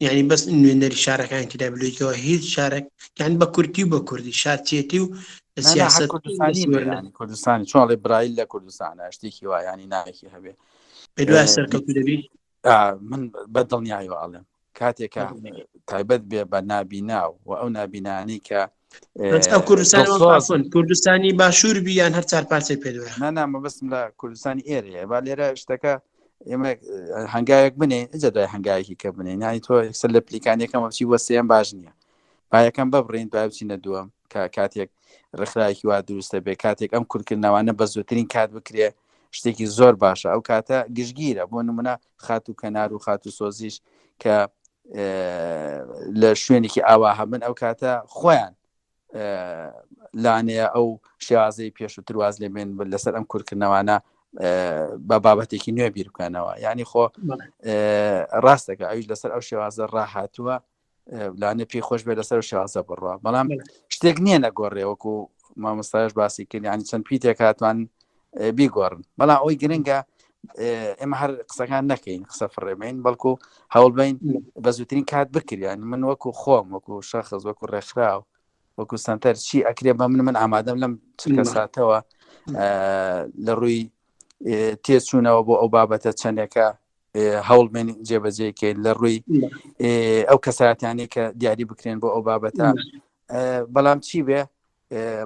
یعنی بەس نوێنەری شارەکان تیدا بلویتەوە هیچ شارێک یان بە کورتی و بە کوردی شارچێتی و سیاست کوردستانی چۆن لێ برایل لە کوردستانە شتێکی وایانی ناوێکی هەبێ دوای سەرکەوتو دەبی من بەدڵنیایەوە ئەڵێم کاتێکە تایبەت بێ بە نابیناو و ئەو نابینانی کە ئەو کوردستانی باشوور بیان هەر چار پارچەی پێدوە نامە بەسم لە کوردستانی ئێرەیە با لێرە شتەکە ئێمە هەنگاوێک بنێ ئەجە دوای هەنگاوێکی کە بنێ نانی تۆ یەکسەر لە پلیکانیەکەم وەچی وەسەیەم باش نییە باەکەم ببڕین دوای بچینە دووەم کە کاتێک ڕێکخراوێکی وا دروستە بێ کاتێک ئەم کورتکردنەوانە بە زووترین کات بکرێ شتێکی زۆر باشە ئەو کاتە گشتگیرە بۆ نمونە خات و کەنار و خات و سۆزیش کە لە شوێنێکی ئاوا هەبن ئەو کاتە خۆیان لانەیە ئەو شێوازەی پێشووتر واز لێ بێن لەسەر ئەم کورتکردنەوانە بە بابەتێکی نوێ بیر بکەنەوە یعنی خۆ ڕاستەکە ئەویش لەسەر ئەو شێوازە ڕاهاتووە لانە پێی خۆش بێت لەسەر شێوازە بڕوە بەڵام شتێک نییە نەگۆڕێ وەکو مامۆستایش باسی کرد ینی چەند پیتێک هاتوان بیگۆڕن بەڵام ئەوی گرنگە ئێمە هەر قسەکان نەکەین قسە فڕێمین بەڵکو هەوڵبین بە زووترین کات بکریان من وەکو خۆم وەکو شەخص وەکو ڕێکخراو وەکو سنتەر چی ئەکرێ بە من ئامادەم لەم چکە ساتەوە لە ڕووی تێچوونەوە بۆ ئەو بابەتە چەندێکە هەوڵبێن جێبەجێکەین لە ڕووی ئەو کەساتیانی کە دیاری بکرێن بۆ ئەو بابەتە بەڵام چی بێ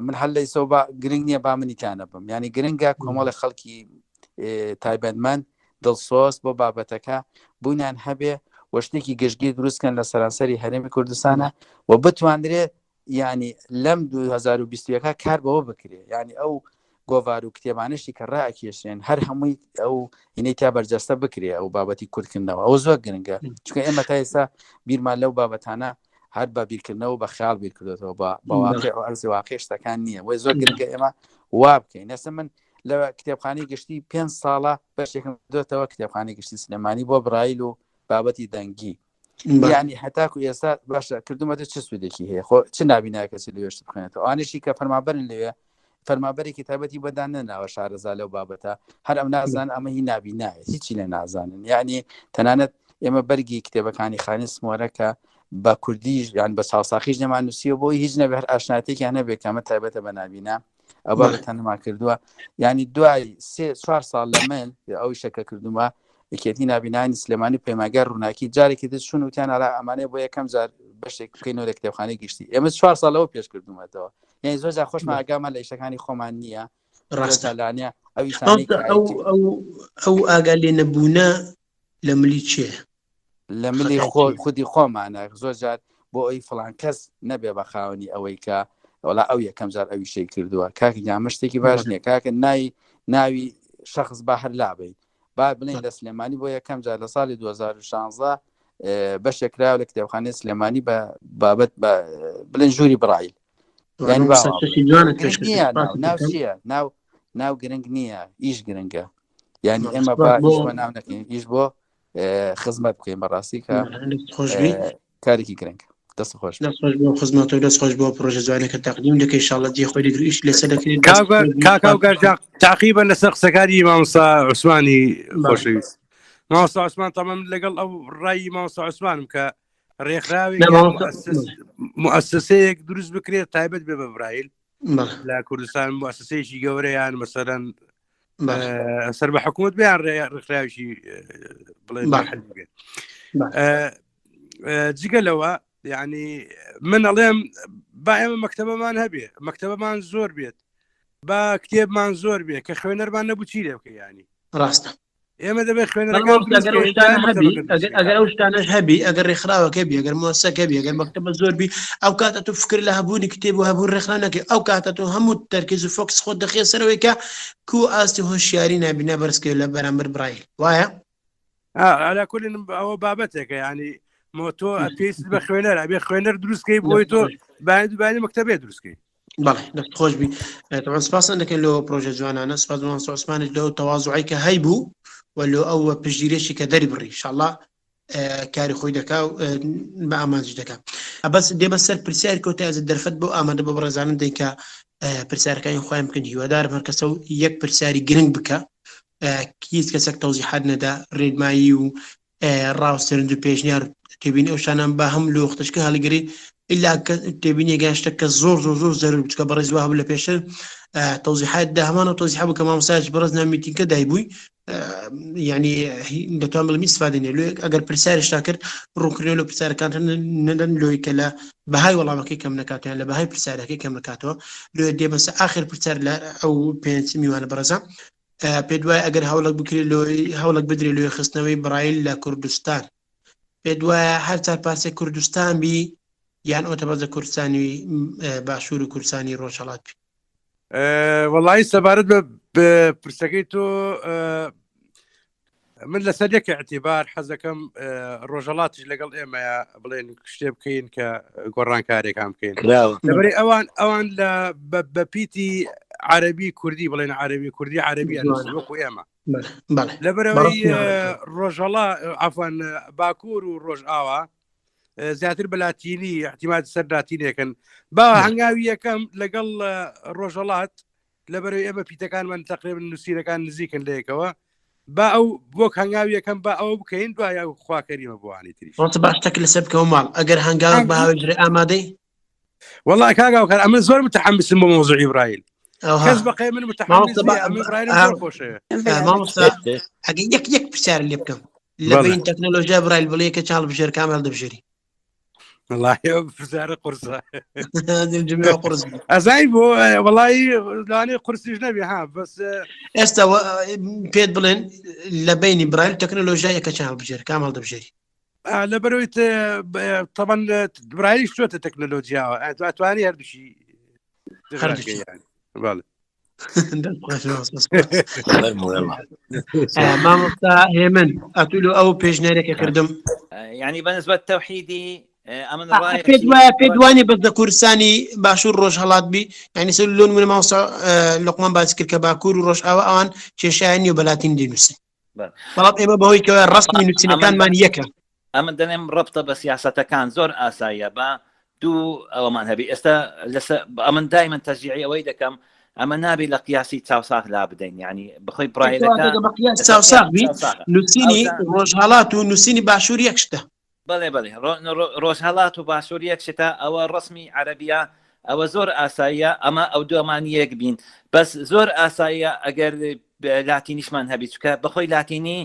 من هەل لەی سەوبا گرنگ نییە با منیتانە بم ینی گرنگە کۆمەڵی خەڵکی تایبەتمەند دڵسۆز بۆ بابەتەکە بوونیان هەبێ وە شتێکی گەشتگیر دروستکەن لە سەرانسەری هەرێمی کوردستانە و بتوانرێت ینی لەم 2020 کار بەوە بکرێ ینی ئەو گۆڤار و کتێبانشی کە ڕائکێشێن هەر هەمووی ئەو هینەی تا بەرجەستە بکرێ ئەو بابەتی کورتکردنەوە ئەو زۆر گرنگە چونکە ئێمە تا ئێستا بیرمان لەو بابەتانە هەر بە بیرکردنەوە بە خیال بیرکردێتەوە بە واقع و ئەرزی واقع شتەکان نییە وی زۆر گرنگە ئێمە وا بکەین ئێستا من لە کتێبخانەی گشتی 5 ساڵە بەشێکم دۆتەوە کتێبخانەی گشتی سلێمانی بۆ برایل و بابەتی دەنگی یعنی هەتاکو ئێستا باشە کردومەتە چه سوودێکی هەیە خۆ چ نابیناکە چ لێشت بخێنێتەوە ئانشی کە فەرمابەرن لەوێ فەرمابەرێکی تایبەتی بەدان نەناوە شارەزا لەو بابەتە هەر ئەم نازان ئەمە هی نابینایە هیچی لێ نازانن یعنی تەنانەت ئێمە بەرگی کتێبەکانی خانی سمۆرەکە بە کوردیش یان بە چاوساخیش نەمان نووسیوە بۆی هیچ نەبێ هەر ئاشناتێکیان نەبێت کەمە تایبەتە بە نابینا ئەو بابەتەنما کردووە ینی دوای 3-4 ساڵ لە من ئەوی شەکە کردومە یەکێتی نابینانی سلێمانی پەیمانگەر ڕووناکی جارێکی تر چوون وتیان ئەلا ئەمانەیە بۆ یەکەم جار بەشێک بکەینەوە لە کتێبخانەی گشتی ئێمە 4 ساڵەوە پێش کردومەتەوە یعنی زۆر جار خۆشمان ئاگامان لە ئیشەکانی خۆمان نییە ڕاستەلانە ئەو ئاگا لێ نەبوونە لە ملی چێ لە ملی خودی خۆمانە زۆر جار بۆ ئەوی فڵان کەس نەبێ بە خاوەنی ئەوەی کە وڵا ئەو یەکەم جار ئەوی شەی کردووە کاکە جامە شتێکی باش نییە کاکە ناوی شەخص با هەر لابێت با بڵین لە سلێمانی بۆ یەکەم جار لە ساڵی 2016 بەشێکراوە لە کتێبخانەی سلێمانی بە بابەت بڵێن ژووری برایل ناو گرنگ نییە ئیش گرنگە یعنی ئێمە با ئیشمە ناو نەکەین ئیش بۆ خزمەت بکەین بەڕاستی کە کارێکی گرنگە دەست خۆش خزمەتەوە دەست خۆش بۆ پرۆژە جوانەکە تەقدیم دەکەی ئینشاءالله دی خۆی دەگریش لەسەر دەکرێت کاکاوگەر تاقیبەن لەسەر قسەکاری مامۆستا عوسمانی خۆشەویست مامۆستا عوسمان تەمەم لەگەڵ ئەو ڕایی مامۆستا عوسمانم کە ڕێکخراوی موسسەیەک دروست بکرێت تایبەت بێ بە برایل لە کوردستان موسسەیەکی گەورەیان مەسەرەن سەر بە حکوومەت بیان ڕێکخراویشی بڵێن بێت جگەلەوە یعنی من ئەڵێم با ئێمە مەکتەبەمان هەبێ مەکتەبەمان زۆر بێت با کتێبمان زۆر بێت کە خوێنەرمان نەبوو چی لێ بکە ینی ڕاستە ئێمە دەبێت ئەگەر ئەو شتانەش هەبی ئەگەر ڕێکخراوەکە بی ئەگەر مؤسسەکە بی ئەگەر مەکتەبە زۆر بی ئەو کاتە تو فکر لە هەبوونی کتێب و هەبوون ڕێکخراو نەکەی ئەو کاتە تو هەموو تەرکیز و فۆکس خۆت دەخێ سەرەوەی کە کو ئاستی هۆشیاری نابینە بەرزکە لە بەرامبەر برایل وایە ئالا کولین ئەوە بابەتێکە ینی تۆ پێست بە خوێنەر ئەبێ خوێنەر دروستکەی بۆی تۆ دوانی مەکتەبێ دروستکەی بەڵێ دەست خۆش بی سپاسان دەکەن لەوە پرۆژە جوانانە سپاس مامۆستا عوسمانیش لەو تەواضوعی کە هەیبوو ولو ئەو پشگیرێکی کە دەری بڕی انشاءالله کاری خۆی دەکا و بە ئامانج دەکا بەس دێ بەسەر پرسیار کۆتای ئەز دەرفەت بۆ ئامادە بە بڕێزانن دەی کە پرسیارەکانی خۆیان بکەن هیوادارم هەر کەسە و یەک پرسیاری گرنگ بکە هیچ کەسێک تەوزیحات نەدا ڕێنمایی و ڕاوسترند و پێشنیار تێبینی ئەو شانان بە هەم لە وەختشکە هەڵگری ئللا تێبینی گەشتە کە زۆر زەرور بچکە بەڕێز واه لە پێشتر تەوزیحات دا هەمانە تۆزیح بوو کە مامۆستاش بەڕێز نامیتینکە دایبووی یعنی دەتوان بڵمی استفادە نێ لێ ئەگەر پرسیارشتا کرد ڕوونکردن لە پرسیارەکان نەدەن لۆی کە لە بەهای وەڵامەکەی کەم نکاتیان لە بەهای پرسیارەکەی کەم نکاتەوە لێ دێمەسە آخر پرسیار لە ئەو پێنج میوانە بەڕێزە پێ دوای ئەگەر هەوڵک بکرێت هەوڵک بدرێت لێ خستنەوەی برایل لە کوردستان پێ دوایە هەر چار پارچەی کوردستان بی یان ئۆتەبەزە کوردستانی باشوور و کوردستانی ڕۆژهەڵات بی وەڵی سەبارەت بە پرسەکەی تۆ من لەسەر یەک اعتیبار حەزەکەم ڕۆژهەڵاتش لەگەڵ ئێمەیە بڵێن شتێ بکەین کە گۆڕانکارێکان بکەین لەبەرێ ئەوان لە بە پیتی عربی کوردی بڵێن عربی کوردی عربی وەکو ئێمە لەبەرەوەی ڕۆژهەڵا عەفوان باکوور و ڕۆژئاوا زیاتر بە لاتینی احتیمال سەر لاتینێکن با هەنگاوی یەکەم لەگەڵ ڕۆژهەڵات لەبەرەوەی ئێمە پیتەکانمان تقریبا نووسیرەکان نزیکن لەیەکەوە با ئەو بۆ هەنگاوی یەکەم با ئەوە بکەین دوای خواکەریمە بۆوانی تریش باشتەکە لەسەر بکەوە ماڵ ئەگەر هەنگاوێک بەهاوێژرێ ئامادەی وەڵی کاگاوکار ئەمە زۆر متحمسم بۆ مۆزوعی ئیبراهیل کەس بەقەی من متحمس ئەگەر یەک پرسیار لێ بکەم لەبین تەکنۆلۆژیا برایل بڵێ کە چاڵ بژێر کامل دەبژێری پرسیارە قورسە ئەزای بۆ وەڵی لەوانەیە قورسیش نەبێ ها بەس ئێستا پێت بڵێن لە بینی برایل تەکنۆلۆژیا یەکە چاڵ بژێر کامل دەبژێری لەبەرەوەی طبعا برایلی شتۆتە تەکنۆلۆژیاوە ئەتوانی هەردووشی مامۆستا هێمن ئەتولو ئەو پێشنەرێکە کردم يعني بالنسبة للتوحيدي پێدوانی بەس لە کوردستانی باشوور ڕۆژهەڵات بی ینی سەر لۆن منە ماوەستا لەقمان باس کرد کە باکوور و ڕۆژئاوا ئەوان کێشایان نیە بەلاتین دەنووسن بەڵام ئێمە بەهۆی کەوە ڕستمی نووسینەکانمان یەکە ئەمە دەنێم ڕبتە بە سیاسەتەکان زۆر ئاساییە بە دوو ئەوەمان هەبی ئێستا ئەمن دایمەن تەشجیعی ئەوەی دەکەم ئەمە نابی لە قیاسی چاوساغ لا بدەین ینی بخۆی چاوساغ بی نووسینی ڕۆژهەڵات و نووسینی باشوور یەک شتە بەڵێ ڕۆژهەڵات و باشوور یەک شتە ئەوە ڕسمی عەرەبیە ئەوە زۆر ئاساییە ئەمە ئەو دووەمان یەک بین بەس زۆر ئاساییە ئەگەر لاتینیشمان هەبی چکە بەخۆی لاتینی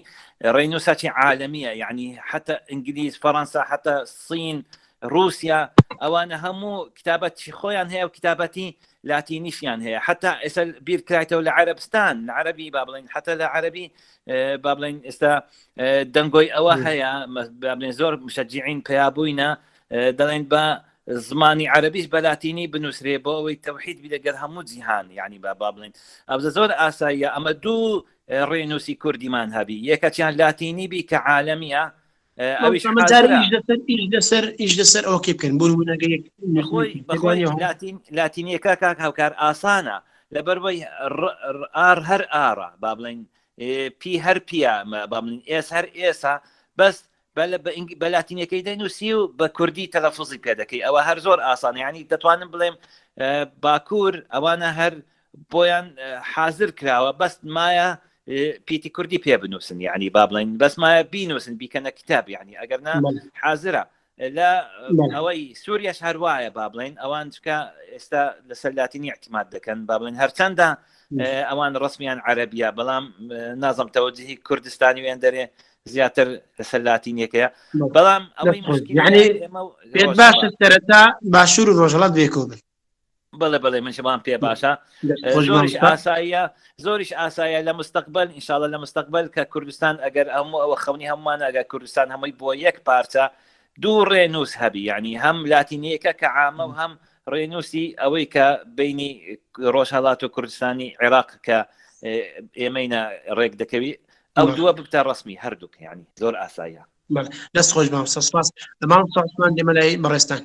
ڕێنووسێکی عالەمیە یعنی حتا ئینگلیز فەڕەنسا حتا سین رووسیا ئەوانە هەموو کتابەتی خۆیان هەیە و کتابەتی لاتینیشیان هەیە حتا ئێستا بیر کرایتەوە لە عەرەبستان لە عەرەبی با بڵێن حتا لە عەرەبی با بڵێن ئێستا دەنگۆی ئەوە هەیە با بڵێن زۆر مشەجیعین پێیابووینە دەڵێن بە زمانی عەرەبیش بە لاتینی بنووسرێ بۆ ئەوەی تەوحید بی لەگەڵ هەموو جیهان یعنی با بڵێن ئەوە زۆر ئاساییە ئەمە دوو ڕێنووسی کوردیمان هەبی یەکەچیان لاتینی بی کە عالەمیە ئیش لەسەر ئەوکەی بکەن بۆ بەخۆی لاتینیەکە کاک هاوکار ئاسانە لەبەرەوەی ئار هەر ئارە با بڵێن پی هەر پیە با بڵێن ئێس هەر ئێسا بەس بە لاتینیەکەی دەنووسی و بە کوردی تەلەفوزی پێ دەکەی ئەوە هەر زۆر ئاسانە یعنی دەتوانم بڵێم باکوور ئەوانە هەر بۆیان حازر کراوە بەس مایە پیتی کوردی پێ بنووسن یعنی با بڵێن بەس مایە بینووسن بیکەنە کتاب یعنی ئەگەرنا حازرە لە ئەوەی سووریەش هەروایە با بڵێن ئەوان چکە ئێستا لەسەر لاتینی اعتیماد دەکەن با بڵێن هەرچەندە ئەوان ڕسمیان عەرەبیە بەڵام نازم تەوەجهی کوردستانی وێن دەرێ زیاتر لەسەر لاتینیەکەیە بەڵام ئەوەی پێت باشە سەرەتا باشوور و ڕۆژهەڵات بێکۆ بن بڵێ من شمان پێ باشە زۆریش ئاساییە لە مستەقبل ئینشاڵە لە مستەقبل کە کوردستان ئەگەر هەموو ئەوە خەونی هەمومان ئەگەر کوردستان هەمووی بۆ یەک پارچە دوو ڕێنووس هەبی ینی هەم لاتینیەکە کە عامە و هەم ڕێنووسی ئەوەی کە بینی ڕۆژهەڵات و کوردستانی عێراق کە ئێمەینە ڕێک دەکەوی ئەو دووە ببتە ڕسمی هەردووک ینی زۆر ئاساییە دەست خۆش بام سپاس دەمان دێمە لای بەڕێستان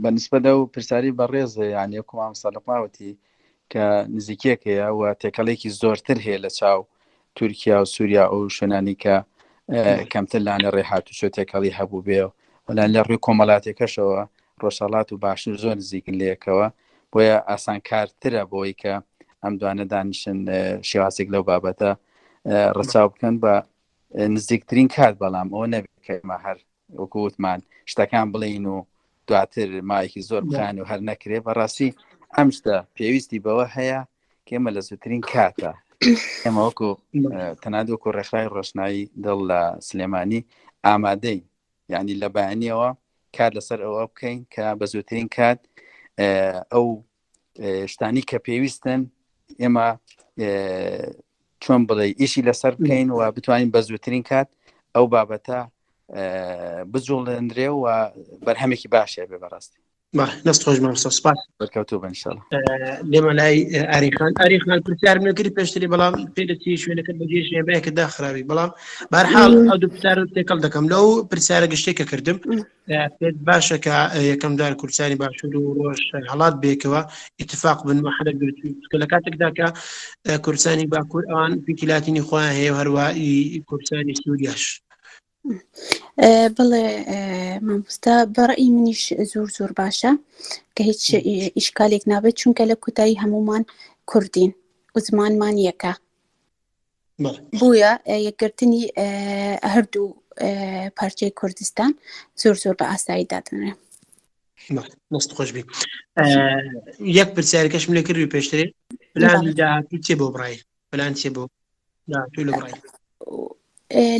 بەنسبەت ئەو پرسیاری بەڕێز یعنی کومام سەلقماوەتی کە نزیکێکەیە و تێکەڵێکی زۆرتر هەیە لە چاو تورکیا و سووریا ئەو شوێنانی کە کەمتر لاانە ڕێهات و شو تێکەڵی هەبوو بێ وەلان لە ڕووی کۆمەڵاتێکەشەوە ڕۆژهەڵات و باشتر زۆر نزیکن لەیەکەوە بۆیە ئاسانکارترە بۆی کە ئەم دوانە دانیشن شێوازێک لەو بابەتە ڕەچاو بکەن بە نزیکترین کات، بەڵام ئەوە نەبێت کە ئێمە هەر وەکووتمان شتەکان بڵین و دواتر مایەکی زۆر بخان و هەر نەکرێ. بەڕاستی ئەم شتە پێویستی بەوە هەیە کە ئێمە لە زووترین کاتە ئێمە وەکو تەنانەت وەکو ڕێکخراوی ڕۆشنایی دڵ لە سلێمانی ئامادەین، یعنی لە بەیانیەوە کار لەسەر ئەوە بکەین کە بە زووترین کات ئەو شتانی کە پێویستن ئێمە چۆن بڵێ ئیشی لەسەر بکەین و بتوانین بە زووترین کات ئەو بابەتە بجوڵێنرێ و بەرهەمێکی باشە بێ. بەڕاستی دەست خۆش مامۆستا سوپاس. بەرکەوتوو بە ئینشاءڵڵا. لێمە لای ئاریخان پرسیارم نەکردی پێشتری، بەڵام پێدەچی شوێنەکەت بەجێ شێبەیەکە داخراوی، بەڵام بەرحاڵ ئەو دوو پرسیارت تێکەڵ دەکەم. لەو پرسیارە گشتێکە کردم پێت باشە کە یەکەم دار کوردستانی باشوور و ڕۆژ هەڵات بێکەوە ئیتفاق بن و حەدەک گرتووی لە کاتێکدا کە کوردستانی باکوور ئەوان پیکیلاتینی خۆیان هەیە و هەروە کوردستانی سووریاش. بڵێ مامۆستا بەڕێی منیش زۆر باشە کە هیچ ئیشکالێک نابێت، چونکە لە کۆتایی هەمومان کوردین و زمانمان یەکە، بوویە یەکگرتنی هەردوو پارچەی کوردستان زۆر بە ئاسایی دادنێ. دەست خۆش بی. یەک پرسیارەکەشم لێ کردوی پێشترێ، پلانی داهاتوو چێ بۆ بڕای؟ پلان چێ بۆ داهاتوو لە بڕای؟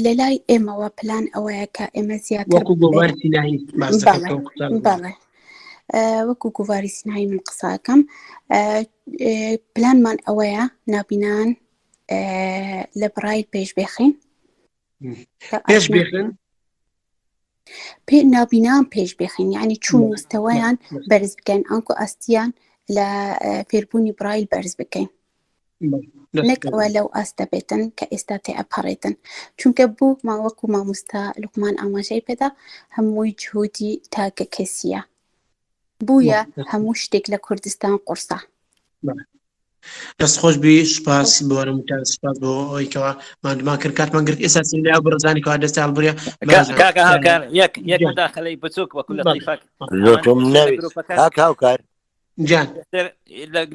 لە لای ئێمەوە پلان ئەوەیە کە ئێمە زیاتر وەکو گۆڤاری سینایی بەڵێ وەکو گۆڤاری سینایی من قساکەم، پلانمان ئەوەیە نابینان لە بڕای پێش بێخین نابینان پێش بێخین، یعنی چوون مستەوەیان بەرز بکەین، ئەنکو ئاستیان لە فێربوونی برایل بەرز بکەین، نەک ئەوە لەو ئاستە بێتن کە ئێستا تێئەپەڕێتن، چونکە بوو ماوەکو مامۆستا لوقمان ئاماژەی پێدا هەمووی جهودی تاکە کەسیە، بوویە هەموو شتێک لە کوردستان قورسە. دەست خۆش بی. سوپاس بۆرم تا سوپاس بۆ ئەوەیکەوە مادومان کرد کاتمان گرت ئێستا سنیا بڕزانی کەوا دەستی هەڵبڕیە. کاکە هاوکار یەک مداخلەی بچووک وەکو لەطیفەک هاوکار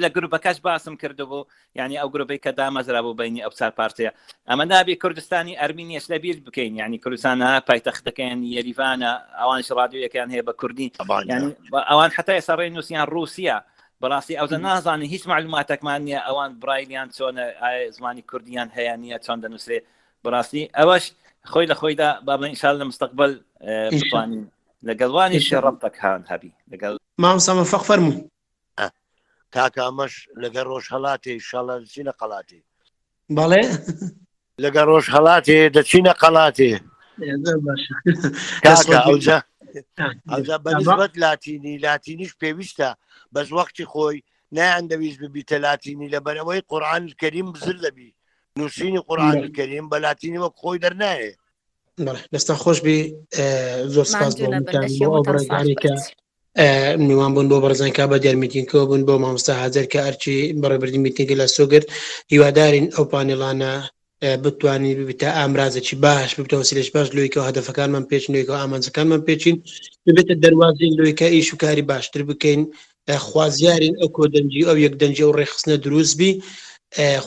لە گروپەکەش باسم کردبوو، یعنی ئەو گروپی کە دامەزرا بوو بینی ئەو چار پارتەیە، ئەمە نابێ کوردستانی ئەرمینیەش لەبیر بکەین، یعنی کوردستانە پایتەختەکەیان یەریڤانە، ئەوانش ڕادیۆیەکیان هەیە بە کوردی، یعنی ئەوان حتا ئێستا ڕێی نووسیان رووسیا، بەڕاستی ئەوزە نازانێ هیچ معلوماتێکمان نییە ئەوان برایلیان چۆنە، ئایا زمانی کوردیان هەیە نییە، چۆن دەنووسێ. بەڕاستی ئەوەش خۆی لە خۆیدا با بڵێن ئینشاڵڵا لە مستەقبەل بتوانین لەگەڵوانی شێڕەبتەکان هەبی لەگەڵ مامۆستا مەفەق فەرموو. کاکە ئەمەش لەگەڵ ڕۆژ هەڵاتی ئینشاڵڵا دەچینە قەڵاتی. بەڵێ لەگەڵ ڕۆژ هەڵاتێ دەچینە قەڵاتێ. کاکە ئەوجا بەنسبەت لاتینیش پێویستە بەس وەختی خۆی نایان دەویست ببیتە لاتینی لەبەرەوەی قورئان الکەریم بزر دەبی، نووسینی قورئان الکەریم بە لاتینی وەک خۆی دەرنایێ. دەستان خۆش بی. زۆر سپاس بۆ ئەو بەڕێزانی کە میوان بوون بۆ بەڕێزانکە بە دیارمیتینگەوە بوون، بۆ مامۆستا هاجەر کە ئەرچی بەڕێبردی میتینگە لە سۆگرت، هیوادارین ئەو پانێڵانە بتوانین ببیتە ئامرازێکی باش، ببتەوە وسیلەی باش لۆیکەوە هەدەفەکانمان پێچین، لۆیکەوە ئامانجەکانمان پێچین، ببێتە دەروازەی لۆیکە ئیش و کاری باشتر بکەین، خوازیارین ئەو کۆدەنجی ئەو یەکدەنجی ئەو ڕێخستنە دروست بی،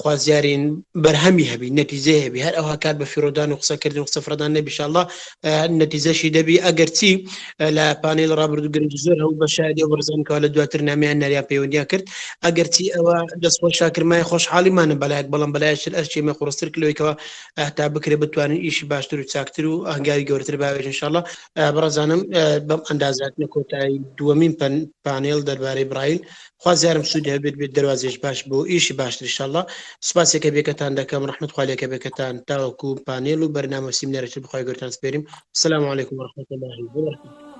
خوازیارین بەرهەمی هەبی، نەتیجە هەبی، هەر ئەوها کات بە فیرۆدان و قسەکردن و قسەفرەدان نەبی ئینشاءڵڵا نەتیجەشی دەبی. ئەگەر چی لە پانێڵ ڕابردوو گرنگی زۆر هەبوو بە شایەتی ئەو بەڕێزانکەوە لە دواتر نامیان ناریان پەیوەندیان کرد، ئەگەر چی ئەوە دەستخۆش شاکرمای خۆشحاڵیمانە بەلایەک، بەڵام بەلایەشتر ئەرچێمە قوڕستر کلۆیکەوە تا بکرێ بتوانین ئیشی باشتر و چاکتر و ئەنگاوی گەورەتر باوێژ ئینشاءڵڵا. بەڕێزانم بەم ئەندازاتنە کۆتایی دووەمین پانێڵ دەربارەی برایل خوازیارم سوودی هەبێت بێت دەروازێش باش بۆ ئیشی باشتر ئینشاءڵڵا. سوپاسێکە بێکەتان دەکەم، ڕەحمەت خوالێکە بێکەتان تاوەکو پانێڵ و بەرنامە سیمینەرێکی بخوای گەورەتان سپێریم. السلام علیکم ورحمة الله وبركاته.